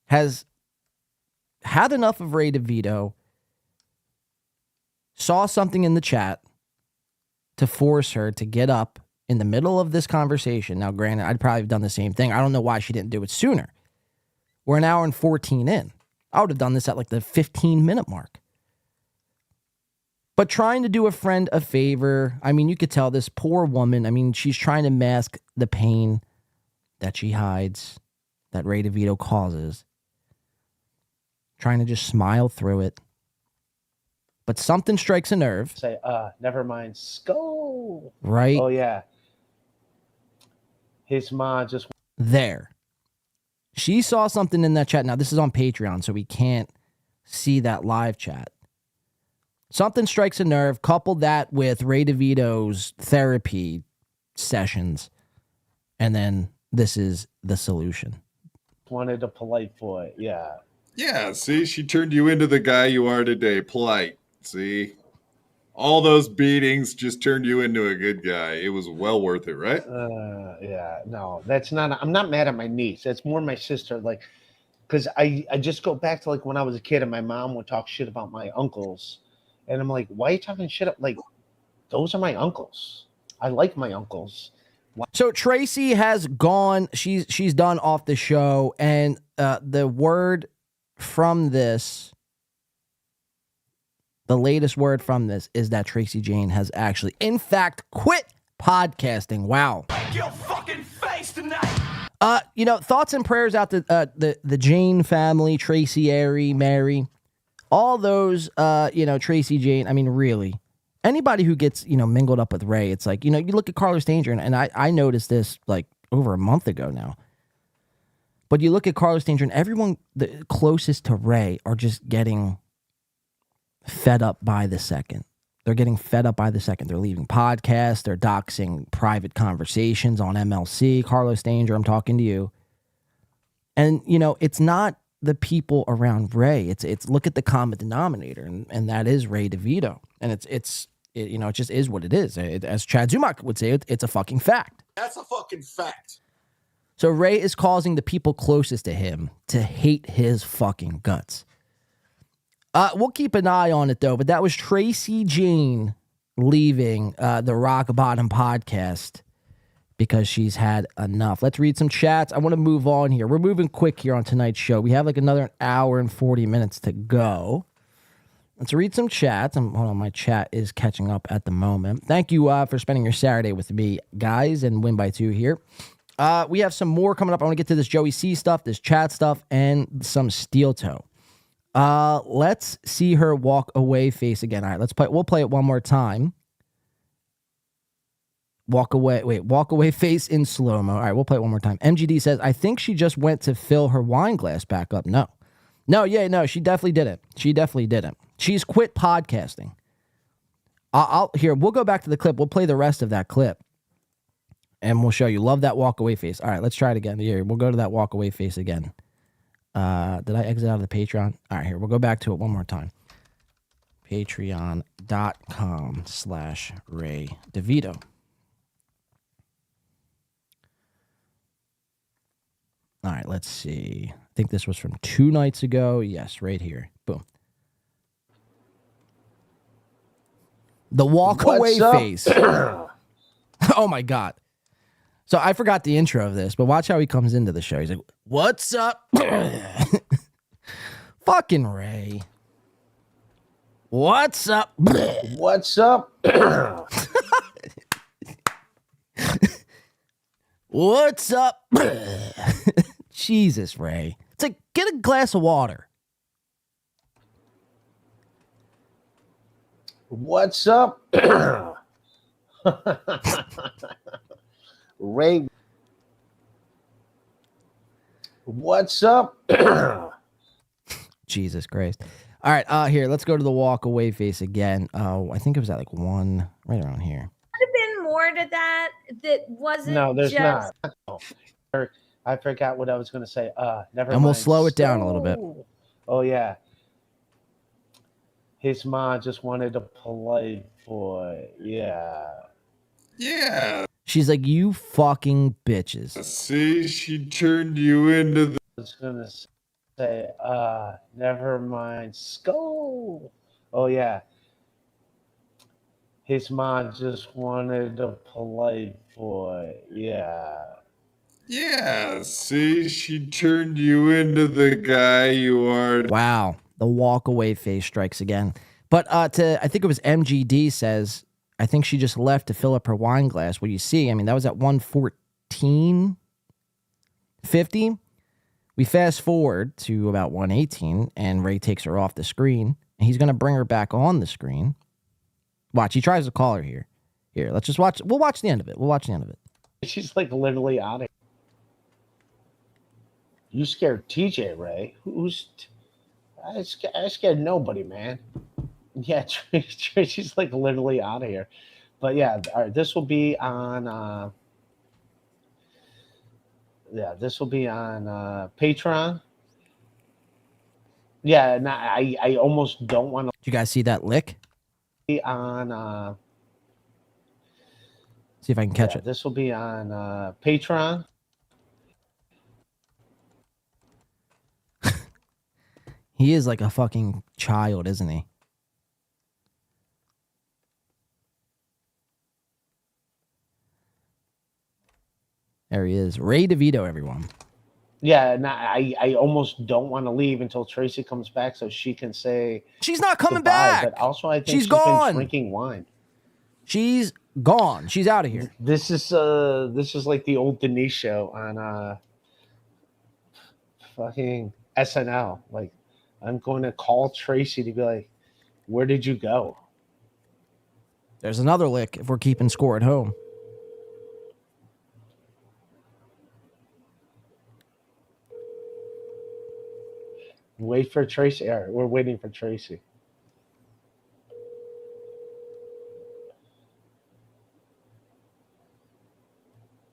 has had enough of Ray DeVito, saw something in the chat to force her to get up in the middle of this conversation. Now, granted, I'd probably have done the same thing. I don't know why she didn't do it sooner. We're an hour and 14 in. I would have done this at like the 15-minute mark. But trying to do a friend a favor, I mean, you could tell this poor woman, I mean, she's trying to mask the pain that she hides, that Ray DeVito causes. Trying to just smile through it. But something strikes a nerve. Say, never mind. Skull. Right? Oh, yeah. His mom just... There. She saw something in that chat. Now, this is on Patreon, so we can't see that live chat. Something strikes a nerve. Couple that with Ray DeVito's therapy sessions. And then this is the solution. Wanted a polite boy, yeah. Yeah, see, she turned you into the guy you are today, polite, see? All those beatings just turned you into a good guy. It was well worth it, right? Yeah, no, that's not... I'm not mad at my niece. It's more my sister, like... Because I just go back to, like, when I was a kid and my mom would talk shit about my uncles. And I'm like, why are you talking shit up? Like, those are my uncles. I like my uncles. Why? So Tracy has gone. She's done off the show. And the word from this, the latest word from this is that Tracy Jane has actually, in fact, quit podcasting. Wow. Your fucking face tonight. Thoughts and prayers out to the Jane family, Tracy, Ari, Mary, all those, Tracy Jane. I mean, really, anybody who gets, mingled up with Ray, it's like, you look at Carlos Danger, and I noticed this like over a month ago now. But you look at Carlos Danger, and everyone the closest to Ray are just getting fed up by the second. They're getting fed up by the second. They're leaving podcasts. They're doxing private conversations on MLC. Carlos Danger, I'm talking to you. And, it's not the people around Ray. It's look at the common denominator, and that is Ray DeVito. And it just is what it is. As Chad Zumock would say, it's a fucking fact. That's a fucking fact. So Ray is causing the people closest to him to hate his fucking guts. We'll keep an eye on it, though. But that was Tracy Jane leaving the Rock Bottom podcast because she's had enough. Let's read some chats. I want to move on here. We're moving quick here on tonight's show. We have like another hour and 40 minutes to go. Let's read some chats. Hold on, my chat is catching up at the moment. Thank you for spending your Saturday with me, guys, and Win by 2 here. We have some more coming up. I want to get to this Joey C stuff, this chat stuff, and some Steel Toe. Let's see her walk away face again. All right, let's play. We'll play it one more time. Walk away face in slow-mo. All right, we'll play it one more time. MGD says, I think she just went to fill her wine glass back up. No, she definitely didn't. She's quit podcasting. Here, we'll go back to the clip. We'll play the rest of that clip. And we'll show you. Love that walk away face. All right, let's try it again. Here, we'll go to that walk away face again. Did I exit out of the Patreon? All right, here, we'll go back to it one more time. Patreon.com/Ray DeVito. All right, let's see. I think this was from 2 nights ago. Yes, right here. Boom. The walk away face. Oh my God. So I forgot the intro of this, but watch how he comes into the show. He's like, "What's up?" Fucking Ray. What's up? What's up? What's up? Jesus, Ray. It's like, get a glass of water. What's up? Ray. What's up? Jesus Christ. All right, here, let's go to the walk away face again. I think it was at like 1, right around here. Could have been more to that wasn't No, there's just... not. I forgot what I was going to say. Never And mind. we'll slow it down a little bit. Oh, yeah. His mom just wanted a polite boy. Yeah. Yeah. She's like, "You fucking bitches." See, she turned you into the. I was going to say, never mind. Skull. Oh, yeah. His mom just wanted a polite boy. Yeah. Yeah. See, she turned you into the guy you are. Wow. The walk away face strikes again. But I think it was MGD says, I think she just left to fill up her wine glass. What do you see? I mean, that was at 1:14:50. We fast forward to about 1:18, and Ray takes her off the screen, and he's going to bring her back on the screen. Watch, he tries to call her here. Here, let's just watch. We'll watch the end of it. She's like literally out of here. You scared TJ, Ray. I scared nobody, man. Yeah, she's like literally out of here. But yeah, all right, this will be on Patreon. Yeah, and I almost don't want to. Did you guys see that lick? Be on see if I can catch it. This will be on Patreon. He is like a fucking child, isn't he? There he is. Ray DeVito, everyone. Yeah, and I almost don't want to leave until Tracy comes back so she can say she's not coming goodbye, back. But also, I think she's gone. Been drinking wine. She's gone. She's out of here. This is like the old Denise show on fucking SNL. Like, I'm going to call Tracy to be like, "Where did you go?" There's another lick if we're keeping score at home. Wait for Tracy. All right, we're waiting for Tracy.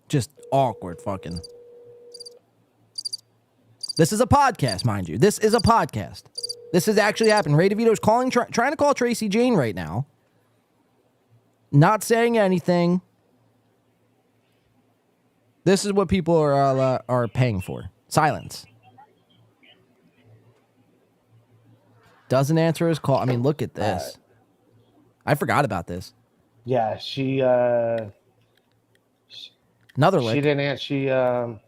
Just awkward fucking. This is a podcast, mind you. This is a podcast. This has actually happened. Ray DeVito's calling, trying to call Tracy Jane right now. Not saying anything. This is what people are paying for. Silence. Doesn't answer his call. I mean, look at this. I forgot about this. Yeah, she another lick. She didn't answer.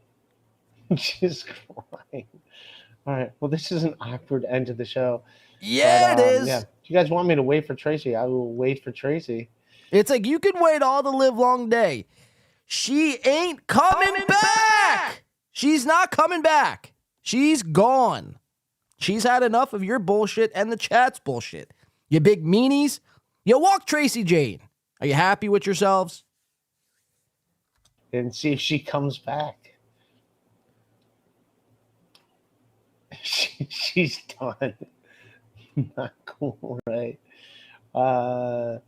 She's crying. All right. Well, this is an awkward end to the show. Yeah, but, it is. Yeah. If you guys want me to wait for Tracy, I will wait for Tracy. It's like you can wait all the live long day. She ain't coming back. She's not coming back. She's gone. She's had enough of your bullshit and the chat's bullshit. You big meanies. You walk Tracy Jane. Are you happy with yourselves? And see if she comes back. She's done. Not cool, right? I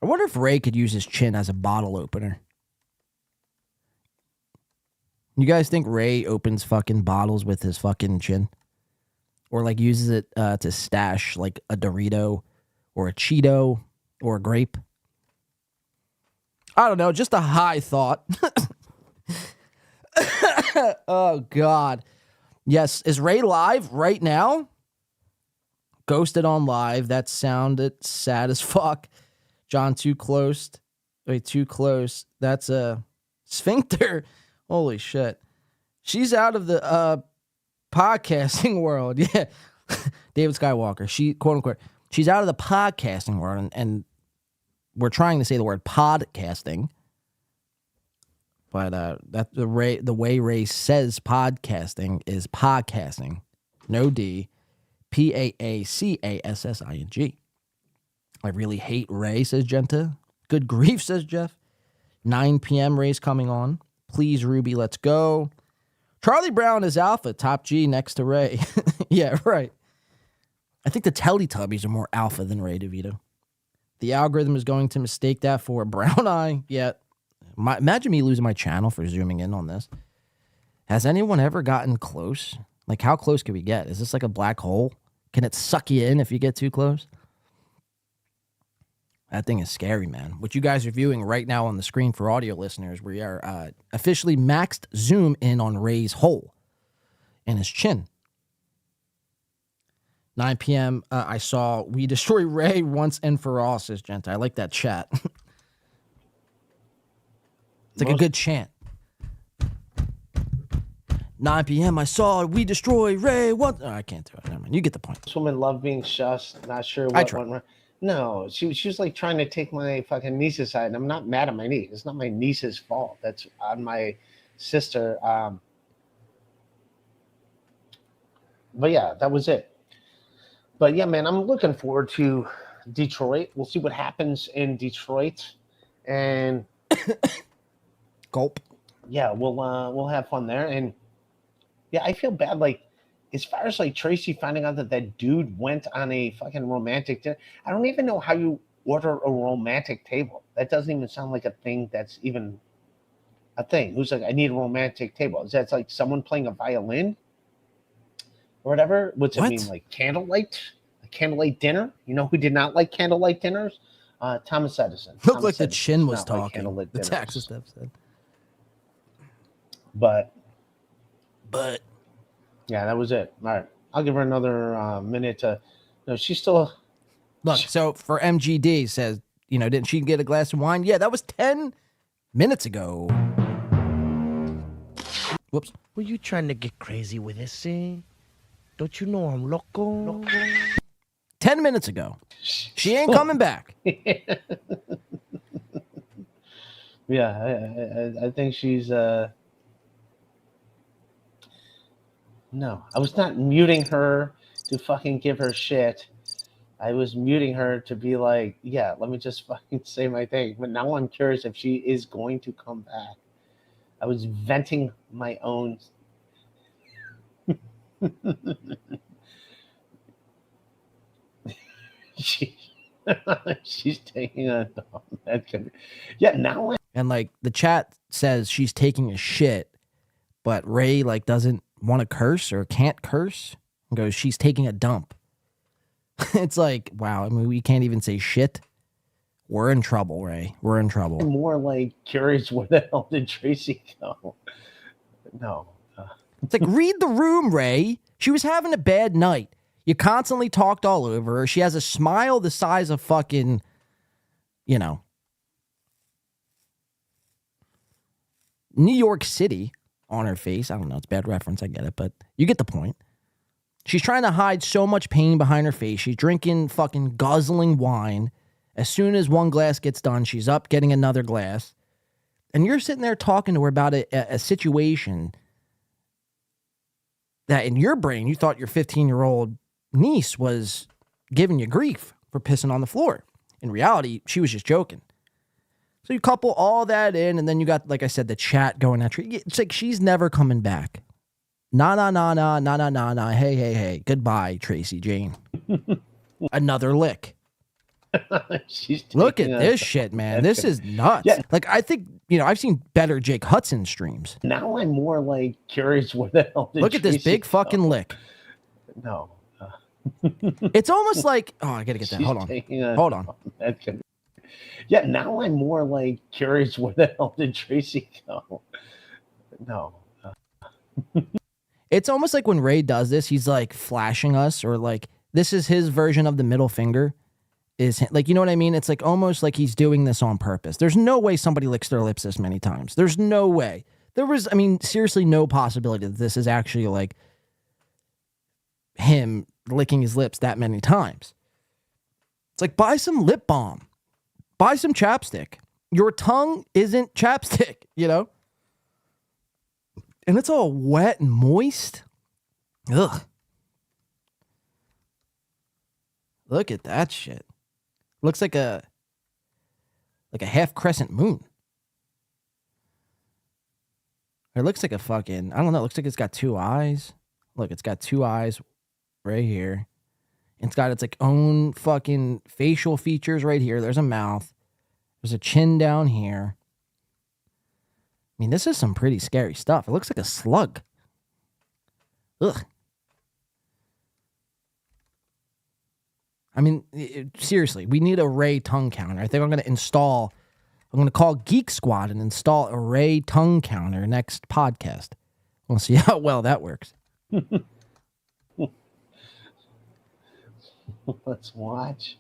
wonder if Ray could use his chin as a bottle opener. You guys think Ray opens fucking bottles with his fucking chin? Or like uses it to stash like a Dorito or a Cheeto or a grape? I don't know, just a high thought. Oh God. Yes, is Ray live right now? Ghosted on live. That sounded sad as fuck. John, too close. Wait, too close. That's a sphincter. Holy shit. She's out of the podcasting world. Yeah. David Skywalker. She, quote unquote, she's out of the podcasting world, and we're trying to say the word podcasting. But that the way Ray says podcasting is podcasting. No D. PAACASSING. I really hate Ray, says Genta. Good grief, says Jeff. 9 p.m. Ray's coming on. Please, Ruby, let's go. Charlie Brown is alpha, top G next to Ray. Yeah, right. I think the Teletubbies are more alpha than Ray DeVito. The algorithm is going to mistake that for a brown eye. Yeah. Imagine me losing my channel for zooming in on this. Has anyone ever gotten close? Like, how close can we get? Is this like a black hole? Can it suck you in if you get too close? That thing is scary, man. What you guys are viewing right now on the screen for audio listeners, we are officially maxed zoom in on Ray's hole and his chin. 9 p.m. I saw We Destroy Ray once and for all, says Genta. I like that chat. It's like a good chant. 9 p.m. I saw We Destroy Ray. What? Oh, I can't do it. Never mind. You get the point. This woman loved being shushed. Not sure what went wrong. No, she was like trying to take my fucking niece's side, and I'm not mad at my niece. It's not my niece's fault. That's on my sister. But yeah, that was it. But yeah, man, I'm looking forward to Detroit. We'll see what happens in Detroit, and gulp. Yeah, we'll have fun there, and yeah, I feel bad. Like, as far as like Tracy finding out that dude went on a fucking romantic dinner, I don't even know how you order a romantic table. That doesn't even sound like a thing that's even a thing. Who's like, I need a romantic table? Is that like someone playing a violin or whatever? What's it mean? Like candlelight? A candlelight dinner? You know who did not like candlelight dinners? Thomas Edison. Looked like the chin was talking. The taxes stuff said. But yeah, that was it. All right, I'll give her another minute to. No, she's still. Look, so for MGD says, didn't she get a glass of wine? Yeah, that was 10 minutes ago. Whoops. Were you trying to get crazy with this, eh? Don't you know I'm loco? 10 minutes ago. She ain't coming back. Yeah, I think she's. No, I was not muting her to fucking give her shit. I was muting her to be like, yeah, let me just fucking say my thing. But now I'm curious if she is going to come back. I was venting my own. She's taking a dump. Yeah, now. And like the chat says she's taking a shit, but Ray like doesn't want to curse or can't curse and goes, she's taking a dump. It's like, wow. I mean, we can't even say shit. We're in trouble, Ray. We're in trouble. I'm more like curious where the hell did Tracy go? No. It's like, read the room, Ray. She was having a bad night. You constantly talked all over her. She has a smile the size of fucking, New York City on her face. I don't know. It's a bad reference. I get it. But you get the point. She's trying to hide so much pain behind her face. She's drinking fucking guzzling wine. As soon as one glass gets done, she's up getting another glass. And you're sitting there talking to her about a situation that in your brain, you thought your 15-year-old niece was giving you grief for pissing on the floor. In reality, she was just joking. So you couple all that in, and then you got, like I said, the chat going at her. It's like she's never coming back. Nah, hey, goodbye, Tracy Jane. Another lick. Look at this shit, man. This is nuts. Yeah. Like, I think, I've seen better Jake Hudson streams. Now I'm more like curious where the hell did Look at this big fucking lick. No. It's almost like, I gotta get that. Hold on. Yeah, now I'm more like curious where the hell did Tracy go? No. It's almost like when Ray does this, he's like flashing us, or like this is his version of the middle finger. Is like, you know what I mean? It's like almost like he's doing this on purpose. There's no way somebody licks their lips this many times. There's no way. There was, I mean, seriously, no possibility that this is actually like him licking his lips that many times. It's like, buy some lip balm, buy some chapstick. Your tongue isn't chapstick, you know? And it's all wet and moist. Ugh. Look at that shit. Looks like a half crescent moon. It looks like a fucking, I don't know, it looks like it's got two eyes. Look, it's got two eyes right here. It's got its like own fucking facial features right here. There's a mouth. There's a chin down here. I mean, this is some pretty scary stuff. It looks like a slug. Ugh. I mean, seriously, we need a Ray tongue counter. I think I'm going to call Geek Squad and install a Ray tongue counter next podcast. We'll see how well that works. Let's watch.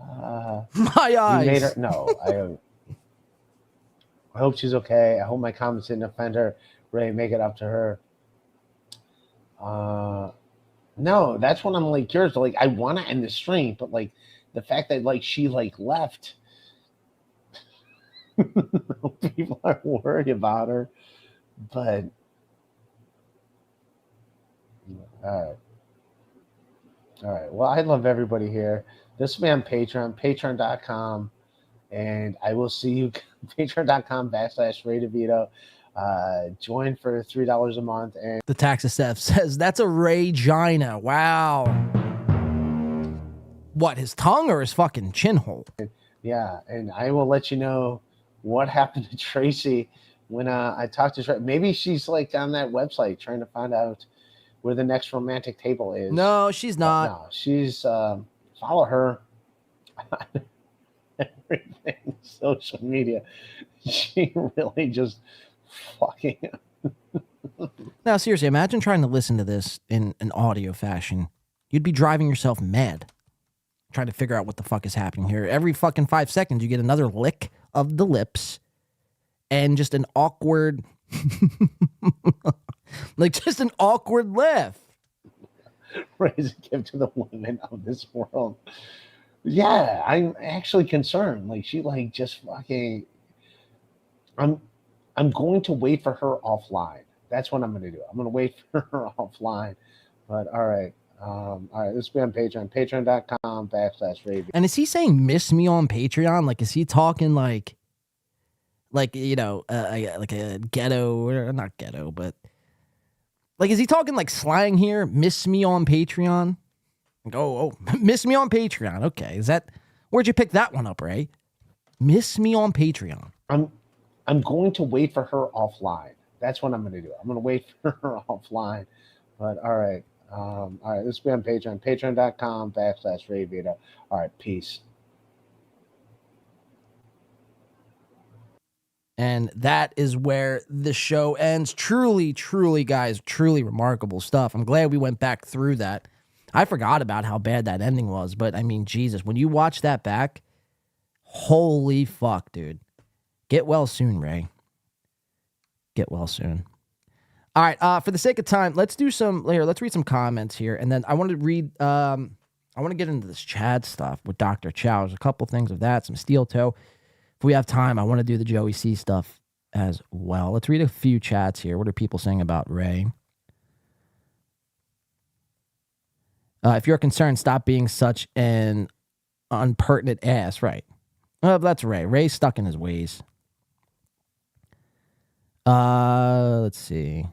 My eyes. I hope she's okay. I hope my comments didn't offend her. Ray, make it up to her. No, that's when I'm like curious. Like, I want to end the stream, but like the fact that like she like left, people are worried about her. But all right. Well, I love everybody here. This will be on Patreon, patreon.com. And I will see you, patreon.com/Ray DeVito. Join for $3 a month. And the Taxes Steph says that's a Ray-gina. Wow. What, his tongue or his fucking chin hole? Yeah, and I will let you know what happened to Tracy when I talked to her. Maybe she's like on that website trying to find out where the next romantic table is. No, she's not. No, she's follow her. Everything, social media. She really just fucking. Now, seriously, imagine trying to listen to this in an audio fashion. You'd be driving yourself mad trying to figure out what the fuck is happening here. Every fucking 5 seconds, you get another lick of the lips and just an awkward, like just an awkward laugh. Raise a gift to the women of this world. Yeah, I'm actually concerned. Like, she like just fucking. I'm going to wait for her offline. That's what I'm going to do. I'm going to wait for her offline. But all right. This will be on Patreon. Patreon.com/Ray. And is he saying miss me on Patreon? Like, is he talking like you know, like a ghetto, or not ghetto, but like, is he talking like slang here? Miss me on Patreon? Like, oh, miss me on Patreon. Okay, is that, where'd you pick that one up, Ray? Miss me on Patreon. I'm going to wait for her offline. That's what I'm going to do. I'm going to wait for her offline. But all right. This will be on Patreon. Patreon.com/Ray Vito. All right, peace. And that is where the show ends. Truly, truly, guys, truly remarkable stuff. I'm glad we went back through that. I forgot about how bad that ending was, but I mean, Jesus, when you watch that back, holy fuck, dude. Get well soon, Ray. Get well soon. All right, for the sake of time, let's read some comments here, and then I want to get into this Chad stuff with Dr. Chao. There's a couple things of that, some steel toe. If we have time, I want to do the Joey C stuff as well. Let's read a few chats here. What are people saying about Ray? If you're concerned, stop being such an unpertinent ass. Right. That's Ray. Ray's stuck in his ways. Let's see.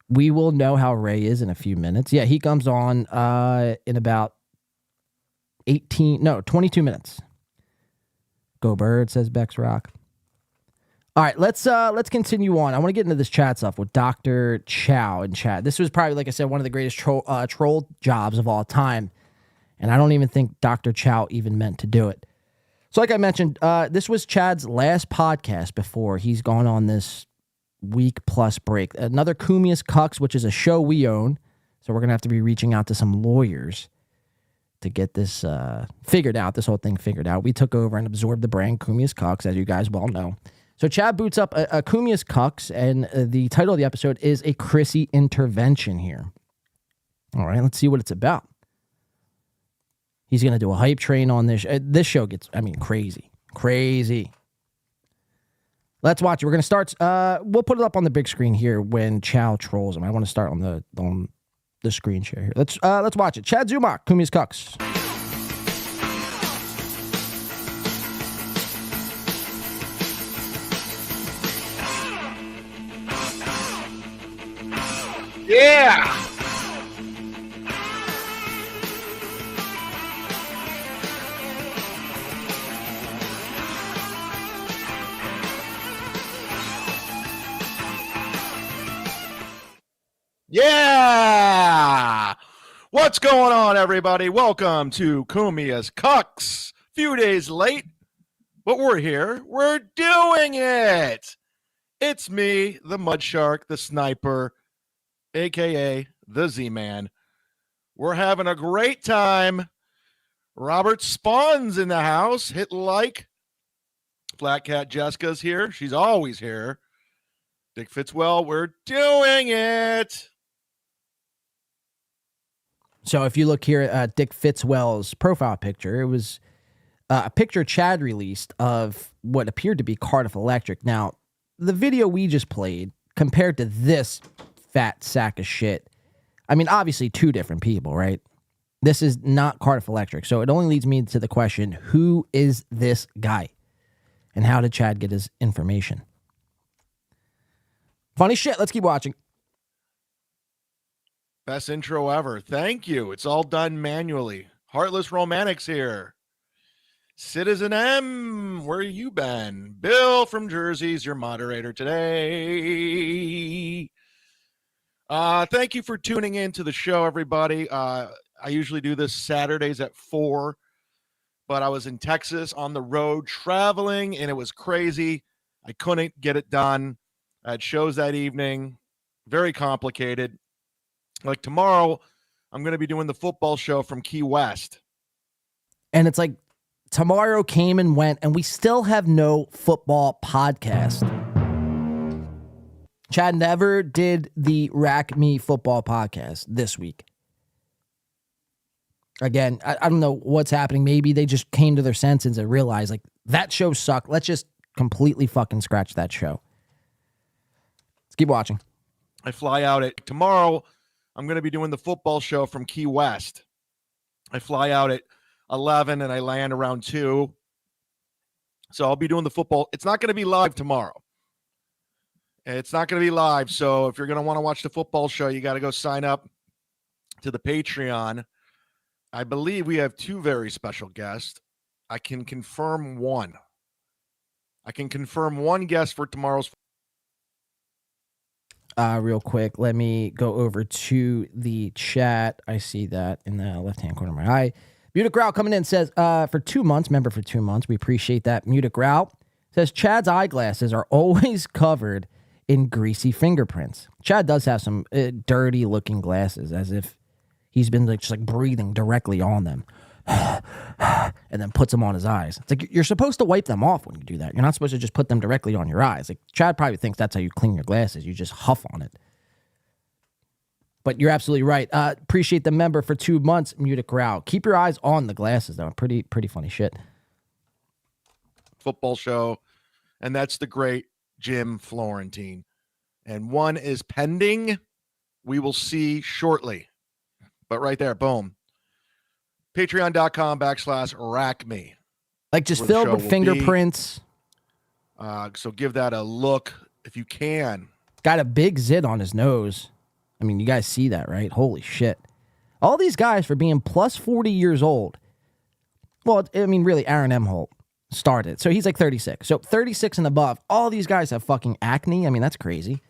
We will know how Ray is in a few minutes. Yeah, he comes on in about 22 minutes. Go Bird, says Bex Rock. All right, let's continue on. I want to get into this chat stuff with Dr. Chao in chat. This was probably, like I said, one of the greatest troll jobs of all time. And I don't even think Dr. Chao even meant to do it. So like I mentioned, this was Chad's last podcast before he's gone on this week plus break. Another Cumius Cucks, which is a show we own. So we're going to have to be reaching out to some lawyers to get this figured out, this whole thing figured out. We took over and absorbed the brand Cumius Cucks, as you guys well know. So Chad boots up a Cumius Cucks, and the title of the episode is A Chrissy Intervention here. All right, let's see what it's about. He's going to do a hype train on this. This show gets, crazy. Crazy. Let's watch it. We're going to start. We'll put it up on the big screen here when Chao trolls him. I want to start on the screen share here. Let's watch it. Chad Zumock, Cumius Cucks. Yeah. Yeah! What's going on, everybody? Welcome to Cumius Cucks. Few days late, but we're here. We're doing it. It's me, the Mud Shark, the Sniper, a.k.a. the Z-Man. We're having a great time. Robert Spawn's in the house. Hit like. Black Cat Jessica's here. She's always here. Dick Fitzwell, we're doing it. So if you look here at Dick Fitzwell's profile picture, it was a picture Chad released of what appeared to be Cardiff Electric. Now, the video we just played compared to this fat sack of shit, obviously two different people, right? This is not Cardiff Electric. So it only leads me to the question, who is this guy? And how did Chad get his information? Funny shit. Let's keep watching. Best intro ever. Thank you. It's all done manually. Heartless Romantics here. Citizen M, where you been? Bill from Jersey's your moderator today. Thank you for tuning in to the show, everybody. I usually do this Saturdays at 4, but I was in Texas on the road traveling, and it was crazy. I couldn't get it done. I had shows that evening. Very complicated. Like tomorrow, I'm going to be doing the football show from Key West. And it's like tomorrow came and went, and we still have no football podcast. Chad never did the Rack Me football podcast this week. Again, I don't know what's happening. Maybe they just came to their senses and realized, like, that show sucked. Let's just completely fucking scratch that show. Let's keep watching. I fly out at tomorrow. I'm going to be doing the football show from Key West. I fly out at 11 and I land around 2. So I'll be doing the football. It's not going to be live tomorrow. It's not going to be live. So if you're going to want to watch the football show, you got to go sign up to the Patreon. I believe we have 2 very special guests. I can confirm one. I can confirm one guest for tomorrow's. Real quick, let me go over to the chat. I see that in the left-hand corner of my eye. Mutic Growl coming in says, for 2 months, member for 2 months. We appreciate that. Mutic Growl says, Chad's eyeglasses are always covered in greasy fingerprints. Chad does have some dirty-looking glasses, as if he's been just breathing directly on them. And then puts them on his eyes. It's like you're supposed to wipe them off when you do that. You're not supposed to just put them directly on your eyes. Like Chad probably thinks that's how you clean your glasses. You just huff on it. But you're absolutely right. Appreciate the member for 2 months, Mutic Growl. Keep your eyes on the glasses, though. Pretty funny shit. Football show, and that's the great Jim Florentine. And one is pending. We will see shortly. But right there, boom. Patreon.com/rackme. Like just filled with fingerprints. So give that a look if you can. Got a big zit on his nose. I mean, you guys see that, right? Holy shit. All these guys for being plus 40 years old. Well, I mean, really, Aaron Emholt started. So he's like 36. So 36 and above. All these guys have fucking acne. I mean, that's crazy.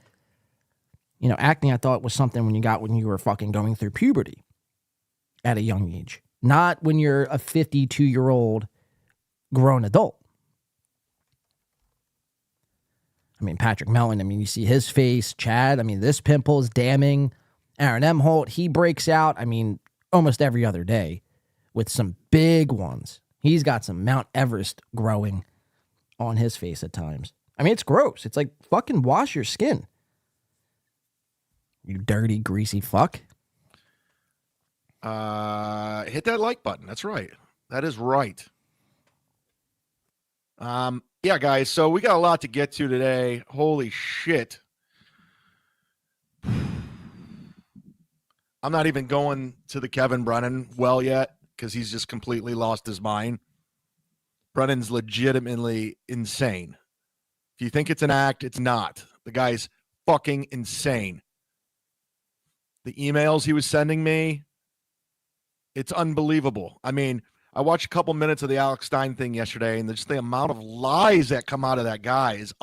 You know, acne I thought was something when you were fucking going through puberty at a young age. Not when you're a 52-year-old grown adult. I mean, Patrick Mellon, I mean, you see his face. Chad, I mean, this pimple is damning. Aaron M. Holt, he breaks out, I mean, almost every other day with some big ones. He's got some Mount Everest growing on his face at times. I mean, it's gross. It's like, fucking wash your skin. You dirty, greasy fuck. Hit that like button. That's right. That is right. Yeah, guys. So we got a lot to get to today. Holy shit. I'm not even going to the Kevin Brennan well yet because he's just completely lost his mind. Brennan's legitimately insane. If you think it's an act, it's not. The guy's fucking insane. The emails he was sending me, it's unbelievable. I mean, I watched a couple minutes of the Alex Stein thing yesterday, and just the amount of lies that come out of that guy is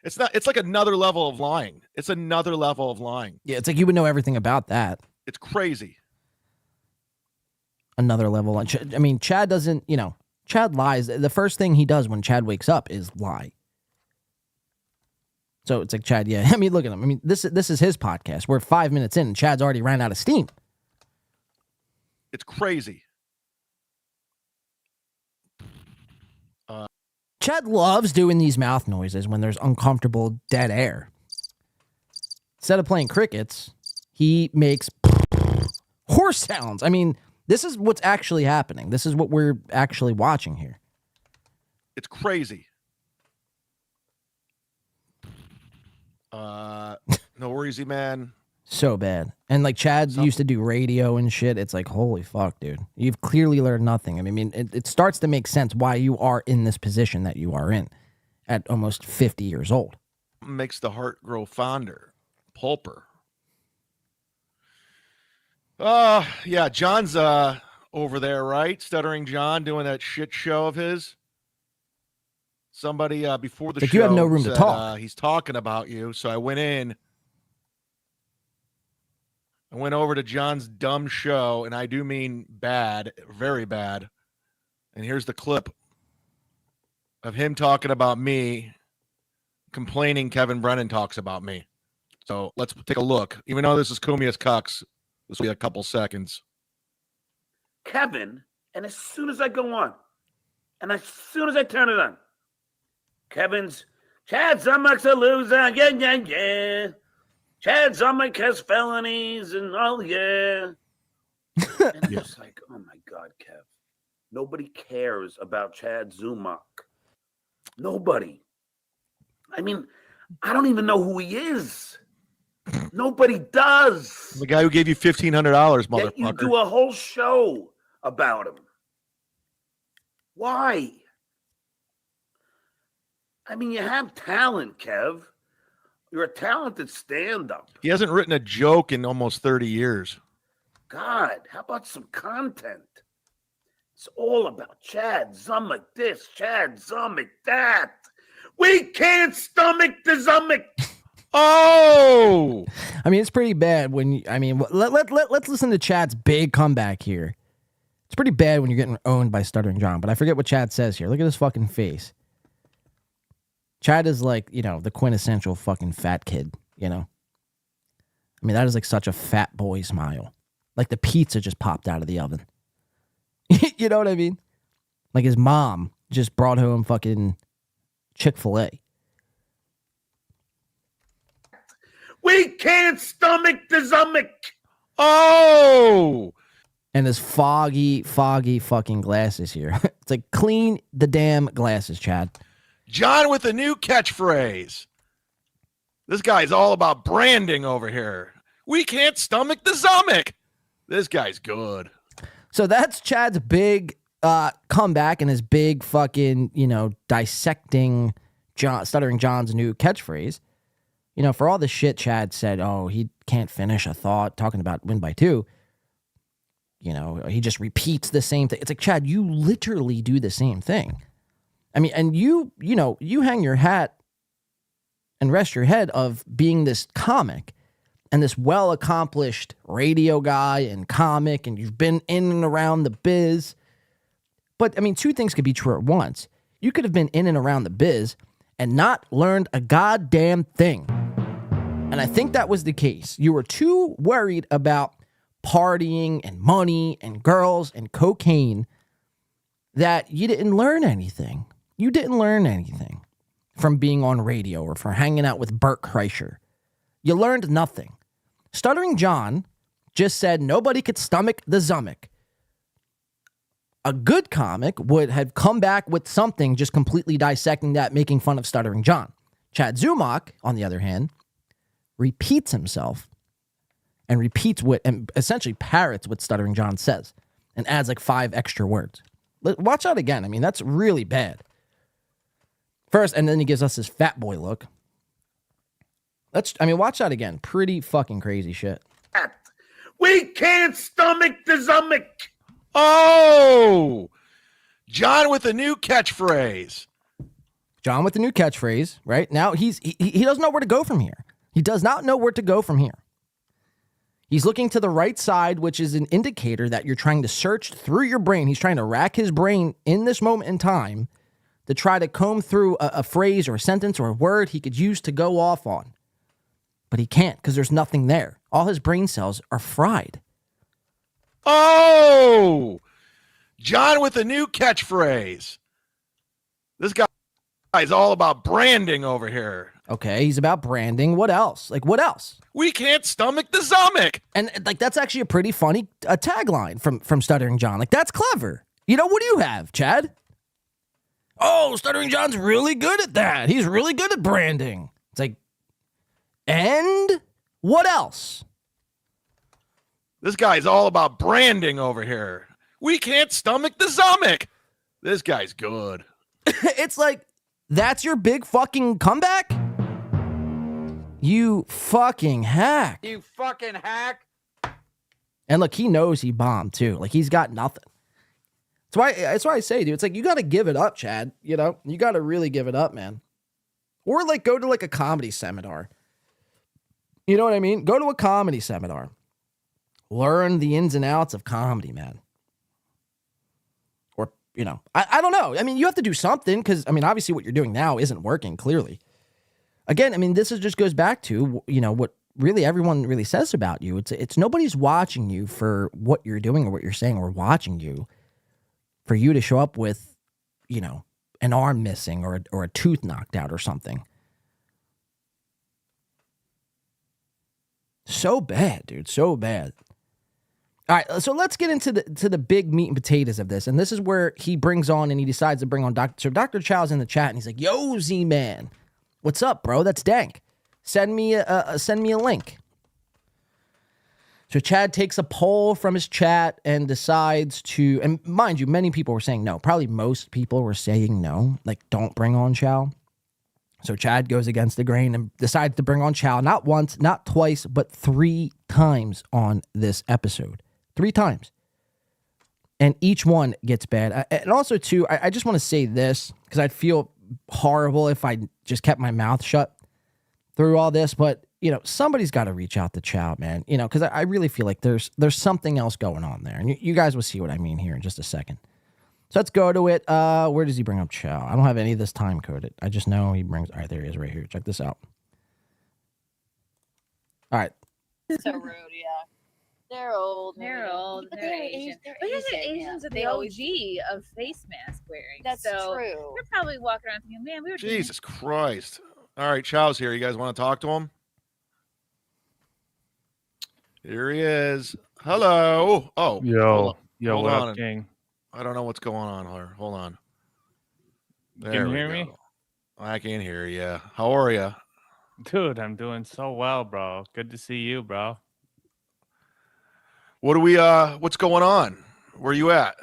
it's like another level of lying. It's another level of lying. Yeah, it's like you would know everything about that. It's crazy. Another level. I mean, Chad doesn't, Chad lies. The first thing he does when Chad wakes up is lie. So it's like, Chad, yeah. I mean, look at him. I mean, this is his podcast. We're 5 minutes in, and Chad's already ran out of steam. It's crazy. Chad loves doing these mouth noises when there's uncomfortable dead air. Instead of playing crickets, he makes horse sounds. I mean, this is what's actually happening. This is what we're actually watching here. It's crazy. No worries, man. So bad. And like Chad used to do radio and shit. It's like, holy fuck, dude. You've clearly learned nothing. I mean, it starts to make sense why you are in this position that you are in at almost 50 years old. Makes the heart grow fonder. Pulper. Yeah, John's over there, right? Stuttering John doing that shit show of his. Somebody before the like show you have no room to said, talk. He's talking about you. So I went in. I went over to John's dumb show, and I do mean bad, very bad. And here's the clip of him talking about me, complaining Kevin Brennan talks about me. So let's take a look. Even though this is Kumia's Cucks, this will be a couple seconds. Kevin, and as soon as I go on, and as soon as I turn it on, Kevin's, Chad Zummock's a loser, yeah. Chad Zummock has felonies, and oh, yeah. And I'm just like, oh, my God, Kev. Nobody cares about Chad Zummock. Nobody. I mean, I don't even know who he is. Nobody does. The guy who gave you $1,500, motherfucker. Yet you do a whole show about him. Why? I mean, you have talent, Kev. You're a talented stand-up. He hasn't written a joke in almost 30 years. God, how about some content? It's all about Chad Zummock this, Chad Zummock that. We can't stomach the Zummock. Oh! I mean, it's pretty bad when let's listen to Chad's big comeback here. It's pretty bad when you're getting owned by Stuttering John, but I forget what Chad says here. Look at his fucking face. Chad is like, the quintessential fucking fat kid, I mean, that is like such a fat boy smile. Like the pizza just popped out of the oven. You know what I mean? Like his mom just brought home fucking Chick-fil-A. We can't stomach the Zummock. Oh! And his foggy fucking glasses here. It's like, clean the damn glasses, Chad. John with a new catchphrase. This guy's all about branding over here. We can't stomach the Zummock. This guy's good. So that's Chad's big comeback and his big fucking, dissecting Stuttering John's new catchphrase. For all the shit Chad said, oh, he can't finish a thought, talking about win by 2. He just repeats the same thing. It's like, Chad, you literally do the same thing. I mean, and you hang your hat and rest your head of being this comic and this well-accomplished radio guy and comic, and you've been in and around the biz. But, I mean, two things could be true at once. You could have been in and around the biz, and not learned a goddamn thing. And I think that was the case. You were too worried about partying and money and girls and cocaine that you didn't learn anything. You didn't learn anything from being on radio or from hanging out with Bert Kreischer. You learned nothing. Stuttering John just said nobody could stomach the Zummick. A good comic would have come back with something just completely dissecting that, making fun of Stuttering John. Chad Zumach, on the other hand, repeats himself and repeats what, and essentially parrots what Stuttering John says and adds like 5 extra words. Watch out again. I mean, that's really bad. First, and then he gives us his fat boy look. Watch out again. Pretty fucking crazy shit. We can't stomach the Zummick. Oh, John with a new catchphrase. John with the new catchphrase, right? Now he doesn't know where to go from here. He does not know where to go from here. He's looking to the right side, which is an indicator that you're trying to search through your brain. He's trying to rack his brain in this moment in time to try to comb through a phrase or a sentence or a word he could use to go off on. But he can't because there's nothing there. All his brain cells are fried. Oh, John with a new catchphrase. This guy's all about branding over here. Okay, he's about branding. What else? Like, what else? We can't stomach the Zummick. And like, that's actually a pretty funny tagline from Stuttering John. Like, that's clever. You know, what do you have, Chad? Oh, Stuttering John's really good at that. He's really good at branding. It's like, and what else? This guy's all about branding over here. We can't stomach the Zummick. This guy's good. It's like, that's your big fucking comeback? You fucking hack. You fucking hack. And look, he knows he bombed too. Like, he's got nothing. That's why I say, dude, it's like, you got to give it up, Chad. You know, you got to really give it up, man. Or like, go to like a comedy seminar. You know what I mean? Go to a comedy seminar. Learn the ins and outs of comedy, man. Or, you know, I don't know. I mean, you have to do something because, I mean, obviously what you're doing now isn't working, clearly. Again, I mean, this just goes back to, you know, what really everyone really says about you. It's nobody's watching you for what you're doing or what you're saying. We're watching you for you to show up with, you know, an arm missing or a tooth knocked out or something. So bad, dude. So bad. All right, so let's get into the big meat and potatoes of this. And this is where he brings on and he decides to bring on Dr. So Dr. Chao's in the chat and he's like, yo, Z-Man. What's up, bro? That's dank. Send me a link. So Chad takes a poll from his chat and decides to, and mind you, many people were saying no. Probably most people were saying no. Like, don't bring on Chao. So Chad goes against the grain and decides to bring on Chao, not once, not twice, but 3 times on this episode. 3 times. And each one gets bad. And also, too, I just want to say this, because I'd feel horrible if I just kept my mouth shut through all this. But, you know, somebody's got to reach out to Chao, man. You know, because I really feel like there's something else going on there. And you guys will see what I mean here in just a second. So let's go to it. Where does he bring up Chao? I don't have any of this time coded. I just know he brings... All right, there he is right here. Check this out. All right. So rude, yeah. They're old. They're old. They're Asian. But Asians are the OG of face mask wearing. That's so true. They're probably walking around thinking, man, we were Jesus Christ. All right, Chao's here. You guys want to talk to him? Here he is. Hello. Oh. Yo, hold what on. up, King? I don't know what's going on here. Hold on. Can you we hear go. me? I can hear you. How are you? Dude, I'm doing so well, bro. Good to see you, bro. What do we what's going on? Where you at?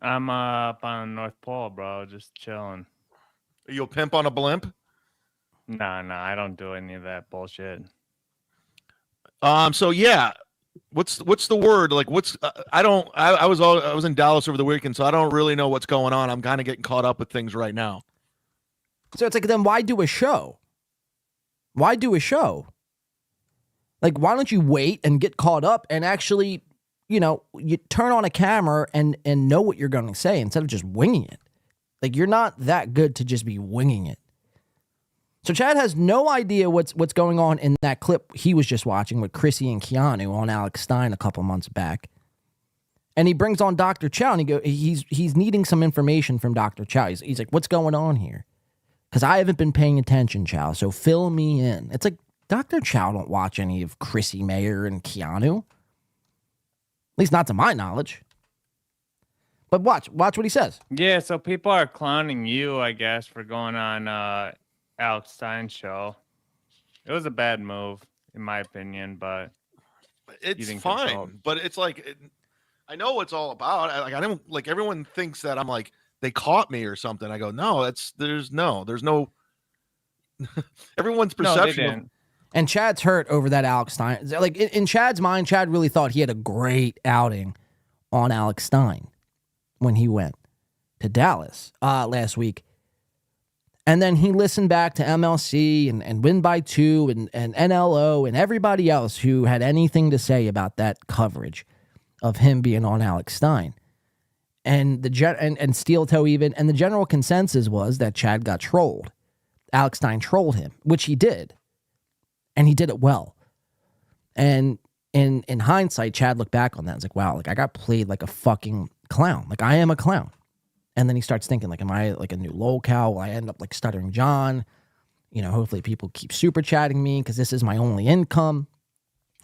I'm up on the North Pole, bro, just chilling. Are you a pimp on a blimp? Nah, I don't do any of that bullshit. So yeah, what's the word? Like, what's I was in Dallas over the weekend, so I don't really know what's going on. I'm kind of getting caught up with things right now. So it's like, then why do a show? Why do a show? Like, why don't you wait and get caught up and actually, you know, you turn on a camera and know what you're going to say instead of just winging it? Like, you're not that good to just be winging it. So Chad has no idea what's going on in that clip he was just watching with Chrissy and Keanu on Alex Stein a couple months back. And he brings on Dr. Chao, and he's needing some information from Dr. Chao. He's like, what's going on here? Because I haven't been paying attention, Chao, so fill me in. It's like, Dr. Chao don't watch any of Chrissy Mayer and Keanu. At least not to my knowledge. But watch what he says. Yeah, so people are clowning you, I guess, for going on Alex Stein's show. It was a bad move, in my opinion, but it's fine. But it's like, I know what it's all about. I don't like, everyone thinks that I'm like, they caught me or something. I go, no, there's no everyone's perception. And Chad's hurt over that Alex Stein. Like, in Chad's mind, Chad really thought he had a great outing on Alex Stein when he went to Dallas last week. And then he listened back to MLC and Win by Two and NLO and everybody else who had anything to say about that coverage of him being on Alex Stein. And and Steel Toe even. And the general consensus was that Chad got trolled. Alex Stein trolled him, which he did. And he did it well. And in hindsight, Chad looked back on that and was like, wow, like I got played like a fucking clown. Like I am a clown. And then he starts thinking, like, am I like a new lolcow? Will I end up like Stuttering John? You know, hopefully people keep super chatting me because this is my only income.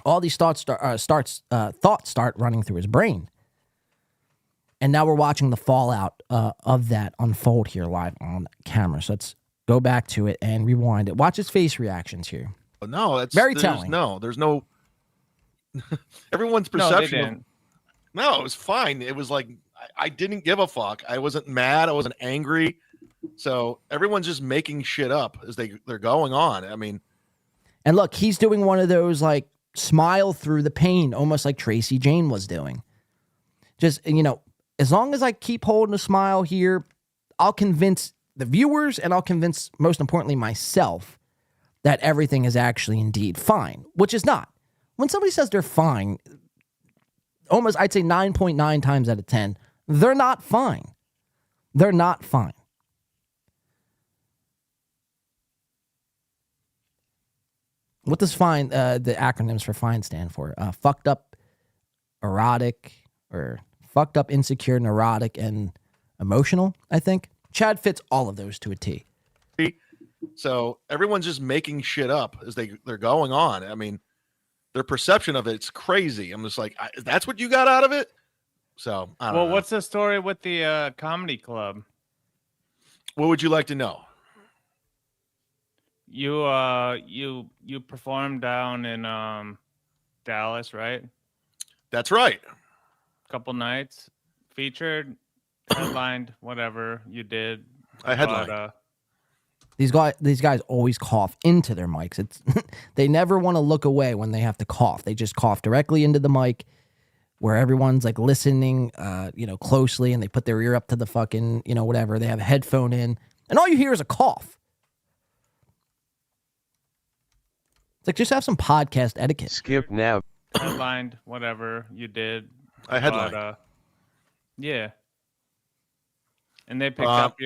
All these thoughts start running through his brain. And now we're watching the fallout of that unfold here live on camera. So let's go back to it and rewind it. Watch his face reactions here. No, that's very telling. There's no everyone's perception. No, it was fine. It was like I didn't give a fuck. I wasn't mad. I wasn't angry. So everyone's just making shit up as they're going on. I mean, and look, he's doing one of those like smile through the pain, almost like Tracy Jane was doing. Just, you know, as long as I keep holding a smile here, I'll convince the viewers and I'll convince, most importantly, myself that everything is actually indeed fine, which is not. When somebody says they're fine, almost I'd say 9.9 times out of 10, they're not fine. They're not fine. What does fine, the acronyms for fine stand for? Fucked up, erotic, or fucked up, insecure, neurotic, and emotional, I think. Chad fits all of those to a T. So everyone's just making shit up as they're going on. I mean, their perception of it's crazy. I'm just like, that's what you got out of it? So, I don't know. What's the story with the comedy club? What would you like to know? You performed down in Dallas, right? That's right. Couple nights, featured, headlined, whatever you did. I headlined. These guys always cough into their mics. It's they never want to look away when they have to cough. They just cough directly into the mic where everyone's like listening, closely, and they put their ear up to the fucking, whatever. They have a headphone in, and all you hear is a cough. It's like, just have some podcast etiquette. Skip now. Headlined, whatever you did. I headlined. Yeah. And they picked up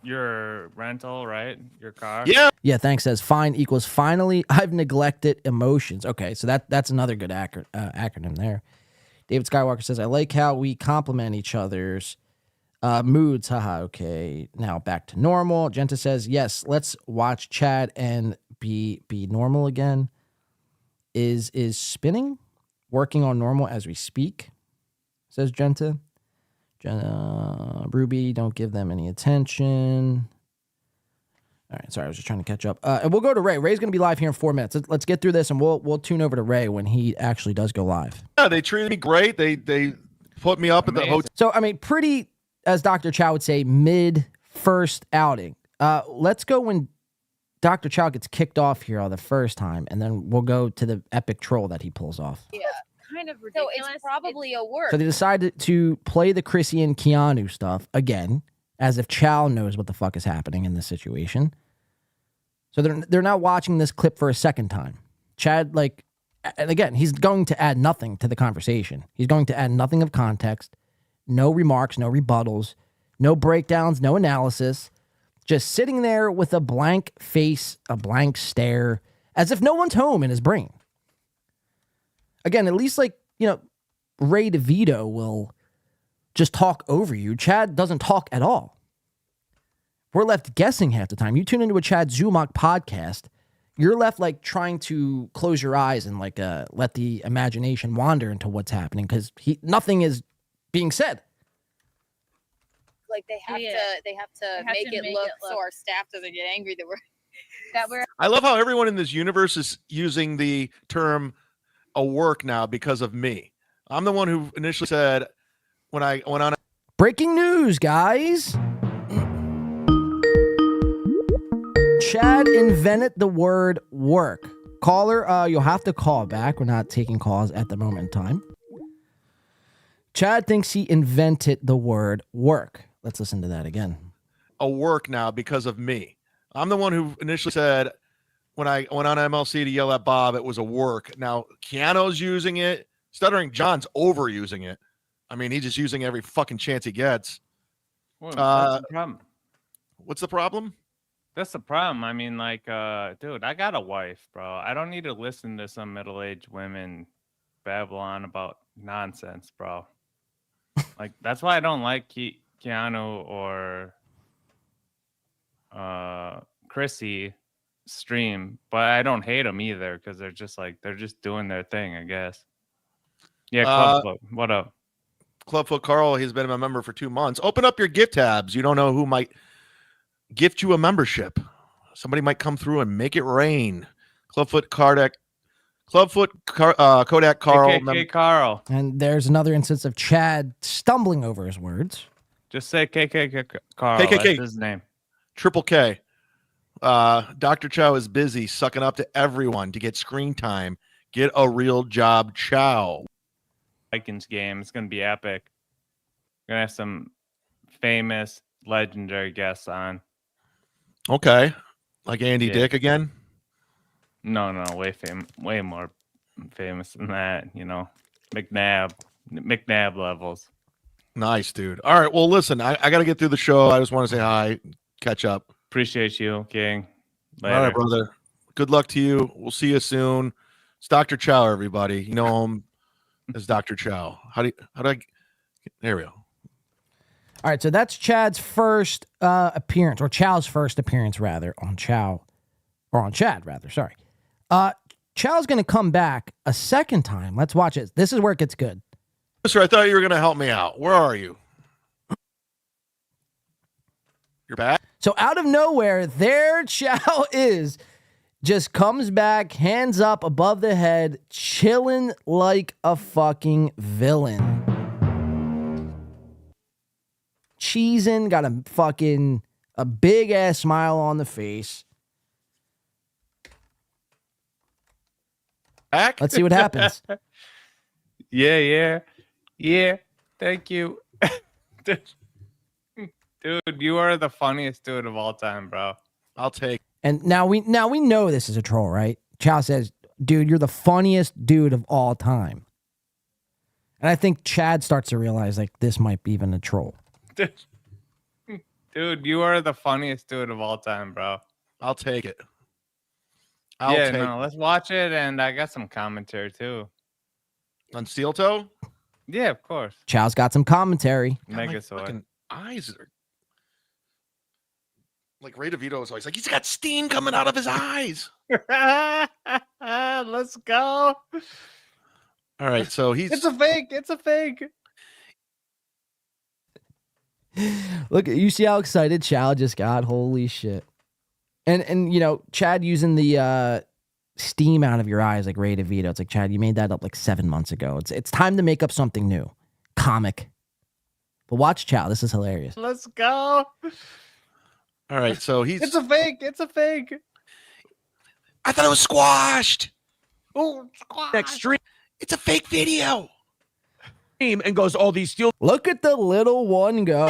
your rental, right? Your car. Yeah, thanks. Says fine equals finally I've neglected emotions. Okay, so that's another good acronym there. David Skywalker says, I like how we complement each other's moods. Haha, okay. Now back to normal. Genta says, yes, let's watch Chad and be normal again. Is spinning working on normal as we speak? Says Genta. Ruby, don't give them any attention. All right, sorry, I was just trying to catch up. And we'll go to Ray. Ray's going to be live here in 4 minutes. Let's get through this, and we'll tune over to Ray when he actually does go live. Yeah, they treated me great. They put me up at the hotel. So, I mean, pretty, as Dr. Chao would say, mid-first outing. Let's go when Dr. Chao gets kicked off here the first time, and then we'll go to the epic troll that he pulls off. Yeah. Kind of ridiculous. So it's probably a work. So they decided to play the Chrissy and Keanu stuff again, as if Chao knows what the fuck is happening in this situation. So they're now watching this clip for a second time. Chad, and again, he's going to add nothing to the conversation. He's going to add nothing of context, no remarks, no rebuttals, no breakdowns, no analysis, just sitting there with a blank face, a blank stare, as if no one's home in his brain. Again, at least Ray DeVito will just talk over you. Chad doesn't talk at all. We're left guessing half the time. You tune into a Chad Zumach podcast, you're left trying to close your eyes and let the imagination wander into what's happening because nothing is being said. Like they have to make it look so our staff doesn't get angry that we're I love how everyone in this universe is using the term "a work" now because of me. I'm the one who initially said when I went on. Breaking news, guys. Chad invented the word work. Caller, you'll have to call back. We're not taking calls at the moment in time. Chad thinks he invented the word work. Let's listen to that again. A work now because of me. I'm the one who initially said when I went on MLC to yell at Bob, it was a work. Now Keanu's using it. Stuttering John's overusing it. I mean, he's just using every fucking chance he gets. Well, that's the problem. What's the problem? That's the problem. I mean, dude, I got a wife, bro. I don't need to listen to some middle-aged women babble on about nonsense, bro. That's why I don't like Keanu or Chrissy stream, but I don't hate them either because they're just doing their thing, I guess. Yeah, Clubfoot, what up? Clubfoot Carl, he's been a member for 2 months. Open up your gift tabs. You don't know who might gift you a membership. Somebody might come through and make it rain. Kodak Carl. KKK Carl. And there's another instance of Chad stumbling over his words. Just say KKK Carl. KKK. That's his name. Triple K. Dr. Chao is busy sucking up to everyone to get screen time. Get a real job, Chao. Vikings game. It's going to be epic. We're going to have some famous, legendary guests on. Okay. Like Andy Dick again? No, way more famous than that, McNabb levels. Nice, dude. All right, well, listen, I got to get through the show. I just want to say hi, catch up. Appreciate you, King. Later. All right, brother. Good luck to you. We'll see you soon. It's Dr. Chao, everybody. You know him as Dr. Chao. There we go. All right, so that's Chad's first appearance, or Chao's first appearance, rather, on Chao, or on Chad, rather, sorry. Chao's going to come back a second time. Let's watch it. This is where it gets good. Sir, I thought you were going to help me out. Where are you? You're back? So out of nowhere, there Chao is. Just comes back, hands up above the head, chilling like a fucking villain. Cheesing, got a big ass smile on the face. Back? Let's see what happens. Yeah. Thank you. Dude, you are the funniest dude of all time, bro. I'll take. And now we know this is a troll, right? Chao says, dude, you're the funniest dude of all time. And I think Chad starts to realize this might be even a troll. Dude, you are the funniest dude of all time, bro. I'll take it. Let's watch it, and I got some commentary too. On Steel Toe? Yeah, of course. Chao's got some commentary. Megasoid. Eyes are like Ray DeVito is always like, he's got steam coming out of his eyes. Let's go. All right, so It's a fake. Look, you see how excited Chao just got? Holy shit. And Chad using the steam out of your eyes like Ray DeVito. It's like, Chad, you made that up 7 months ago. It's time to make up something new. Comic. But watch Chao. This is hilarious. Let's go. All right, so It's a fake. I thought it was squashed. Oh, squash. Extreme. It's a fake video. And goes all these steel. Look at the little one go.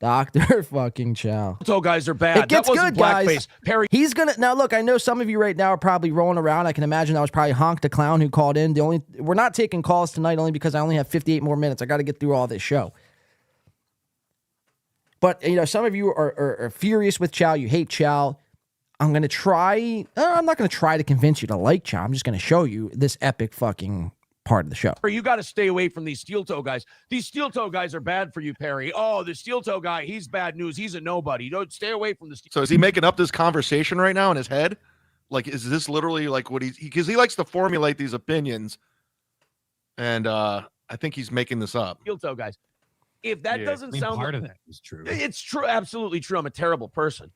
Dr. fucking Chao. Steel toe guys are bad. It gets that wasn't good, guys. blackface. Perry. He's gonna now look. I know some of you right now are probably rolling around. I can imagine that was probably Honk the Clown who called in. We're not taking calls tonight only because I only have 58 more minutes. I got to get through all this show. But some of you are furious with Chao. You hate Chao. I'm gonna try. I'm not gonna try to convince you to like Chao. I'm just gonna show you this epic fucking part of the show. You got to stay away from these steel toe guys. These steel toe guys are bad for you, Perry. Oh, the steel toe guy, he's bad news. He's a nobody. Don't stay away from the steel. So is he making up this conversation right now in his head? Like, is this literally like what because he likes to formulate these opinions, and I think he's making this up. Steel toe guys. If that doesn't sound part of that is true. It's true, absolutely true. I'm a terrible person.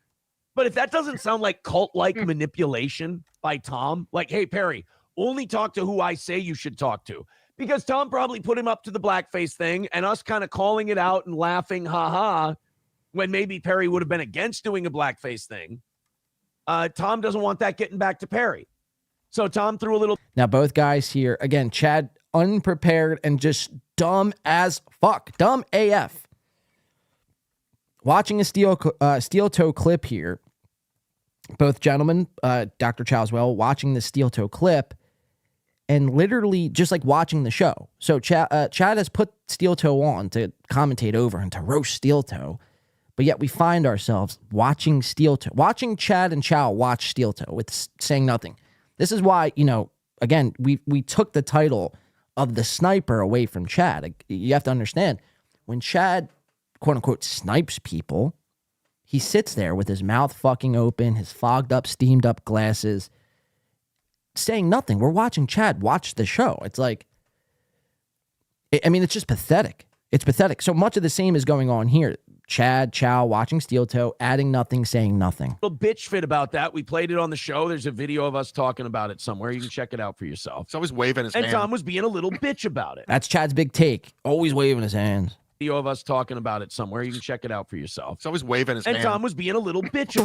But if that doesn't sound like cult-like manipulation by Tom, like, hey, Perry, only talk to who I say you should talk to. Because Tom probably put him up to the blackface thing and us kind of calling it out and laughing, ha-ha, when maybe Perry would have been against doing a blackface thing. Tom doesn't want that getting back to Perry. So Tom threw a little... Now, both guys here, again, Chad, unprepared and just dumb as fuck. Dumb AF. Watching a steel toe clip here, both gentlemen, Dr. Chao as well, watching the steel toe clip, and literally just like watching the show. So Chad has put steel toe on to commentate over and to roast steel toe, but yet we find ourselves watching steel toe, watching Chad and Chao watch steel toe with saying nothing. This is why, again, we took the title of the sniper away from Chad. You have to understand, when Chad, quote unquote, snipes people, he sits there with his mouth fucking open, his fogged up, steamed up glasses, saying nothing. We're watching Chad watch the show. It's like, it's just pathetic. It's pathetic. So much of the same is going on here. Chad, Chao, watching steel toe, adding nothing, saying nothing. Little bitch fit about that. We played it on the show. There's a video of us talking about it somewhere. You can check it out for yourself. He's always waving his hand. hand. And Tom was being a little bitch about it. That's Chad's big take. Always waving his hands. Video of us talking about it somewhere. You can check it out for yourself. He's always waving his hand. And Tom was being a little bitch.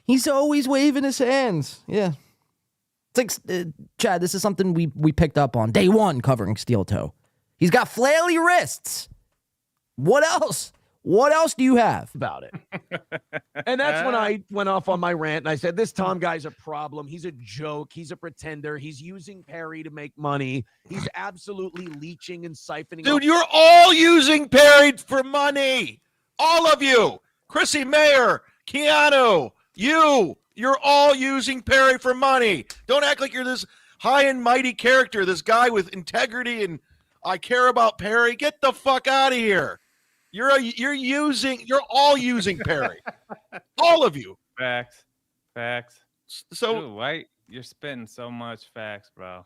He's always waving his hands. Yeah. It's like, Chad, this is something we picked up on day one covering steel toe. He's got flaily wrists. What else? What else do you have? About it. And that's when I went off on my rant and I said, this Tom guy's a problem. He's a joke. He's a pretender. He's using Perry to make money. He's absolutely leeching and siphoning. Dude, you're all using Perry for money. All of you. Chrissy Mayer, Keanu, you're all using Perry for money. Don't act like you're this high and mighty character, this guy with integrity and I care about Perry. Get the fuck out of here. You're all using Perry. All of you. Facts. So dude, White, you're spitting so much facts, bro.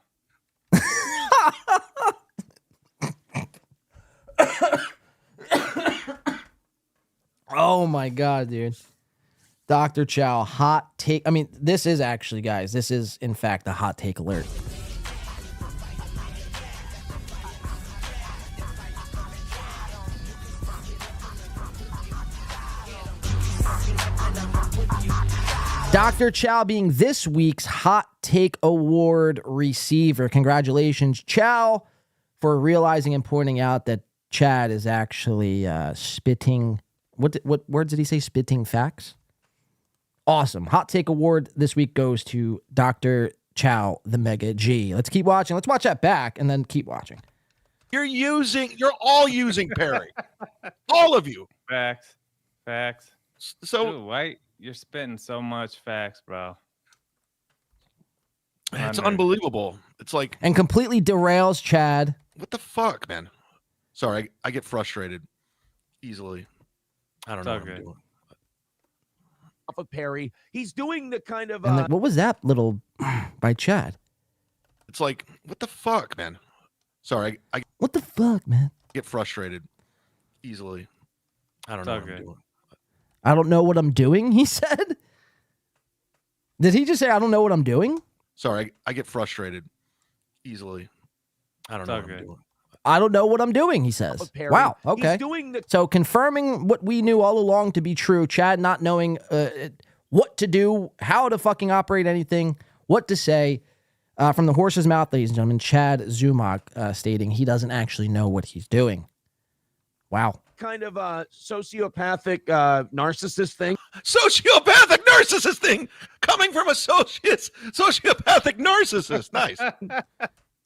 Oh my God, dude. Dr. Chao, hot take. This is actually, guys, this is in fact a hot take alert. Dr. Chao being this week's Hot Take Award receiver. Congratulations, Chao, for realizing and pointing out that Chad is actually spitting. What words did he say? Spitting facts? Awesome. Hot Take Award this week goes to Dr. Chao, the Mega G. Let's keep watching. Let's watch that back and then keep watching. You're all using Perry. All of you. Facts. So dude, White, you're spitting so much facts, bro. It's unbelievable. It's like, and completely derails Chad. What the fuck, man? Sorry, I get frustrated easily. I don't know what I'm doing. Off of Perry, he's doing the kind of. And what was that little by Chad? It's like, what the fuck, man? Sorry, what the fuck, man? Get frustrated easily. I don't know what I'm doing. I don't know what I'm doing, he said. Did he just say, I don't know what I'm doing? Sorry, I get frustrated easily. I don't know what I'm doing. I don't know what I'm doing, he says. Wow, okay. He's doing so confirming what we knew all along to be true, Chad not knowing what to do, how to fucking operate anything, what to say. From the horse's mouth, ladies and gentlemen, Chad Zumock stating he doesn't actually know what he's doing. Wow. Kind of a sociopathic narcissist thing. Sociopathic narcissist thing coming from a sociopathic narcissist. Nice.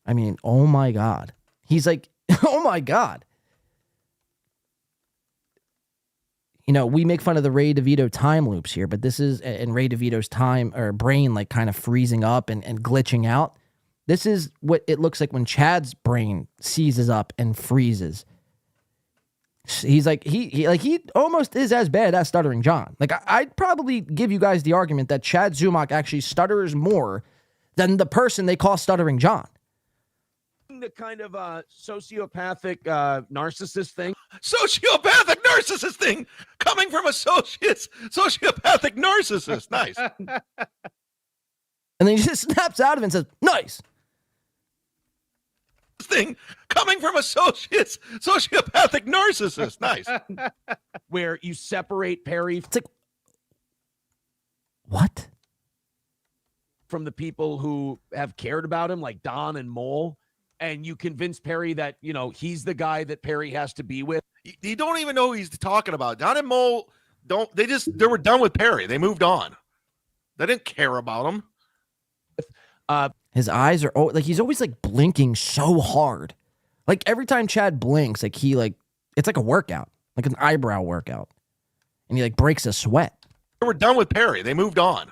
I mean, oh my God. He's like, oh my God. You know, we make fun of the Ray DeVito time loops here, but this is, and Ray DeVito's time or brain like kind of freezing up and glitching out. This is what it looks like when Chad's brain seizes up and freezes. He's like, he almost is as bad as Stuttering John. Like, I'd probably give you guys the argument that Chad Zumach actually stutters more than the person they call Stuttering John. The kind of sociopathic narcissist thing. Sociopathic narcissist thing coming from a sociopathic narcissist. Nice. And then he just snaps out of it and says, nice. Thing coming from a sociopathic narcissist. Nice. Where you separate Perry. It's like, what? From the people who have cared about him, like Don and Mole. And you convince Perry that, you know, he's the guy that Perry has to be with. You don't even know who he's talking about. Don and Mole they were done with Perry. They moved on. They didn't care about him. His eyes are like he's always like blinking so hard. Like every time Chad blinks, like it's like a workout, like an eyebrow workout. And he like breaks a sweat. They were done with Perry. They moved on.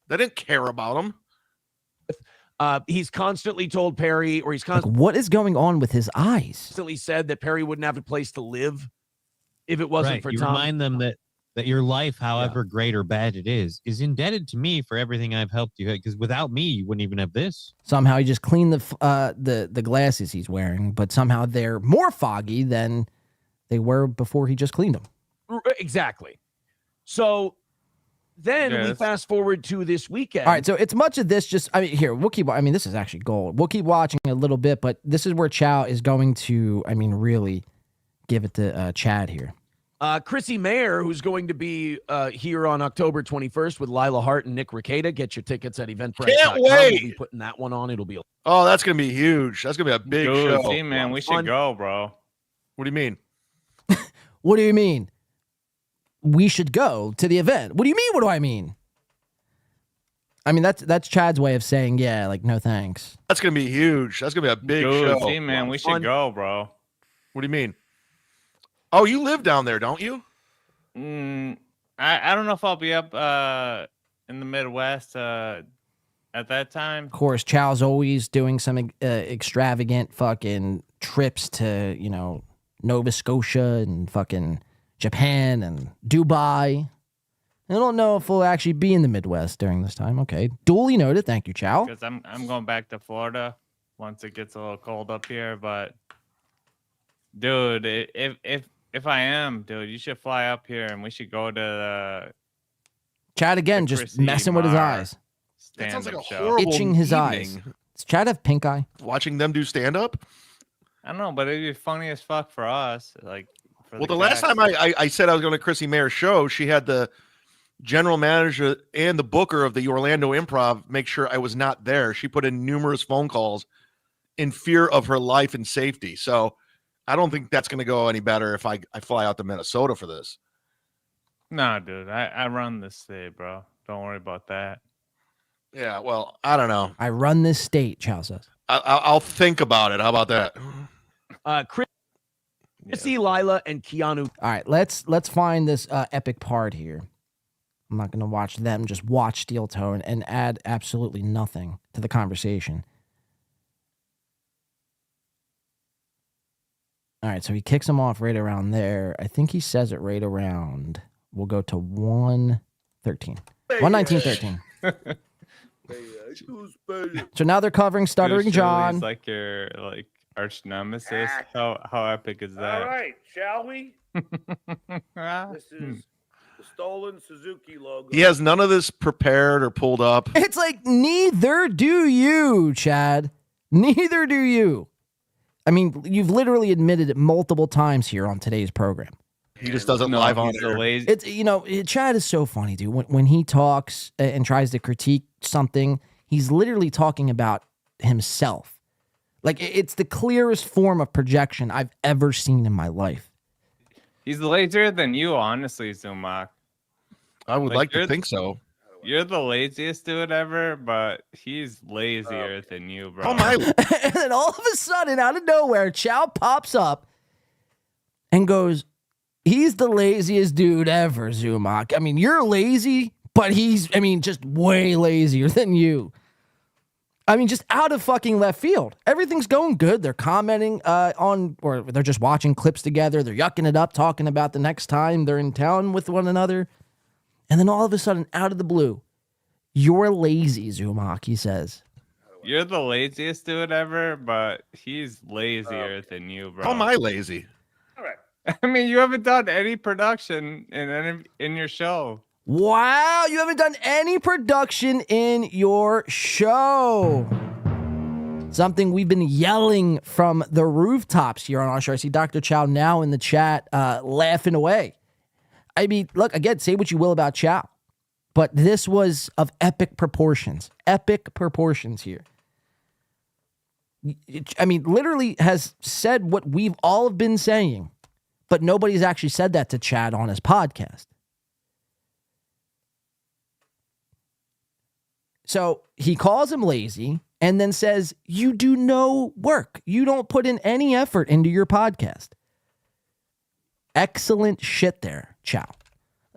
They didn't care about him. He's constantly told Perry, or he's Like, what is going on with his eyes? Constantly said that Perry wouldn't have a place to live if it wasn't for you Tom. Remind them that your life, however great or bad it is indebted to me for everything I've helped you. Because without me, you wouldn't even have this. Somehow he just cleaned the glasses he's wearing, but somehow they're more foggy than they were before he just cleaned them. Exactly. So then we fast forward to this weekend. All right, so it's much of this just, this is actually gold. We'll keep watching a little bit, but this is where Chao is going to, really give it to Chad here. Chrissy Mayer, who's going to be here on October 21st with Lila Hart and Nick Rekieta. Get your tickets at Eventbrite.com. Can't wait. We'll be putting that one on. It'll be Oh, that's going to be huge. That's going to be a big show. See, man, we should go, bro. What do you mean? What do you mean? We should go to the event. What do you mean? What do I mean? I mean, that's Chad's way of saying, yeah, like, no thanks. That's going to be huge. That's going to be a big show. See, man, we should go, bro. What do you mean? Oh, you live down there, don't you? I don't know if I'll be up in the Midwest at that time. Of course, Chao's always doing some extravagant fucking trips to, Nova Scotia and fucking Japan and Dubai. I don't know if we'll actually be in the Midwest during this time. Okay. Duly noted. Thank you, Chao. Because I'm going back to Florida once it gets a little cold up here. But dude, if I am, dude, you should fly up here and we should go to the Chad again, just messing with his eyes. That sounds like a show. horrible Itching his evening. eyes. Does Chad have pink eye? Watching them do stand up? I don't know, but it'd be funny as fuck for us. Like, Well, the last time I said I was going to Chrissy Mayer's show, she had the general manager and the booker of the Orlando Improv make sure I was not there. She put in numerous phone calls in fear of her life and safety. So I don't think that's going to go any better if I fly out to Minnesota for this. Nah, dude, I run this state, bro. Don't worry about that. Yeah, well, I don't know. I run this state, Chao says. I'll think about it. How about that? Chrissy, Lila, and Keanu. All right, let's find this epic part here. I'm not going to watch them just watch Steel Toe and add absolutely nothing to the conversation. All right, so he kicks him off right around there. I think he says it right around. We'll go to 113. 119.13. So now they're covering Stuttering Dude, John. Shirley's like your arch nemesis. How epic is that? All right, shall we? This is the stolen Suzuki logo. He has none of this prepared or pulled up. It's like, neither do you, Chad. Neither do you. I mean, you've literally admitted it multiple times here on today's program. He just doesn't live on air. It's Chad is so funny, dude. When he talks and tries to critique something, he's literally talking about himself. Like, it's the clearest form of projection I've ever seen in my life. He's lazier than you, honestly, Zumak. I would like to you're- think so. You're the laziest dude ever, but he's lazier than you, bro. Oh my! And then all of a sudden, out of nowhere, Chao pops up and goes, he's the laziest dude ever, Zumak. I mean, you're lazy, but he's, just way lazier than you. I mean, just out of fucking left field. Everything's going good. They're commenting on, or they're just watching clips together. They're yucking it up, talking about the next time they're in town with one another. And then all of a sudden, out of the blue, you're lazy, Zumak, he says. You're the laziest dude ever, but he's lazier than you, bro. How am I lazy? All right. I mean, you haven't done any production in your show. Wow, you haven't done any production in your show. Something we've been yelling from the rooftops here on our show. I see Dr. Chao now in the chat laughing away. I mean, look, again, say what you will about Chao, but this was of epic proportions. Epic proportions here. I mean, literally has said what we've all been saying, but nobody's actually said that to Chad on his podcast. So he calls him lazy and then says, you do no work. You don't put in any effort into your podcast. Excellent shit there, Chao.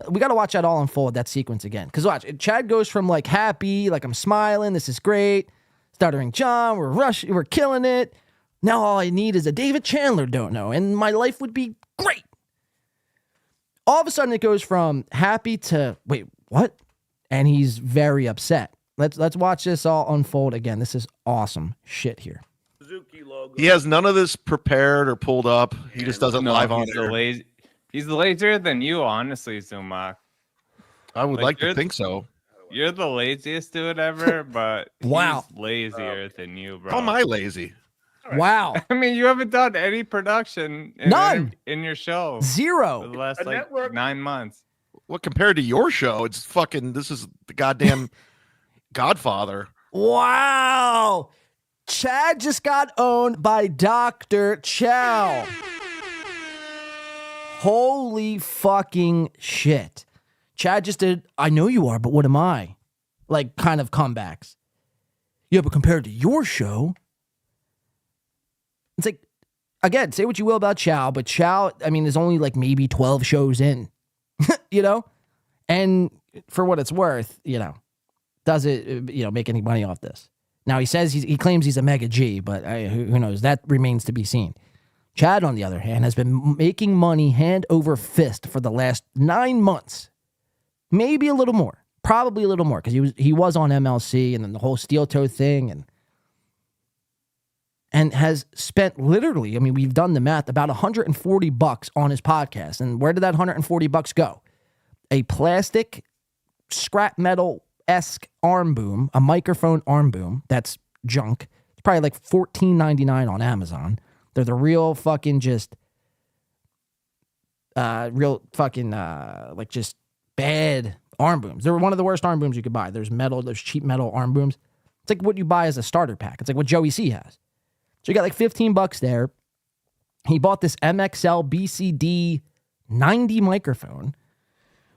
We got to watch that all unfold, that sequence again. Because watch, Chad goes from like happy, like I'm smiling, this is great. Stuttering John, we're killing it. Now all I need is a David Chandler don't know, and my life would be great. All of a sudden it goes from happy to, wait, what? And he's very upset. Let's watch this all unfold again. This is awesome shit here. He has none of this prepared or pulled up. He just does it live on air. He's lazier than you, honestly, Zumak. I would like to think so. You're the laziest dude ever, but wow, he's lazier than you, bro. How am I lazy? Wow. I mean, you haven't done any production in your show. Zero. For the last 9 months. Well, compared to your show, it's fucking, this is the goddamn Godfather. Wow. Chad just got owned by Dr. Chao. Holy fucking shit. Chad just did, I know you are, but what am I? Like, kind of comebacks. Yeah, but compared to your show, it's like, again, say what you will about Chao, but Chao, I mean, there's only like maybe 12 shows in, you know? And for what it's worth, you know, does it, make any money off this? Now, he says he claims he's a mega G, but who knows? That remains to be seen. Chad, on the other hand, has been making money hand over fist for the last 9 months. Maybe a little more. Probably a little more, because he was on MLC and then the whole steel toe thing and has spent literally, I mean, we've done the math, about $140 on his podcast. And where did that $140 go? A plastic scrap metal-esque arm boom, a microphone arm boom that's junk. It's probably like $14.99 on Amazon. They're the real fucking just like just bad arm booms. They're one of the worst arm booms you could buy. There's cheap metal arm booms. It's like what you buy as a starter pack. It's like what Joey C has. So you got like $15 there. He bought this MXL BCD 90 microphone,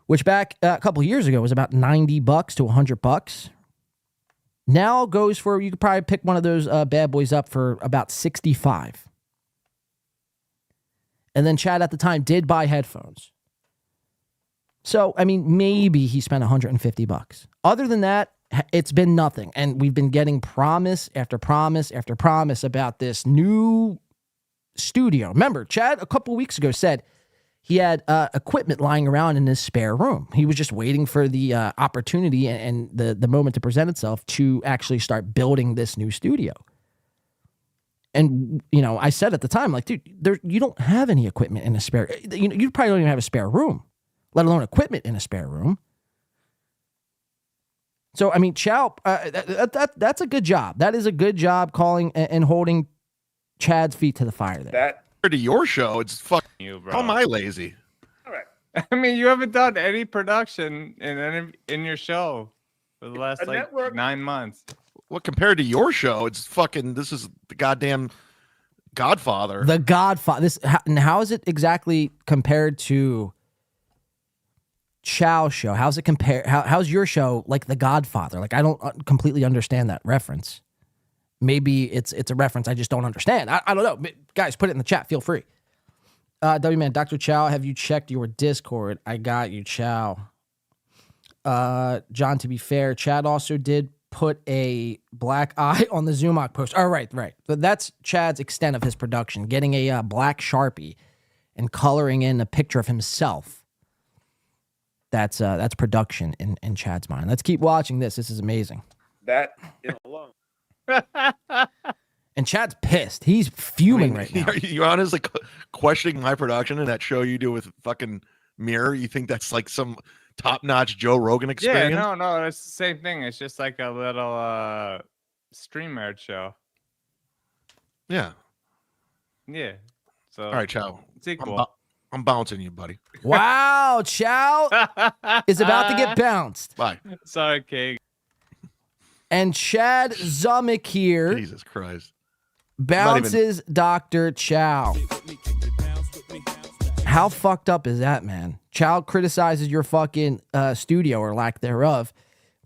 which back a couple years ago was about $90 to $100. Now goes for, you could probably pick one of those bad boys up for about $65. And then Chad at the time did buy headphones. So, I mean, maybe he spent $150. Other than that, it's been nothing. And we've been getting promise after promise after promise about this new studio. Remember, Chad a couple weeks ago said he had equipment lying around in his spare room. He was just waiting for the opportunity and the moment to present itself to actually start building this new studio. And, I said at the time, like, dude, you don't have any equipment in a spare, you probably don't even have a spare room, let alone equipment in a spare room. So, I mean, Chao, that's a good job. That is a good job calling and holding Chad's feet to the fire there. That to your show, it's fucking you, bro. How am I lazy? All right. I mean, you haven't done any production in your show for the last 9 months. Well, compared to your show, it's fucking, this is the goddamn Godfather. The Godfather. And how is it exactly compared to Chao show? How's it compare? How's your show like The Godfather? Like, I don't completely understand that reference. Maybe it's a reference I just don't understand. I don't know. Guys, put it in the chat. Feel free. W-Man, Dr. Chao, have you checked your Discord? I got you, Chao. John, to be fair, Chad also did put a black eye on the Zumok post. Oh, right. But that's Chad's extent of his production, getting a black Sharpie and coloring in a picture of himself. That's production in Chad's mind. Let's keep watching this. This is amazing. That is alone. And Chad's pissed. He's fuming right now. You're honestly questioning my production and that show you do with fucking Mirror. You think that's like some top-notch Joe Rogan experience? Yeah, no, it's the same thing. It's just like a little StreamYard show. Yeah. So all right, Chao. it's equal. I'm bouncing you, buddy. Wow, Chao is about to get bounced. Bye. Sorry, King. And Chad Zumick here. Jesus Christ. Bounces Dr. Chao. How fucked up is that, man? Chao criticizes your fucking studio or lack thereof.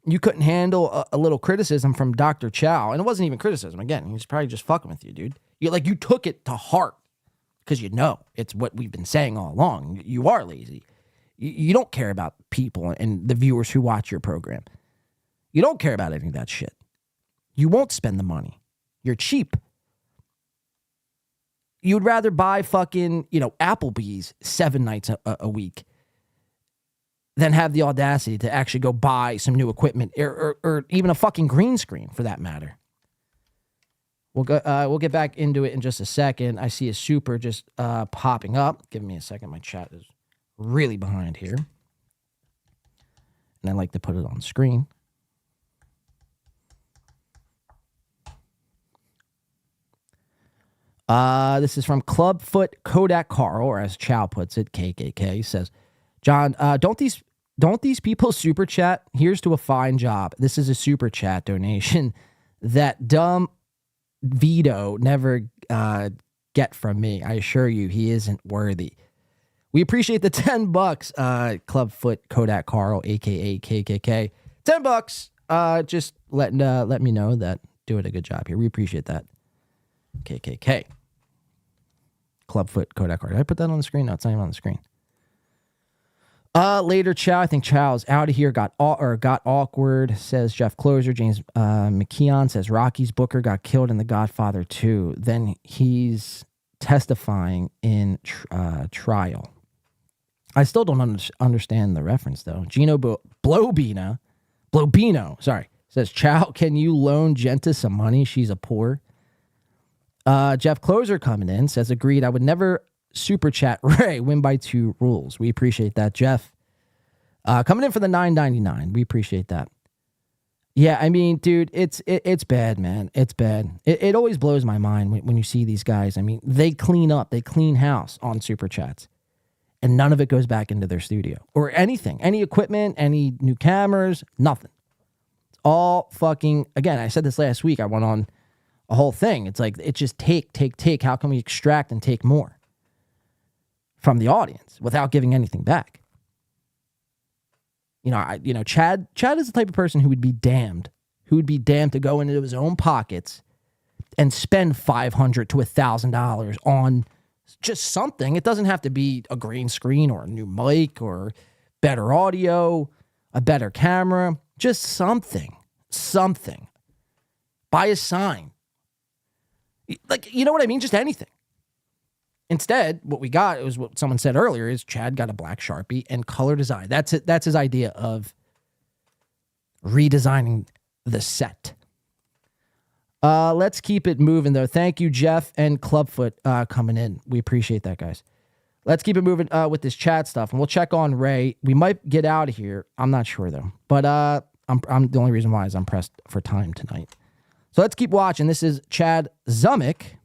You couldn't handle a little criticism from Dr. Chao. And it wasn't even criticism. Again, he's probably just fucking with you, dude. You took it to heart because you know it's what we've been saying all along. You are lazy. You don't care about people and the viewers who watch your program. You don't care about any of that shit. You won't spend the money. You're cheap. You'd rather buy fucking, Applebee's 7 nights a week than have the audacity to actually go buy some new equipment or even a fucking green screen for that matter. We'll get back into it in just a second. I see a super just popping up. Give me a second. My chat is really behind here. And I like to put it on screen. This is from Clubfoot Kodak Carl, or as Chao puts it, KKK. He says, John, don't these people super chat? Here's to a fine job. This is a super chat donation that dumb Vito never get from me. I assure you, he isn't worthy. We appreciate the $10, Clubfoot Kodak Carl, aka KKK. $10. Just let me know that doing a good job here. We appreciate that. KKK. Clubfoot Kodak Carl. Did I put that on the screen? No, it's not even on the screen. Later, Chao. I think Chao's out of here. Got awkward, says Jeff Closer. James McKeon says Rocky's Booker got killed in The Godfather 2. Then he's testifying in trial. I still don't understand the reference, though. Gino Blobino, says, Chao, can you loan Genta some money? She's a poor. Jeff Closer coming in says, agreed. I would never super chat Ray. Win by 2 rules. We appreciate that, Jeff. Coming in for the $9.99. We appreciate that. Yeah, I mean, dude, it's bad, man. It's bad. It always blows my mind when you see these guys. I mean, they clean up, they clean house on super chats, and none of it goes back into their studio or anything, any equipment, any new cameras, nothing. It's all fucking. Again, I said this last week. I went on a whole thing. It's like it's just take. How can we extract and take more from the audience without giving anything back? Chad is the type of person who would be damned to go into his own pockets and spend $500 to $1,000 on just something. It doesn't have to be a green screen or a new mic or better audio, a better camera, just something. Buy a sign. Like, you know what I mean? Just anything. Instead, what we got, it was what someone said earlier, is Chad got a black Sharpie and color design. That's it. That's his idea of redesigning the set. Let's keep it moving, though. Thank you, Jeff and Clubfoot, coming in. We appreciate that, guys. Let's keep it moving with this chat stuff, and we'll check on Ray. We might get out of here. I'm not sure, though. But I'm the only reason why is I'm pressed for time tonight. So let's keep watching. This is Chad Zumick,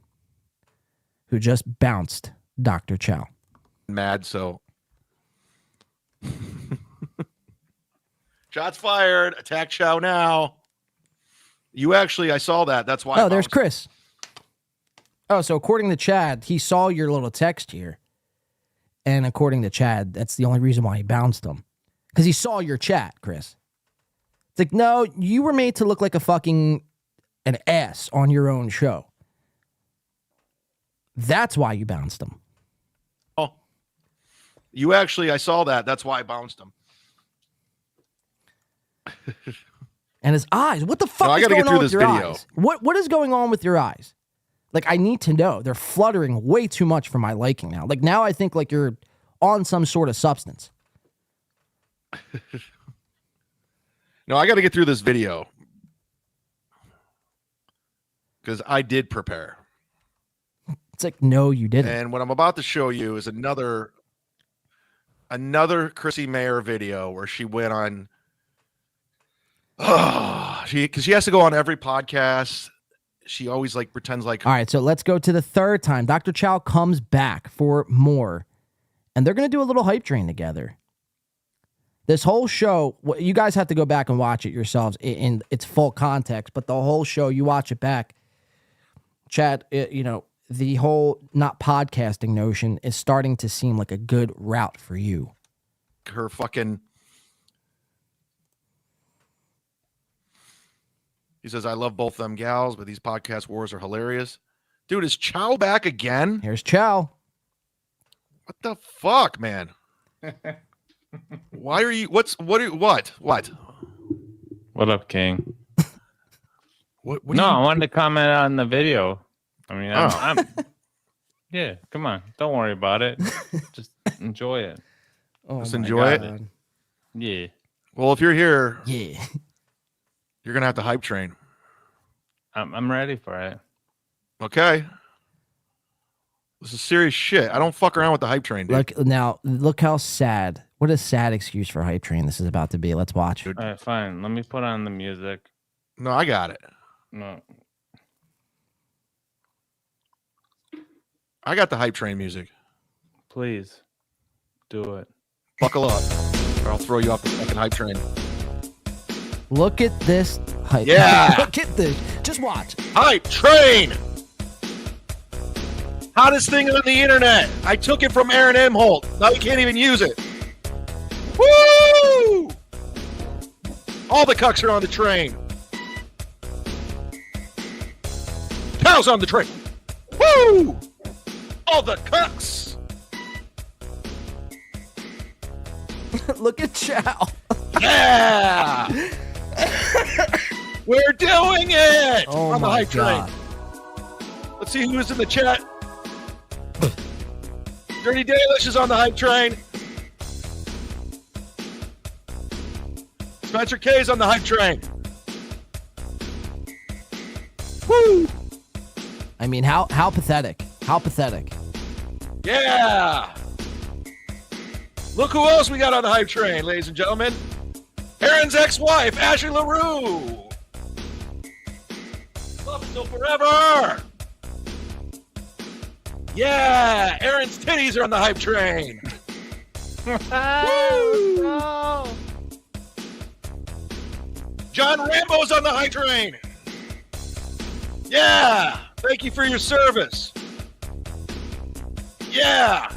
who just bounced Dr. Chao. Mad, so. Shots fired. Attack Chao now. You actually, I saw that. That's why. Oh, there's Chris. Oh, so according to Chad, he saw your little text here. And according to Chad, that's the only reason why he bounced him. Because he saw your chat, Chris. It's like, no, you were made to look like an ass on your own show. That's why you bounced him. Oh, you actually, I saw that. That's why I bounced him. And his eyes. What the fuck is going on with your eyes? What is going on with your eyes? Like, I need to know. They're fluttering way too much for my liking now. Like, now I think like you're on some sort of substance. No, I got to get through this video. Because I did prepare. It's like, no, you didn't. And what I'm about to show you is another Chrissy Mayer video where she went on. Because she has to go on every podcast. She always like pretends like. All right, so let's go to the third time. Dr. Chao comes back for more, and they're going to do a little hype train together. This whole show, you guys have to go back and watch it yourselves in its full context, but the whole show, you watch it back. Chad, the whole not podcasting notion is starting to seem like a good route for you. Her fucking. He says, I love both them gals, but these podcast wars are hilarious. Dude, is Chao back again? Here's Chao. What the fuck, man? Why are you, what? What up, King? What no, I wanted to comment on the video. I mean, I'm yeah, come on. Don't worry about it. Just enjoy it. Just enjoy it? Yeah. Well, if you're here, yeah, you're going to have to hype train. I'm ready for it. Okay. This is serious shit. I don't fuck around with the hype train, dude. Look how sad. What a sad excuse for hype train this is about to be. Let's watch. All right, fine. Let me put on the music. No, I got it. No. I got the hype train music. Please do it. Buckle up, or I'll throw you off the fucking hype train. Look at this hype. Yeah. Look at this. Just watch. Hype train. Hottest thing on the internet. I took it from Aaron M. Holt. Now you can't even use it. Woo! All the cucks are on the train. Cows on the train. Woo! All the cucks. Look at Chao. Yeah! We're doing it! Oh on the my hype God. train. Let's see who's in the chat. Dirty Dalish is on the hype train. Spencer K's on the hype train. Woo! I mean, how pathetic. How pathetic. Yeah! Look who else we got on the hype train, ladies and gentlemen. Aaron's ex-wife, Ashley LaRue. Love until forever. Yeah, Aaron's titties are on the hype train. Woo! No. John Rambo's on the hype train. Yeah, thank you for your service. Yeah.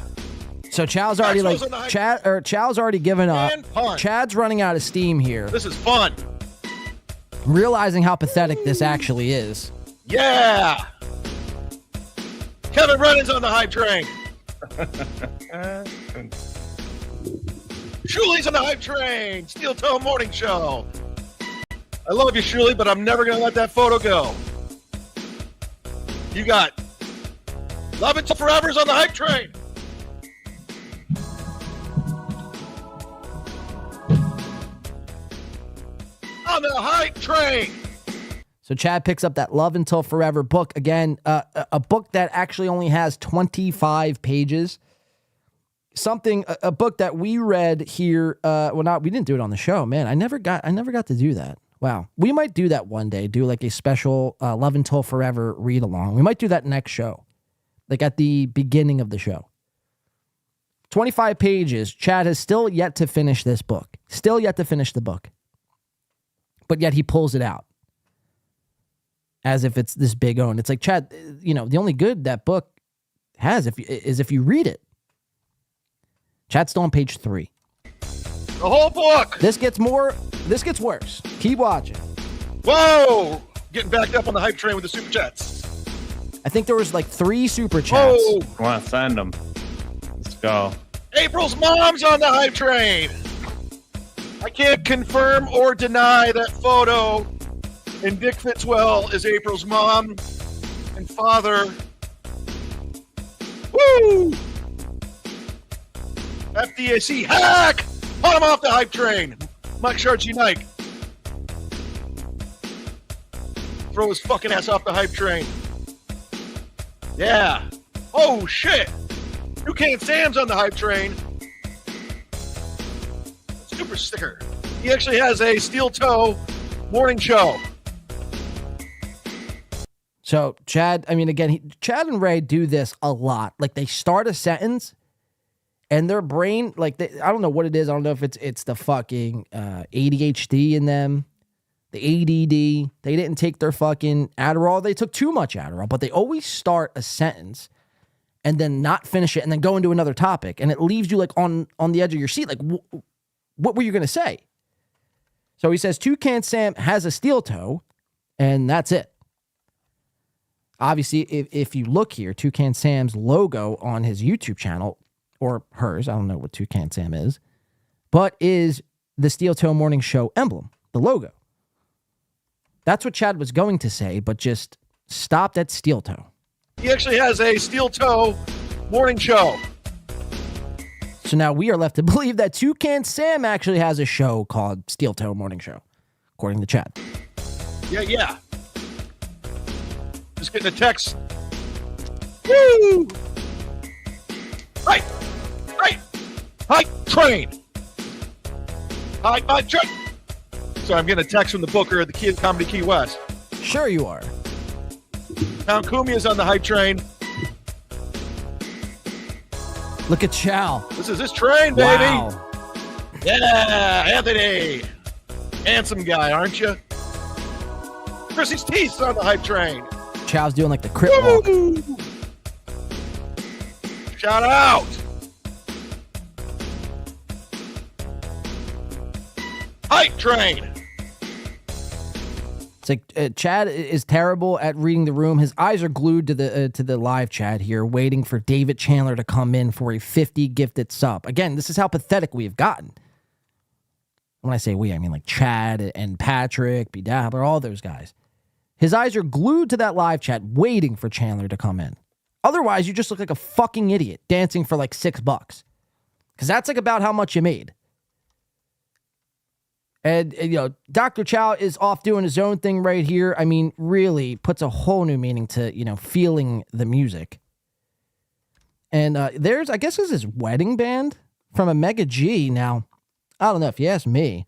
So Chao's already Maxwell's on the hype- Chao's already given up. And punch. Chad's running out of steam here, This is fun. realizing how pathetic this actually is. Yeah. Kevin Brennan's on the hype train. Shuli's on the hype train. Steel Toe Morning Show. I love you, Shuli, but I'm never going to let that photo go. You got Love Until Forever's on the hype train. On the hype train. So Chad picks up that Love Until Forever book. Again, a book that actually only has 25 pages. A book that we read here. We didn't do it on the show, man. I never got to do that. Wow. We might do that one day, do like a special Love Until Forever read along. We might do that next show, like at the beginning of the show. 25 pages. Chad has still yet to finish this book. Still yet to finish the book. But yet he pulls it out. as if it's this big own. It's like, Chad, you know, the only good that book has is if you read it. Chad's still on page 3. The whole book. This gets worse. Keep watching. Whoa! Getting backed up on the hype train with the super chats. I think there was like 3 super chats. Whoa! Want to send them? Let's go. April's mom's on the hype train. I can't confirm or deny that photo. And Dick Fitzwell is April's mom and father. Woo! FDIC hack! Put him off the hype train. Mike Sharks unite. Throw his fucking ass off the hype train. Yeah. Oh shit. Toucan Sam's on the hype train. Super sticker. He actually has a steel toe morning show. So Chad, I mean, again, Chad and Ray do this a lot. Like they start a sentence and their brain, like I don't know what it is. I don't know if it's the fucking ADHD in them, the ADD. They didn't take their fucking Adderall. They took too much Adderall, but they always start a sentence and then not finish it and then go into another topic. And it leaves you like on the edge of your seat. Like, what were you going to say? So he says, Toucan Sam has a steel toe and that's it. Obviously, if you look here, Toucan Sam's logo on his YouTube channel, or hers, I don't know what Toucan Sam is, but is the Steel Toe Morning Show emblem, the logo. That's what Chad was going to say, but just stopped at steel toe. He actually has a steel toe morning show. So now we are left to believe that Toucan Sam actually has a show called Steel Toe Morning Show, according to Chad. Yeah. Just getting a text. Woo! Right. Hi, train. Hi, train. So I'm getting a text from the booker at the Comedy Key West. Sure you are. Town Kumia's on the hype train. Look at Chao. This is his train, baby. Wow. Yeah, Anthony. Handsome guy, aren't you? Chrissy's teeth's on the hype train. Chao's doing like the crip walk. Shout out. Hype train. It's like Chad is terrible at reading the room. His eyes are glued to the live chat here, waiting for David Chandler to come in for a 50 gifted sub. Again, this is how pathetic we have gotten. When I say we, I mean like Chad and Patrick, B-Dabber, all those guys. His eyes are glued to that live chat, waiting for Chandler to come in. Otherwise, you just look like a fucking idiot dancing for like $6. Because that's like about how much you made. And, you know, Dr. Chao is off doing his own thing right here. I mean, really puts a whole new meaning to, you know, feeling the music. And there's, I guess, is his wedding band from a Mega G. Now, I don't know if you ask me.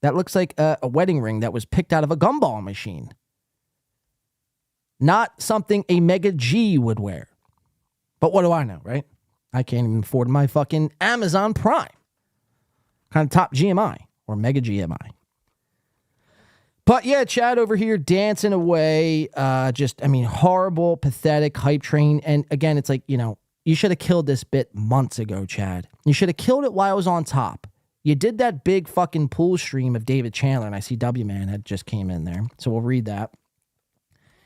That looks like a wedding ring that was picked out of a gumball machine. Not something a Mega G would wear. But what do I know, right? I can't even afford my fucking Amazon Prime. Kind of top GMI. Or Mega GMI. But yeah, Chad over here dancing away. Horrible, pathetic hype train. And again, it's like, you know, you should have killed this bit months ago, Chad. You should have killed it while I was on top. You did that big fucking pool stream of David Chandler, and I see W-Man had just came in there. So we'll read that.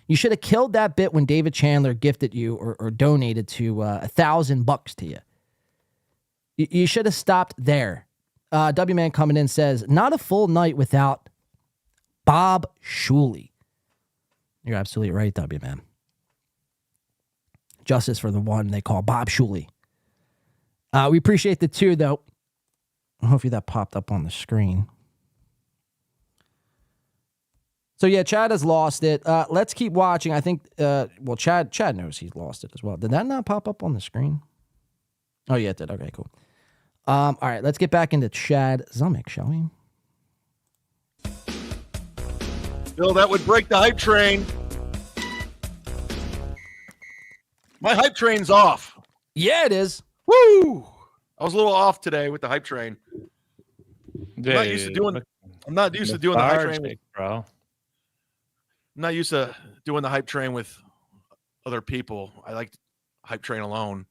You should have killed that bit when David Chandler gifted you or donated to $1,000 to you. You should have stopped there. W-Man coming in says, not a full night without Bob Shuley. You're absolutely right, W-Man. Justice for the one they call Bob Shuley. We appreciate the 2, though. Hopefully that popped up on the screen. So, yeah, Chad has lost it. Let's keep watching. I think, Chad knows he's lost it as well. Did that not pop up on the screen? Oh, yeah, it did. Okay, cool. All right, let's get back into Chad Zumick, shall we? Bill, that would break the hype train. My hype train's off. Yeah, it is. Woo! I was a little off today with the hype train. I'm not used to doing the hype train, bro. not used to doing the hype train with other people. I like hype train alone.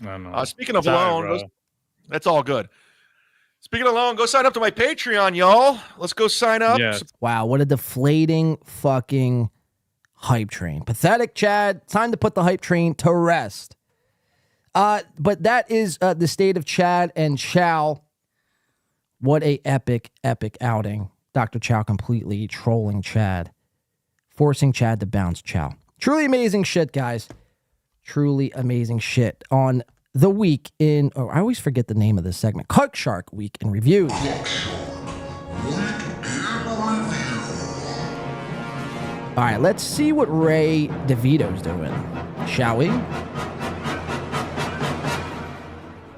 I know. Speaking of Sorry, alone, bro. that's all good. Speaking of alone, go sign up to my Patreon, y'all. Let's go sign up. Yes. Wow, what a deflating fucking hype train. Pathetic, Chad. Time to put the hype train to rest. But that is the state of Chad and Chao. What a epic outing. Dr. Chao completely trolling Chad, forcing Chad to bounce Chao. Truly amazing shit, guys. Truly amazing shit on the week in, oh, I always forget the name of this segment. Cuck Shark Week in Reviews. All right, let's see what Ray DeVito's doing, shall we?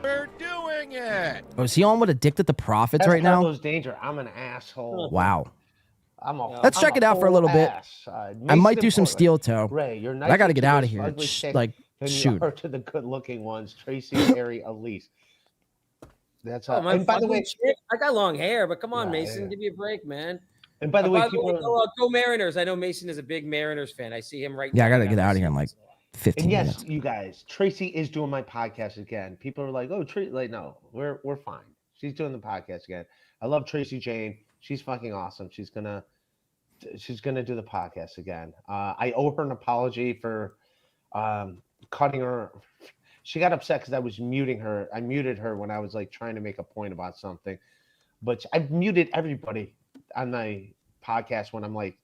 We're doing it. Oh, is he on with Addicted to Profits right now? Carlos Danger. I'm an asshole. Wow. Let's check it out for a little bit. I might do some steel toe. Ray, you're but I got to get out of this here. ugly chick Like, than you shoot. are to the good-looking ones, Tracy, Harry, Elise. That's Oh, my and by the way, chick, I got long hair, but come on, Yeah, Mason, yeah. give me a break, man. And by the way, people go Mariners. I know Mason is a big Mariners fan. I see him right Yeah, now. I got to get out of here in like 15 and yes, minutes. you guys, Tracy is doing my podcast again. People are like, "Oh, Tracy," like, no, we're fine. She's doing the podcast again. I love Tracy Jane. She's fucking awesome. She's gonna do the podcast again. I owe her an apology for cutting her. She got upset because I was muting her. I muted her when I was like trying to make a point about something, but I've muted everybody on my podcast when I'm like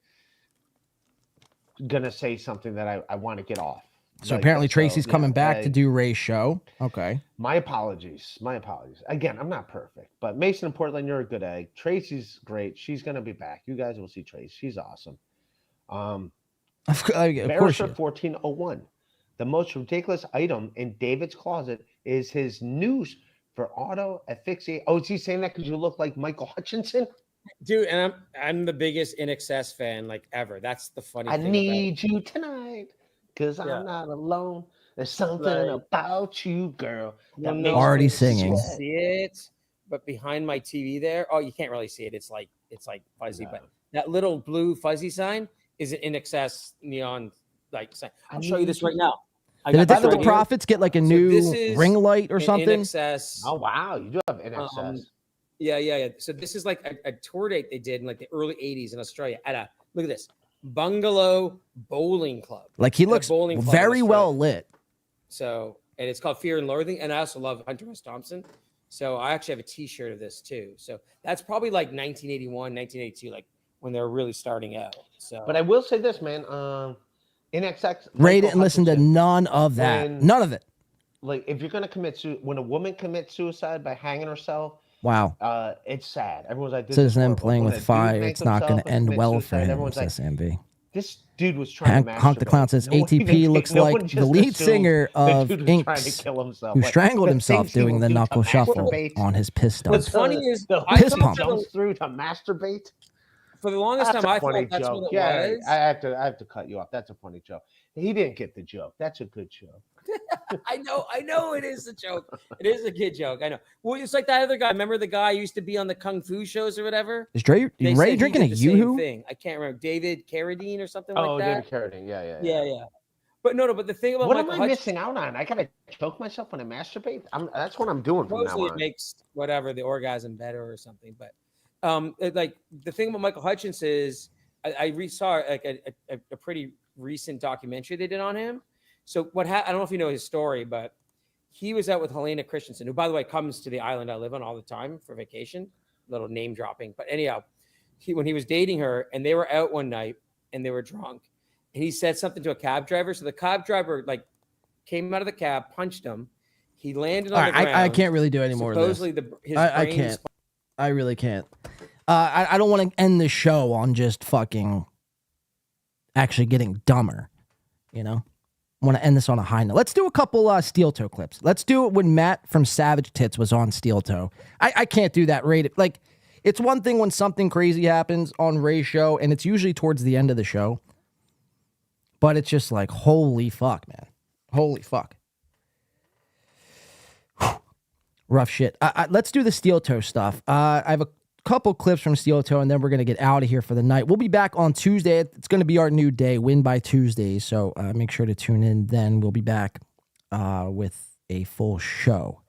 gonna say something that I want to get off. So Like, apparently so, Tracy's yeah, coming back to do Ray's show. Okay. My apologies. My apologies. Again, I'm not perfect, but Mason and Portland, you're a good egg. Tracy's great. She's gonna be back. You guys will see Tracy. She's awesome. Of course. Barrister 1401. The most ridiculous item in David's closet is his news for auto asphyxia. Oh, is he saying that because you look like Michael Hutchinson? Dude, and I'm the biggest In Excess fan like ever. That's the funny I thing. need you tonight because Yeah. I'm not alone. There's something Right. about you, girl. No, that no, makes Already me singing. sweat. See it, but behind my TV there, oh, you can't really see it. It's like fuzzy, but that little blue fuzzy sign is an In Excess neon like sign. I'll show you this right now. I Did got this Addicted to right here. Profits get like a So new this is ring light or an something? In Excess. Oh wow, you do have NXS. Yeah. So this is like a tour date they did in like the early '80s in Australia at a look at this bungalow bowling club. Like he At a looks bowling club in very well Australia. lit. So, and it's called Fear and Loathing. And I also love Hunter S. Thompson. So I actually have a T-shirt of this too. So that's probably like 1981, 1982, like when they're really starting out. So, But I will say this, man. NXX. Ray Michael didn't listen to Hutchinson, none of that. when- None of it. Like, if you're gonna when a woman commits suicide by hanging herself, Wow. it's sad. Everyone's like, this Says is him horrible. playing When with a dude fire. makes It's not going himself to and end commits well suicide, for him, everyone's like, says MV. this dude was trying to Honk the Clown says masturbate. No one ATP even- looks no one like just the lead assumed singer the of dude was trying to Inks, kill himself. who Like, strangled the himself things he doing would the do to knuckle shuffle masturbate. on his piss what's stump. funny is the I piss thought pump. for jumps the- through to masturbate. for the longest That's time, a I funny thought that's joke. what it Yeah, was. I have to cut you off. That's a funny joke. He didn't get the joke. That's a good joke. I know it is a joke. It is a good joke. I know. Well, it's like that other guy. Remember the guy who used to be on the kung fu shows or whatever? Is Ray They said he drinking a did the same Yoo-hoo? thing. I can't remember. David Carradine or something Oh, like that. David Carradine. Yeah. Yeah. But no. But the thing about What Michael am I Hutchins, missing out on? I gotta choke myself when I masturbate. That's what I'm doing from now supposedly it on. makes whatever the orgasm better or something. But like the thing about Michael Hutchins is I saw like a pretty recent documentary they did on him. So I don't know if you know his story, but he was out with Helena Christensen, who, by the way, comes to the island I live on all the time for vacation. Little name dropping, but anyhow, when he was dating her, and they were out one night and they were drunk, and he said something to a cab driver. So the cab driver like came out of the cab, punched him. He landed on All the right, ground. I can't really do any more of this. Supposedly, his I brain can't. I really can't. I don't want to end the show on just fucking actually getting dumber, you know? I want to end this on a high note. Let's do a couple steel toe clips. Let's do it when Matt from Savage Tits was on steel toe. I can't do that rated. Like, it's one thing when something crazy happens on Ray's show, and it's usually towards the end of the show. But it's just like, holy fuck, man. Holy fuck. Rough shit. Let's do the steel toe stuff. I have a couple clips from Steel Toe, and then we're going to get out of here for the night. We'll be back on Tuesday. It's going to be our new day, Win by Tuesday. So make sure to tune in then. We'll be back with a full show.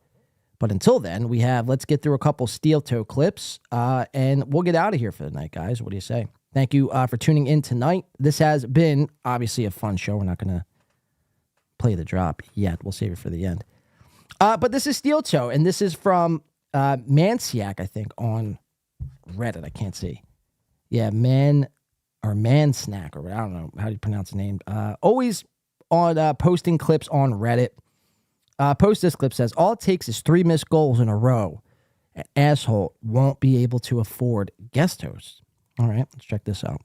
But until then, let's get through a couple Steel Toe clips, and we'll get out of here for the night, guys. What do you say? Thank you for tuning in tonight. This has been, obviously, a fun show. We're not going to play the drop yet. We'll save it for the end. But this is Steel Toe, and this is from Manciac, I think, on Reddit. I can't see. Yeah, Man Snack, or I don't know how do you pronounce the name. Always on posting clips on Reddit. Post this clip says, all it takes is 3 missed goals in a row. An asshole won't be able to afford guest hosts. All right, let's check this out.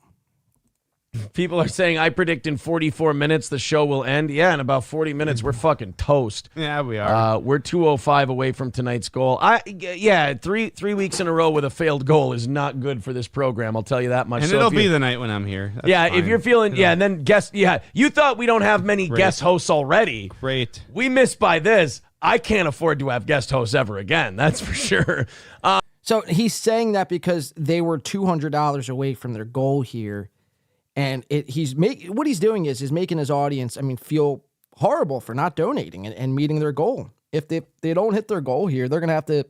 People are saying, I predict in 44 minutes the show will end. Yeah, in about 40 minutes, we're fucking toast. Yeah, we are. We're 205 away from tonight's goal. Three weeks in a row with a failed goal is not good for this program. I'll tell you that much. And it'll be the night when I'm here. That's fine. If you're feeling, and then you thought we don't have many guest hosts already. Great. We missed by this. I can't afford to have guest hosts ever again. That's for sure. So he's saying that because they were $200 away from their goal here. And what he's doing is making his audience, feel horrible for not donating and meeting their goal. If they don't hit their goal here, they're going to have to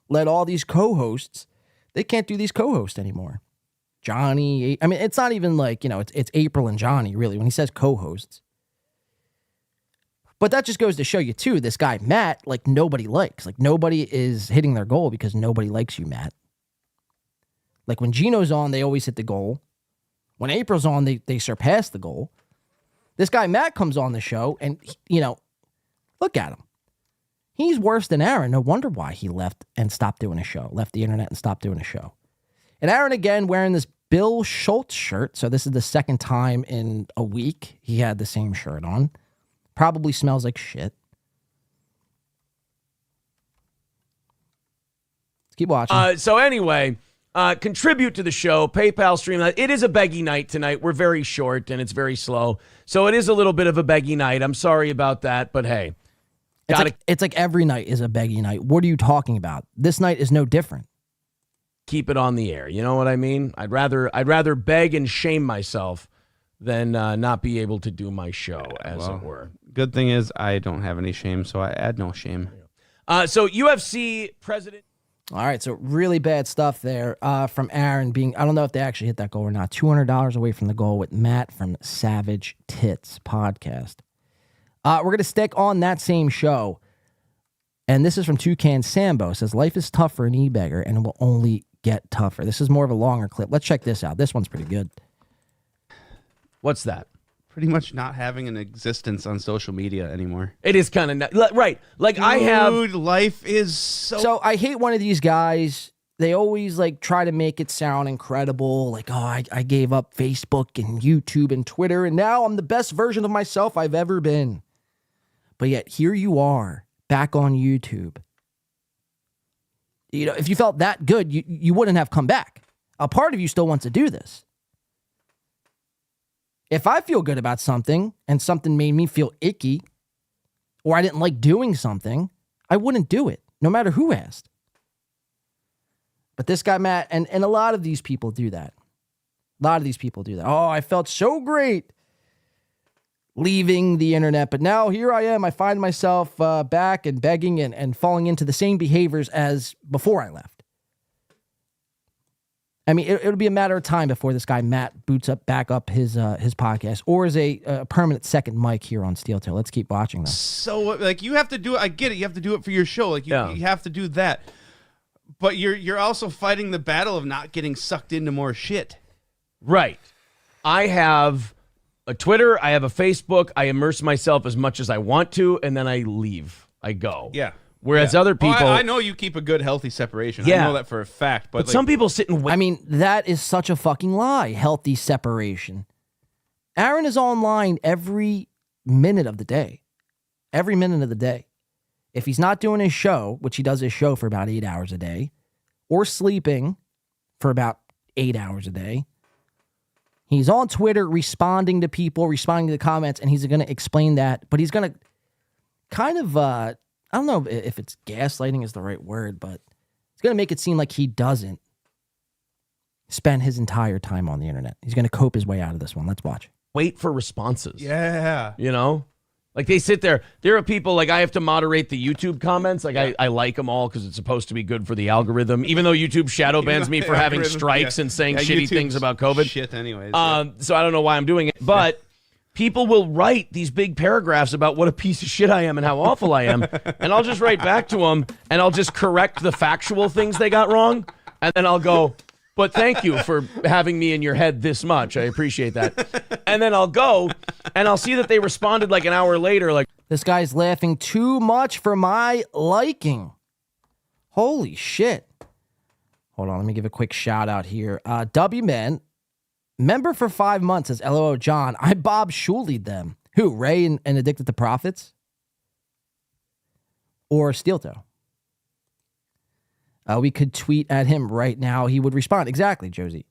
let all these co-hosts, they can't do these co-hosts anymore. Johnny, it's not even like, it's April and Johnny, really, when he says co-hosts. But that just goes to show you, too, this guy, Matt, like, nobody likes. Like, nobody is hitting their goal because nobody likes you, Matt. Like, when Gino's on, they always hit the goal. When April's on, they surpass the goal. This guy, Matt, comes on the show, and, look at him. He's worse than Aaron. No wonder why he left and stopped doing a show. Left the internet and stopped doing a show. And Aaron, again, wearing this Bill Schultz shirt. So this is the second time in a week he had the same shirt on. Probably smells like shit. Let's keep watching. So anyway... contribute to the show, PayPal, Streamline. It is a beggy night tonight. We're very short and it's very slow. So it is a little bit of a beggy night. I'm sorry about that, but hey. It's like every night is a beggy night. What are you talking about? This night is no different. Keep it on the air. You know what I mean? I'd rather beg and shame myself than not be able to do my show, as it were. Good thing is I don't have any shame, so I add no shame. So UFC president. All right, so really bad stuff there from Aaron being, I don't know if they actually hit that goal or not, $200 away from the goal with Matt from Savage Tits podcast. We're going to stick on that same show. And this is from Toucan Sambo. It says, life is tough for an e-beggar and it will only get tougher. This is more of a longer clip. Let's check this out. This one's pretty good. What's that? Pretty much not having an existence on social media anymore. It is kind of right. Like, dude, life is so I hate one of these guys. They always like try to make it sound incredible. Like, oh, I gave up Facebook and YouTube and Twitter, and now I'm the best version of myself I've ever been. But yet here you are back on YouTube. If you felt that good, you wouldn't have come back. A part of you still wants to do this. If I feel good about something and something made me feel icky or I didn't like doing something, I wouldn't do it, no matter who asked. But this guy, Matt, and a lot of these people do that. A lot of these people do that. Oh, I felt so great leaving the internet, but now here I am. I find myself back and begging and falling into the same behaviors as before I left. It'll be a matter of time before this guy, Matt, boots back up his podcast or is a permanent second mic here on Steel Toe. Let's keep watching them. So, like, you have to do it. I get it. You have to do it for your show. Like, you have to do that. But you're also fighting the battle of not getting sucked into more shit. Right. I have a Twitter. I have a Facebook. I immerse myself as much as I want to, and then I leave. I go. Yeah. Whereas other people... I know you keep a good, healthy separation. Yeah. I know that for a fact. But some people sit and wait. That is such a fucking lie, healthy separation. Aaron is online every minute of the day. Every minute of the day. If he's not doing his show, which he does his show for about 8 hours a day, or sleeping for about 8 hours a day, he's on Twitter responding to people, responding to the comments, and he's going to explain that. But he's going to kind of... I don't know if it's gaslighting is the right word, but He's going to make it seem like he doesn't spend his entire time on the internet. He's going to cope his way out of this one. Let's watch. Wait for responses. Yeah. You know? Like they sit there. There are people, like I have to moderate the YouTube comments. Like I like them all because it's supposed to be good for the algorithm. Even though YouTube shadow bans me for having strikes and saying shitty things about COVID. Shit anyways. So I don't know why I'm doing it. But people will write these big paragraphs about what a piece of shit I am and how awful I am. And I'll just write back to them and I'll just correct the factual things they got wrong. And then I'll go, but thank you for having me in your head this much. I appreciate that. And then I'll go and I'll see that they responded like an hour later. Like, this guy's laughing too much for my liking. Holy shit. Hold on. Let me give a quick shout out here. W-Man, member for 5 months, says, LOO John, I Bob Schulied them. Who, Ray and Addicted to Profits? Or Steel Toe? We could tweet at him right now. He would respond. Exactly, Josie.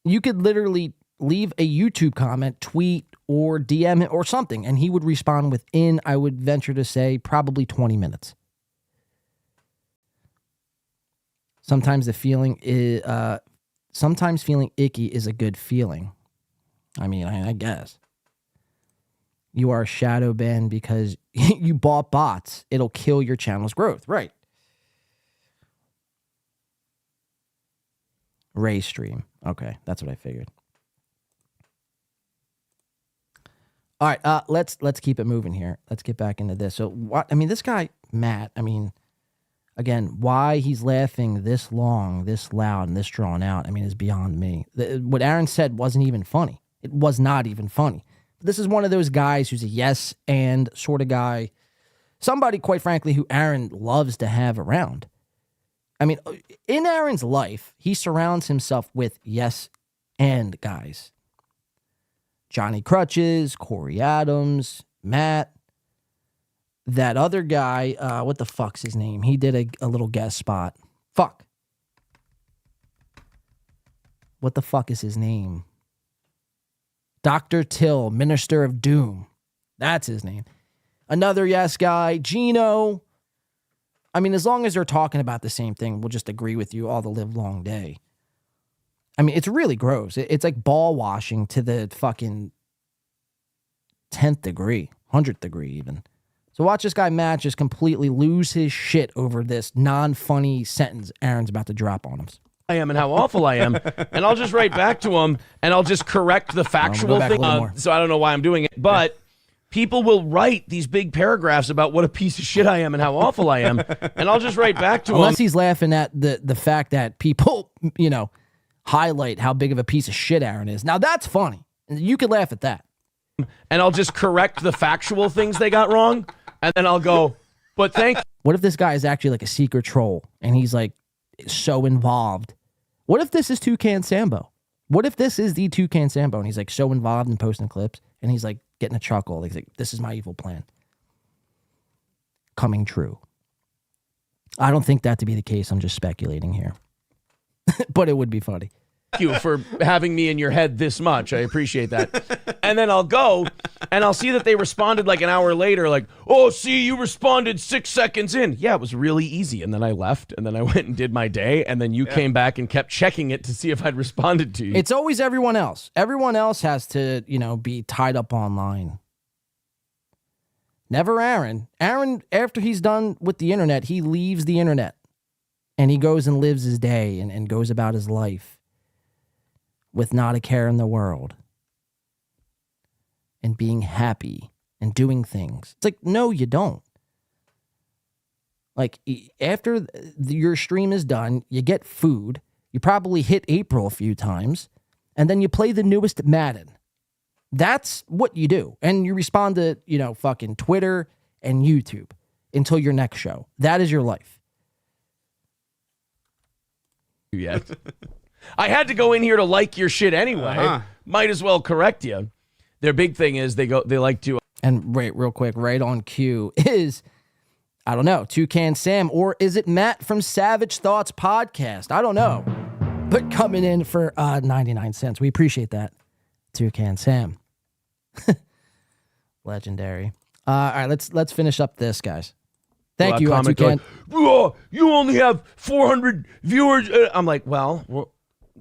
You could literally leave a YouTube comment, tweet, or DM him or something, and he would respond within, I would venture to say, probably 20 minutes. Sometimes the feeling is, sometimes feeling icky is a good feeling. I mean, I guess. You are shadow banned because you bought bots. It'll kill your channel's growth. Right. Ray stream. Okay, that's what I figured. All right, let's keep it moving here. Let's get back into this. So what? I mean, this guy Matt. I mean, again, why he's laughing this long, this loud, and this drawn out? I mean, is beyond me. What Aaron said wasn't even funny. It was not even funny. This is one of those guys who's a yes and sort of guy. Somebody, quite frankly, who Aaron loves to have around. I mean, in Aaron's life, he surrounds himself with yes and guys. Johnny Crutches, Corey Adams, Matt, that other guy, what the fuck's his name? He did a little guest spot. Fuck. What the fuck is his name? Dr. Till, Minister of Doom. That's his name. Another yes guy, Gino. I mean, as long as they're talking about the same thing, we'll just agree with you all the live long day. I mean, it's really gross. It's like ball washing to the fucking 10th degree, 100th degree even. So watch this guy Matt just completely lose his shit over this non-funny sentence Aaron's about to drop on him. I am and how awful I am. And I'll just write back to him and I'll just correct the factual thing. So I don't know why I'm doing it, but people will write these big paragraphs about what a piece of shit I am and how awful I am. And I'll just write back to him. Unless he's laughing at the fact that people, you know, highlight how big of a piece of shit Aaron is. Now that's funny. You could laugh at that. And I'll just correct the factual things they got wrong. And then I'll go, but thank. What if this guy is actually like a secret troll and he's like so involved? What if this is Toucan Sambo? What if this is the Toucan Sambo and he's like so involved in posting clips and he's like getting a chuckle? He's like, this is my evil plan coming true. I don't think that to be the case. I'm just speculating here. But it would be funny. Thank you for having me in your head this much. I appreciate that. And then I'll go and I'll see that they responded like an hour later, like, oh, see, you responded 6 seconds in. Yeah, it was really easy. And then I left and then I went and did my day. And then you came back and kept checking it to see if I'd responded to you. It's always everyone else. Everyone else has to, you know, be tied up online. Never Aaron. Aaron, after he's done with the internet, he leaves the internet and he goes and lives his day and goes about his life with not a care in the world and being happy and doing things. It's like, no, you don't. Like, after your stream is done, you get food, you probably hit April a few times, and then you play the newest Madden. That's what you do. And you respond to, you know, fucking Twitter and YouTube until your next show. That is your life. Yet. I had to go in here to like your shit anyway. Might as well correct you. Their big thing is they like to. And wait, real quick, right on cue is, I don't know, Toucan Sam, or is it Matt from Savage Thoughts Podcast? I don't know. But coming in for 99 cents. We appreciate that. Toucan Sam. Legendary. All right, let's finish up this, guys. Thank you, comment Toucan. like, "Oh, you only have 400 viewers." I'm like, well,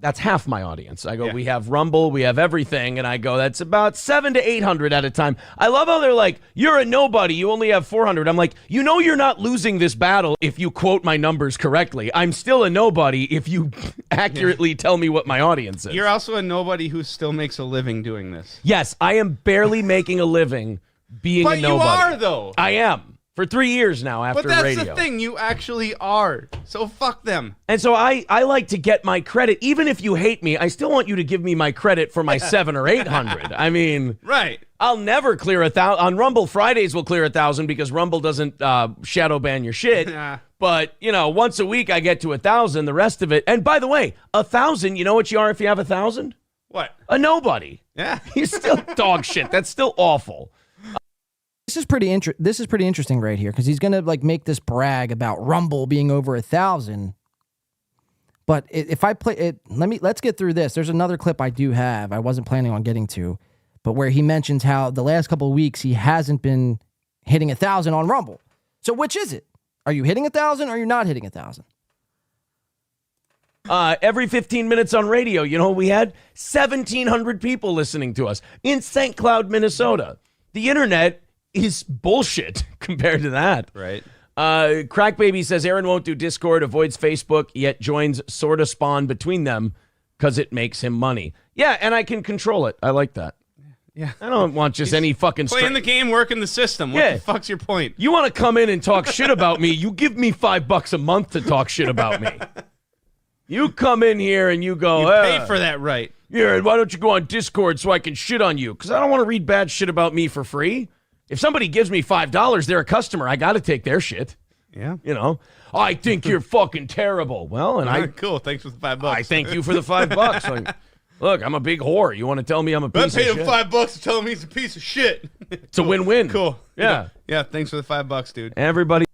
that's half my audience. I go, we have Rumble, we have everything, and I go, that's about 700 to 800 at a time. I love how they're like, you're a nobody, you only have 400. I'm like, you know, you're not losing this battle if you quote my numbers correctly. I'm still a nobody if you accurately tell me what my audience is. You're also a nobody who still makes a living doing this. Yes, I am barely making a living being a But nobody. you are, though. I am. For 3 years now after But that's radio. the thing. You actually are. So fuck them. And so I like to get my credit. Even if you hate me, I still want you to give me my credit for my 700 or 800. I mean, right. I'll never clear 1,000. On Rumble, Fridays will clear 1,000 because Rumble doesn't shadow ban your shit. But, you know, once a week I get to 1,000. The rest of it. And by the way, 1,000, you know what you are if you have 1,000? What? A nobody. Yeah. You're still dog shit. That's still awful. This is pretty interesting right here because he's gonna like make this brag about Rumble being over 1,000. But if I play it, let's get through this. There's another clip I do have. I wasn't planning on getting to, but where he mentions how the last couple of weeks he hasn't been hitting 1,000 on Rumble. So which is it? Are you hitting 1,000 or are you not hitting 1,000? Every 15 minutes on radio, you know, we had 1,700 people listening to us in St. Cloud, Minnesota. The internet is bullshit compared to that. Right. Crack Baby says Aaron won't do Discord, avoids Facebook, yet joins Sorta Spawn between them because it makes him money. Yeah, and I can control it. I like that. Yeah. I don't want just any fucking Playing the game, working the system. What the fuck's your point? You want to come in and talk shit about me, you give me $5 a month to talk shit about me. You come in here and you go, You pay for that right. Yeah, why don't you go on Discord so I can shit on you? Because I don't want to read bad shit about me for free. If somebody gives me $5, they're a customer. I got to take their shit. Yeah. You know, I think you're fucking terrible. Well, and cool. Thanks for the $5. I thank you for the $5. Like, look, I'm a big whore. You want to tell me I'm a piece I paid of him shit? $5 to tell him he's a piece of shit. It's a win-win. Cool. Yeah. Yeah. Thanks for the $5, dude. Everybody's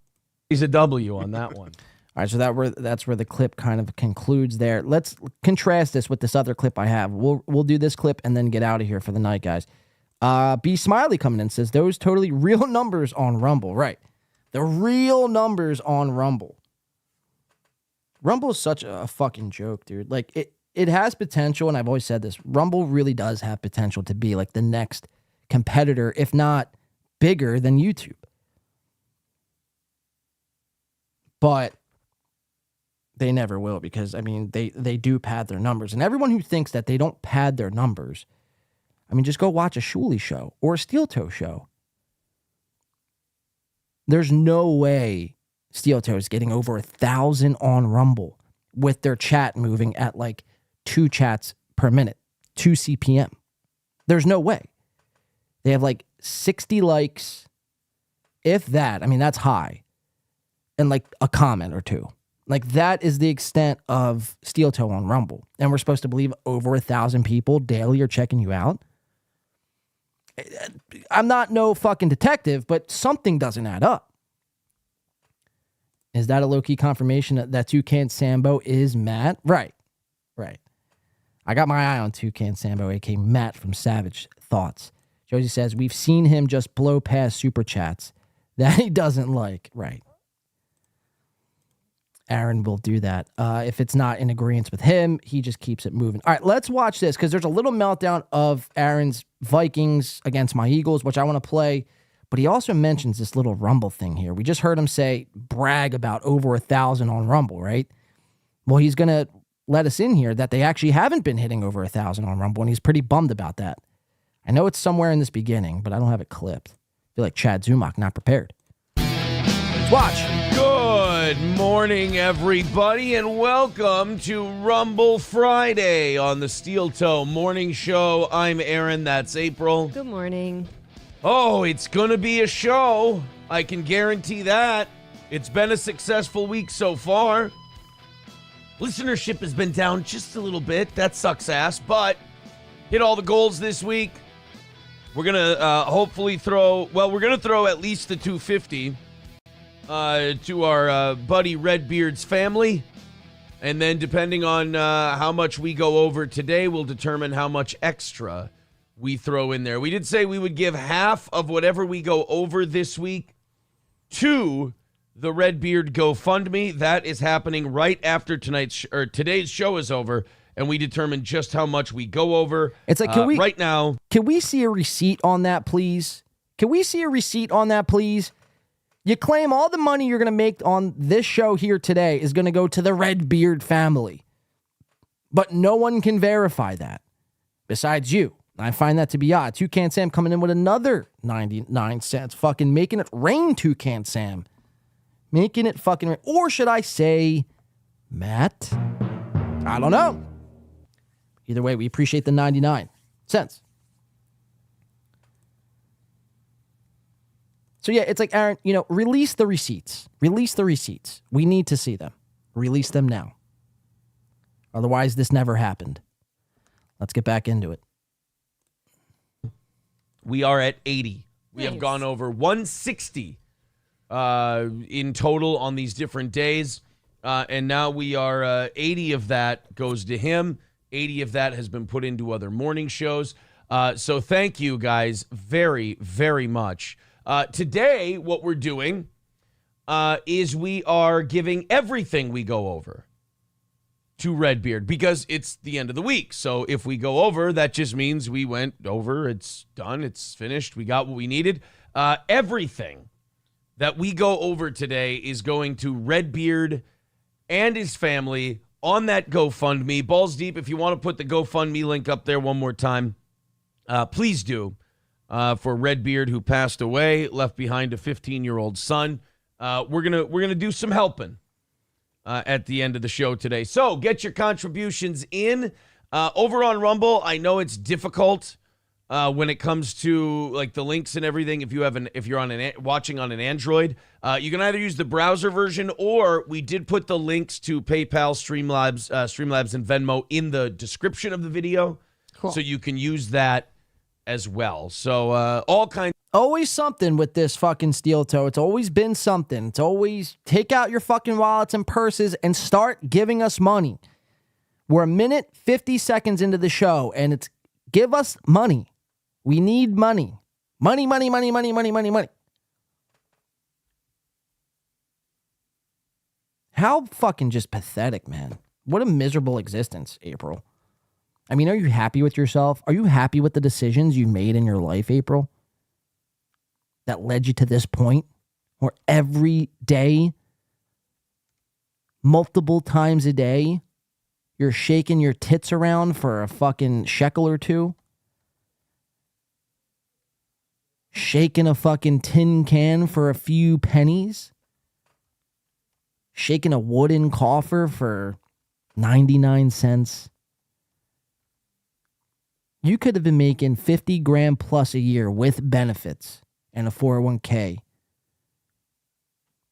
a W on that one. All right, so that's where the clip kind of concludes there. Let's contrast this with this other clip I have. We'll do this clip and then get out of here for the night, guys. B Smiley coming in says those totally real numbers on Rumble. Right. The real numbers on Rumble. Rumble is such a fucking joke, dude. Like it has potential, and I've always said this. Rumble really does have potential to be like the next competitor, if not bigger than YouTube. But they never will because, I mean, they do pad their numbers. And everyone who thinks that they don't pad their numbers, I mean, just go watch a Shuley show or a Steel Toe show. There's no way Steel Toe is getting over 1,000 on Rumble with their chat moving at like 2 chats per minute, 2 CPM. There's no way. They have like 60 likes, if that. I mean, that's high. And like a comment or two. Like that is the extent of Steel Toe on Rumble. And we're supposed to believe over 1,000 people daily are checking you out. I'm not no fucking detective, but something doesn't add up. Is that a low-key confirmation that Toucan Sambo is Matt? Right. I got my eye on Toucan Sambo, a.k.a. Matt from Savage Thoughts. Josie says, we've seen him just blow past super chats that he doesn't like. Right. Aaron will do that. If it's not in agreement with him, he just keeps it moving. All right, let's watch this because there's a little meltdown of Aaron's Vikings against my Eagles, which I want to play. But he also mentions this little Rumble thing here. We just heard him brag about over 1,000 on Rumble, right? Well, he's going to let us in here that they actually haven't been hitting over 1,000 on Rumble, and he's pretty bummed about that. I know it's somewhere in this beginning, but I don't have it clipped. I feel like Chad Zumach, not prepared. Let's watch. Good morning, everybody, and welcome to Rumble Friday on the Steel Toe Morning Show. I'm Aaron. That's April. Good morning. Oh, it's going to be a show. I can guarantee that. It's been a successful week so far. Listenership has been down just a little bit. That sucks ass, but hit all the goals this week. We're going to hopefully throw at least the 250 to our buddy Redbeard's family. And then depending on how much we go over today, we'll determine how much extra we throw in there. We did say we would give half of whatever we go over this week to the Redbeard GoFundMe. That is happening right after today's show is over, and we determine just how much we go over. It's like, can we right now? Can we see a receipt on that, please? Can we see a receipt on that, please? You claim all the money you're going to make on this show here today is going to go to the Redbeard family, but no one can verify that besides you. I find that to be odd. Toucan Sam coming in with another 99 cents, fucking making it rain, Toucan Sam. Making it fucking rain. Or should I say, Matt? I don't know. Either way, we appreciate the 99 cents. So yeah, it's like, Aaron, release the receipts. Release the receipts. We need to see them. Release them now. Otherwise, this never happened. Let's get back into it. We are at 80. We have gone over 160 in total on these different days. And now we are 80 of that goes to him. 80 of that has been put into other morning shows. So thank you guys very, very much. Today, what we're doing is we are giving everything we go over to Redbeard because it's the end of the week. So if we go over, that just means we went over. It's done. It's finished. We got what we needed. Everything that we go over today is going to Redbeard and his family on that GoFundMe. Balls deep. If you want to put the GoFundMe link up there one more time, please do. For Redbeard, who passed away, left behind a 15-year-old son. We're gonna do some helping at the end of the show today. So get your contributions in over on Rumble. I know it's difficult when it comes to like the links and everything. If you're watching on an Android, you can either use the browser version, or we did put the links to PayPal, Streamlabs, and Venmo in the description of the video, so you can use that as well. So all kinds. Always something with this fucking steel toe. It's always been something. It's always take out your fucking wallets and purses and start giving us money. We're a minute 50 seconds into the show, and it's give us money. We need money. Money, money, money, money, money, money, money. How fucking just pathetic, man. What a miserable existence, April. I mean, are you happy with yourself? Are you happy with the decisions you made in your life, April, that led you to this point where every day, multiple times a day, you're shaking your tits around for a fucking shekel or two? Shaking a fucking tin can for a few pennies? Shaking a wooden coffer for 99 cents? You could have been making 50 grand plus a year with benefits and a 401k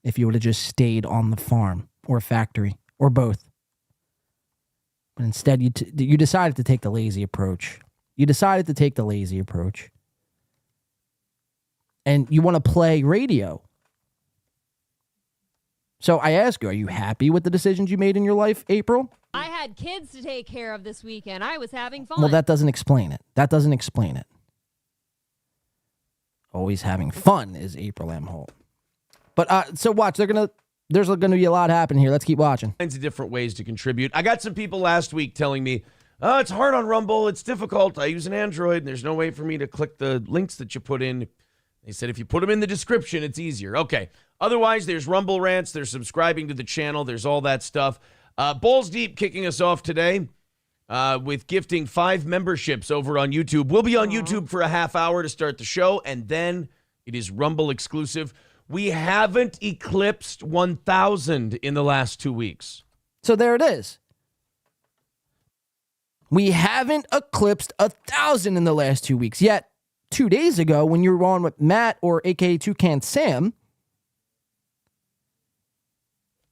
if you would have just stayed on the farm or factory or both. But instead, you decided to take the lazy approach. You decided to take the lazy approach. And you want to play radio. So I ask you, are you happy with the decisions you made in your life, April? I had kids to take care of this weekend. I was having fun. Well, that doesn't explain it. That doesn't explain it. Always having fun is April M. Holt. But so watch, there's gonna be a lot happening here. Let's keep watching. Kinds of different ways to contribute. I got some people last week telling me, "Oh, it's hard on Rumble. It's difficult. I use an Android, and there's no way for me to click the links that you put in." They said if you put them in the description, it's easier. Okay. Otherwise, there's Rumble rants. There's subscribing to the channel. There's all that stuff. Balls Deep kicking us off today with gifting 5 memberships over on YouTube. We'll be on YouTube for a half hour to start the show, and then it is Rumble exclusive. We haven't eclipsed 1,000 in the last 2 weeks. So there it is. We haven't eclipsed 1,000 in the last 2 weeks. Yet, 2 days ago, when you were on with Matt, or a.k.a. Toucan Sam,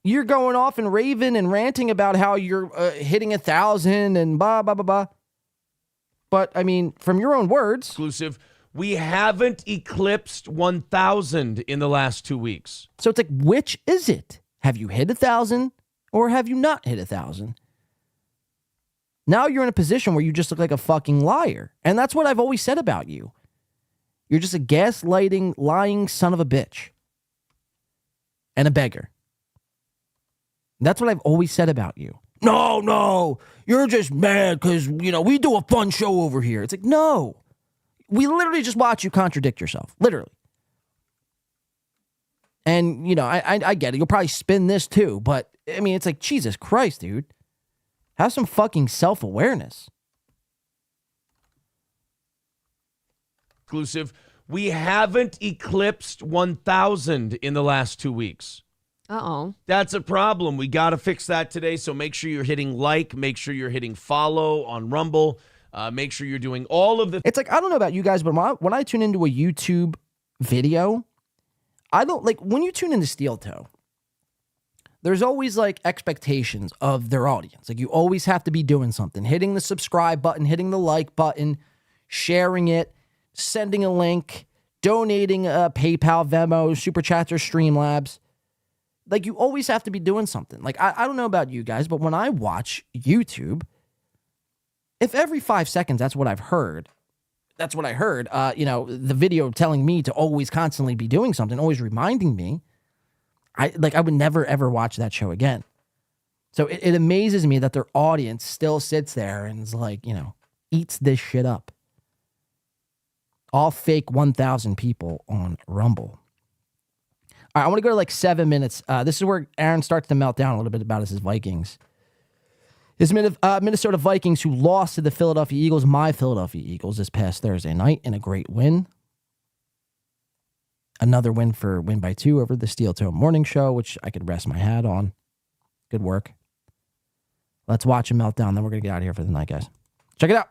you're going off and raving and ranting about how you're hitting 1,000 and blah, blah, blah, blah. But, I mean, from your own words. Exclusive. We haven't eclipsed 1,000 in the last 2 weeks. So it's like, which is it? Have you hit 1,000 or have you not hit 1,000? Now you're in a position where you just look like a fucking liar. And that's what I've always said about you. You're just a gaslighting, lying son of a bitch. and a beggar. That's what I've always said about you. No, you're just mad because, we do a fun show over here. It's like, no. We literally just watch you contradict yourself. Literally. And, I get it. You'll probably spin this too. But, it's like, Jesus Christ, dude. Have some fucking self-awareness. Exclusive. We haven't eclipsed 1,000 in the last 2 weeks. Uh-oh. That's a problem. We got to fix that today. So make sure you're hitting like. Make sure you're hitting follow on Rumble. Make sure you're doing all of the... It's like, I don't know about you guys, but when I tune into a YouTube video, I don't... Like, when you tune into Steel Toe, there's always, like, expectations of their audience. Like, you always have to be doing something. Hitting the subscribe button, hitting the like button, sharing it, sending a link, donating PayPal, Venmo, Super Chats, or Streamlabs. Like, you always have to be doing something. Like, I don't know about you guys, but when I watch YouTube, if every 5 seconds that's what I heard, the video telling me to always constantly be doing something, always reminding me, I would never, ever watch that show again. So it amazes me that their audience still sits there and is like, eats this shit up. All fake 1,000 people on Rumble. All right, I want to go to like 7 minutes. This is where Aaron starts to melt down a little bit about his Vikings. His Minnesota Vikings, who lost to the Philadelphia Eagles, my Philadelphia Eagles, this past Thursday night in a great win. Another win by 2 over the Steel Toe Morning Show, which I could rest my hat on. Good work. Let's watch him melt down, then we're going to get out of here for the night, guys. Check it out.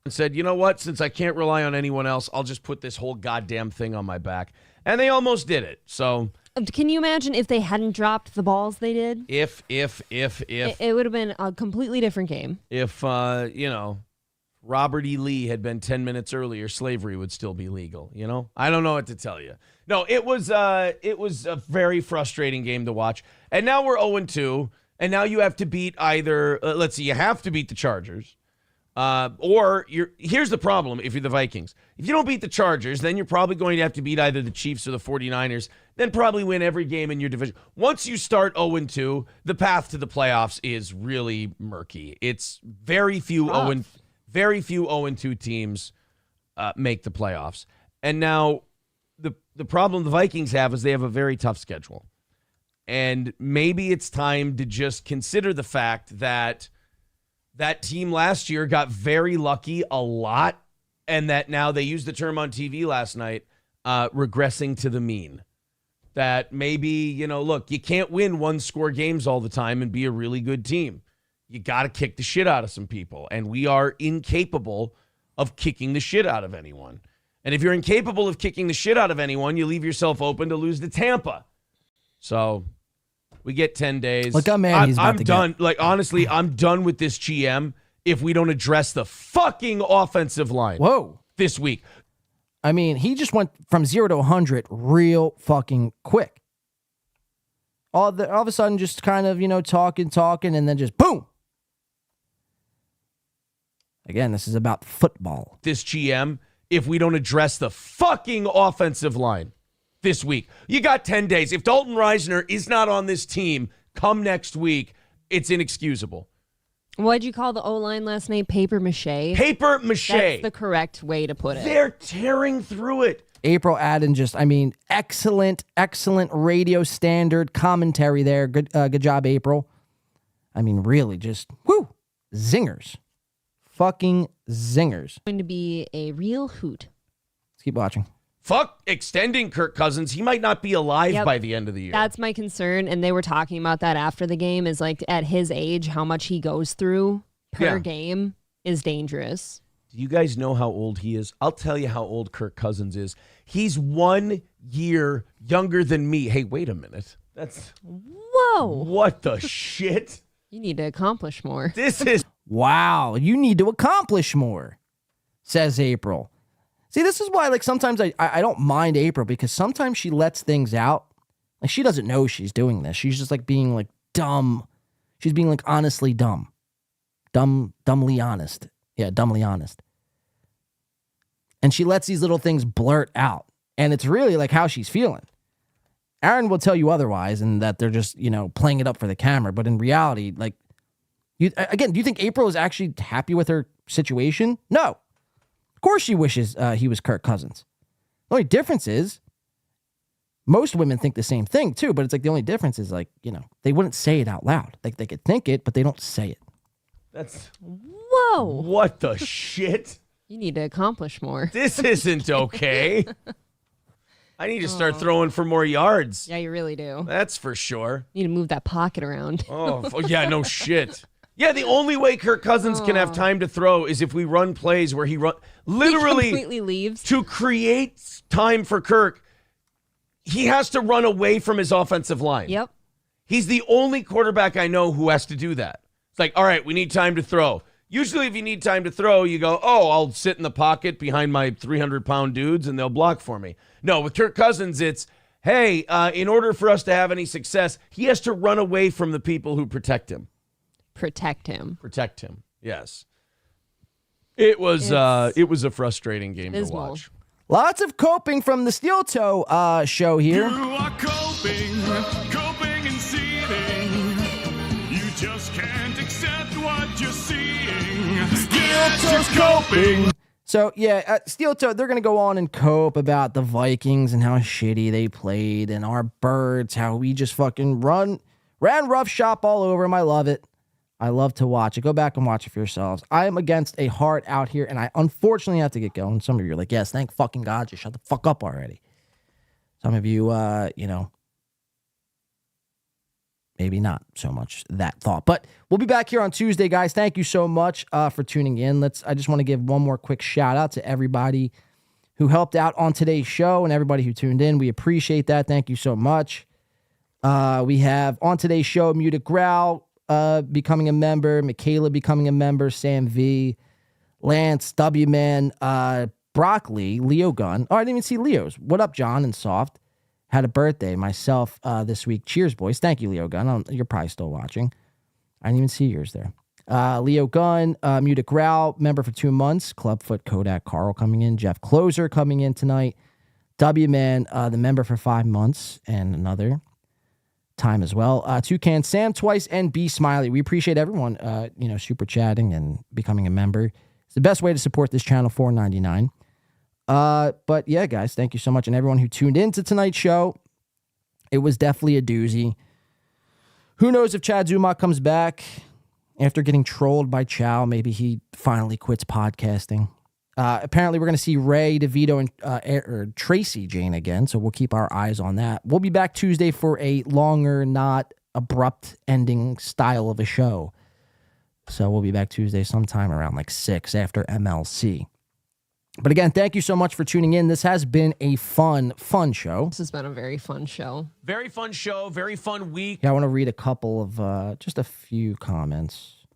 And said, you know what? Since I can't rely on anyone else, I'll just put this whole goddamn thing on my back. And they almost did it. So can you imagine if they hadn't dropped the balls they did? If it would have been a completely different game. If Robert E. Lee had been 10 minutes earlier, slavery would still be legal. I don't know what to tell you. No, it was a very frustrating game to watch. And now we're 0-2, and now you have to beat either. Let's see, you have to beat the Chargers. Here's the problem if you're the Vikings. If you don't beat the Chargers, then you're probably going to have to beat either the Chiefs or the 49ers, then probably win every game in your division. Once you start 0-2, the path to the playoffs is really murky. It's very few 0-2 teams make the playoffs. And now the problem the Vikings have is they have a very tough schedule. And maybe it's time to just consider the fact that team last year got very lucky a lot, and that now they used the term on TV last night, regressing to the mean. That maybe, look, you can't win one-score games all the time and be a really good team. You got to kick the shit out of some people, and we are incapable of kicking the shit out of anyone. And if you're incapable of kicking the shit out of anyone, you leave yourself open to lose to Tampa. So we get 10 days. Look how mad he's about I'm to done. get. Like, honestly, I'm done with this GM if we don't address the fucking offensive line. Whoa. This week. I mean, he just went from 0 to 100 real fucking quick. All of a sudden, just kind of, talking, and then just boom. Again, this is about football. This GM, if we don't address the fucking offensive line this week. You got 10 days. If Dalton Reisner is not on this team come next week, it's inexcusable. What'd you call the O-line last night? Paper mache? Paper mache. That's the correct way to put it. They're tearing through it. April Adden excellent radio standard commentary there. Good job, April. Really, just, zingers. Fucking zingers. Going to be a real hoot. Let's keep watching. Fuck extending Kirk Cousins. He might not be alive by the end of the year. That's my concern. And they were talking about that after the game is like at his age, how much he goes through per game is dangerous. Do you guys know how old he is? I'll tell you how old Kirk Cousins is. He's 1 year younger than me. Hey, wait a minute. That's... Whoa. What the shit? You need to accomplish more. This is... Wow, you need to accomplish more, says April. See, this is why, sometimes I don't mind April, because sometimes she lets things out. Like, she doesn't know she's doing this. She's just, being, dumb. She's being, honestly dumb. Dumbly honest. Yeah, dumbly honest. And she lets these little things blurt out. And it's really, how she's feeling. Aaron will tell you otherwise, and that they're just, playing it up for the camera. But in reality, like, do you think April is actually happy with her situation? No. Of course she wishes he was Kirk Cousins. The only difference is most women think the same thing too, but it's like the only difference is like, they wouldn't say it out loud. Like they could think it, but they don't say it. That's whoa. What the shit? You need to accomplish more. This isn't okay. I need to start throwing for more yards. Yeah, you really do. That's for sure. You need to move that pocket around. Oh, yeah, no shit. Yeah, the only way Kirk Cousins can have time to throw is if we run plays where he literally he completely leaves. To create time for Kirk, he has to run away from his offensive line. Yep. He's the only quarterback I know who has to do that. It's like, all right, we need time to throw. Usually if you need time to throw, you go, I'll sit in the pocket behind my 300-pound dudes and they'll block for me. No, with Kirk Cousins, it's, hey, in order for us to have any success, he has to run away from the people who protect him. Protect him. Yes. It was a frustrating game to watch. Lots of coping from the Steel Toe show here. You are coping and seething. You just can't accept what you're seeing. Steel Toe's coping. So, yeah, Steel Toe, they're going to go on and cope about the Vikings and how shitty they played and our Birds, how we just fucking ran rough shop all over them. I love it. I love to watch it. Go back and watch it for yourselves. I am against a heart out here, and I unfortunately have to get going. Some of you are like, yes, thank fucking God, just shut the fuck up already. Some of you, maybe not so much that thought. But we'll be back here on Tuesday, guys. Thank you so much for tuning in. I just want to give one more quick shout out to everybody who helped out on today's show and everybody who tuned in. We appreciate that. Thank you so much. We have on today's show, Muted Growl becoming a member, Michaela becoming a member, Sam V, Lance, W-Man, Broccoli, Leo Gunn. Oh, I didn't even see Leo's. What up, John and Soft? Had a birthday myself this week. Cheers, boys. Thank you, Leo Gunn. You're probably still watching. I didn't even see yours there. Leo Gunn, Muted Growl, member for 2 months. Clubfoot, Kodak, Carl coming in. Jeff Closer coming in tonight. W-Man, the member for 5 months and another time as well. Toucan Sam twice and B Smiley. We appreciate everyone, super chatting and becoming a member. It's the best way to support this channel, $4.99. But yeah, guys, thank you so much. And everyone who tuned into tonight's show, it was definitely a doozy. Who knows if Chad Zumach comes back after getting trolled by Chao? Maybe he finally quits podcasting. Apparently, we're going to see Ray, DeVito, and Tracy Jane again, so we'll keep our eyes on that. We'll be back Tuesday for a longer, not abrupt ending style of a show. So we'll be back Tuesday sometime around like 6 after MLC. But again, thank you so much for tuning in. This has been a fun show. This has been a very fun show. Very fun show. Very fun week. Yeah, I want to read a couple of, just a few comments.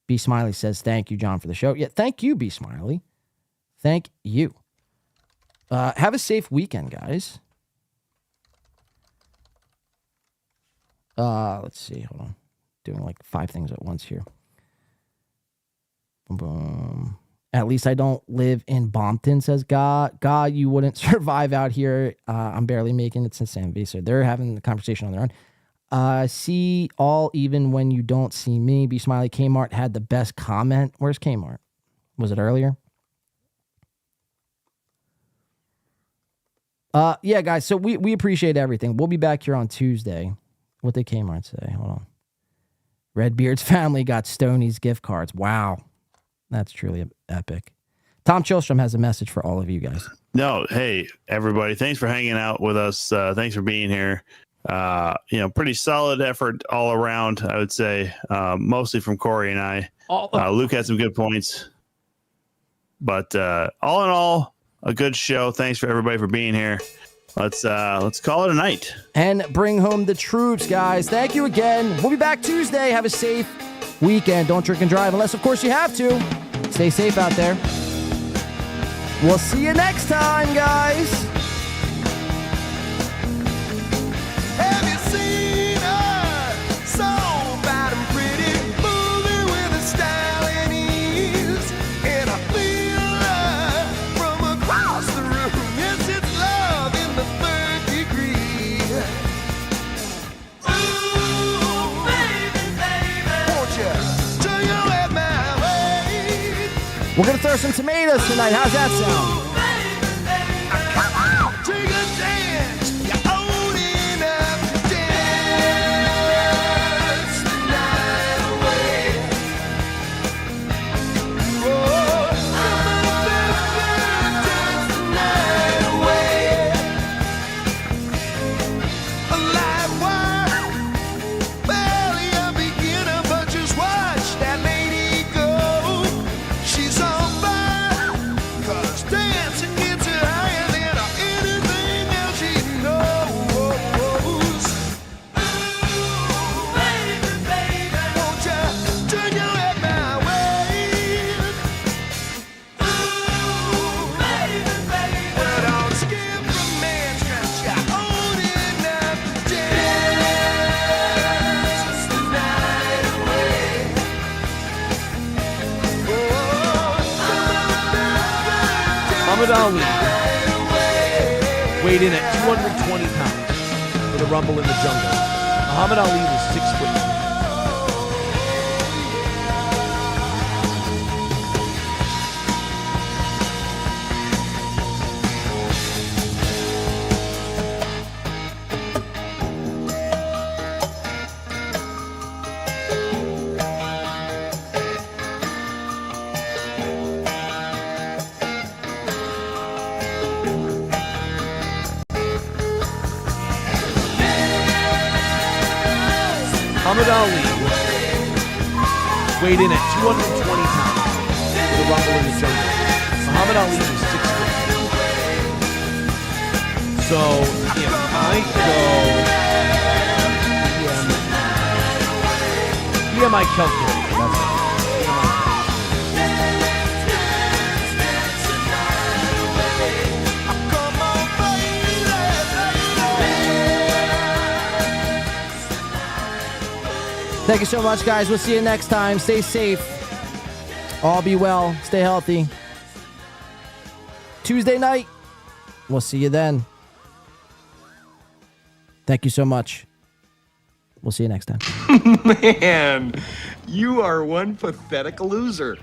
B Smiley says, thank you, John, for the show. Yeah, thank you, B Smiley. Thank you. Have a safe weekend, guys. Let's see. Hold on. Doing like 5 things at once here. Boom, boom. At least I don't live in Bompton, says God. God, you wouldn't survive out here. I'm barely making it since Sam V. So they're having the conversation on their own. See all even when you don't see me. B Smiley, Kmart had the best comment. Where's Kmart? Was it earlier? Yeah, guys, so we appreciate everything. We'll be back here on Tuesday. What did Kmart say? Hold on. Redbeard's family got Stoney's gift cards. Wow. That's truly epic. Tom Chilstrom has a message for all of you guys. No, hey, everybody. Thanks for hanging out with us. Thanks for being here. Pretty solid effort all around, I would say. Mostly from Corey and I. Luke had some good points. But all in all, a good show. Thanks for everybody for being here. Let's call it a night. And bring home the troops, guys. Thank you again. We'll be back Tuesday. Have a safe weekend. Don't drink and drive unless, of course, you have to. Stay safe out there. We'll see you next time, guys. Have you seen her? So bad and pretty, moving with a style and ease. And I feel her from across the room. Yes, it's love in the 3rd degree. We're going to throw some tomatoes tonight. How's that sound? Take a dance. You're old enough to dance the night away. Oh, come on, baby, dance the night away. A live wire, barely a beginner, but just watch that lady go. She's on fire, 'cause dancing gets her higher than anything else she knows. Ooh, baby, baby, won't you turn your head my way? Ooh, baby, baby, well, don't skip romance, 'cause you're old enough to dance the night away. Muhammad Ali weighed in at 220 pounds for the Rumble in the Jungle. Muhammad Ali was 6'3". Muhammad Ali weighed in at 220 pounds for the Rumble in the Jungle. Muhammad Ali was 6'3". So if I go BMI calculator, that's it. Thank you so much, guys. We'll see you next time. Stay safe. All be well. Stay healthy. Tuesday night. We'll see you then. Thank you so much. We'll see you next time. Man, you are one pathetic loser.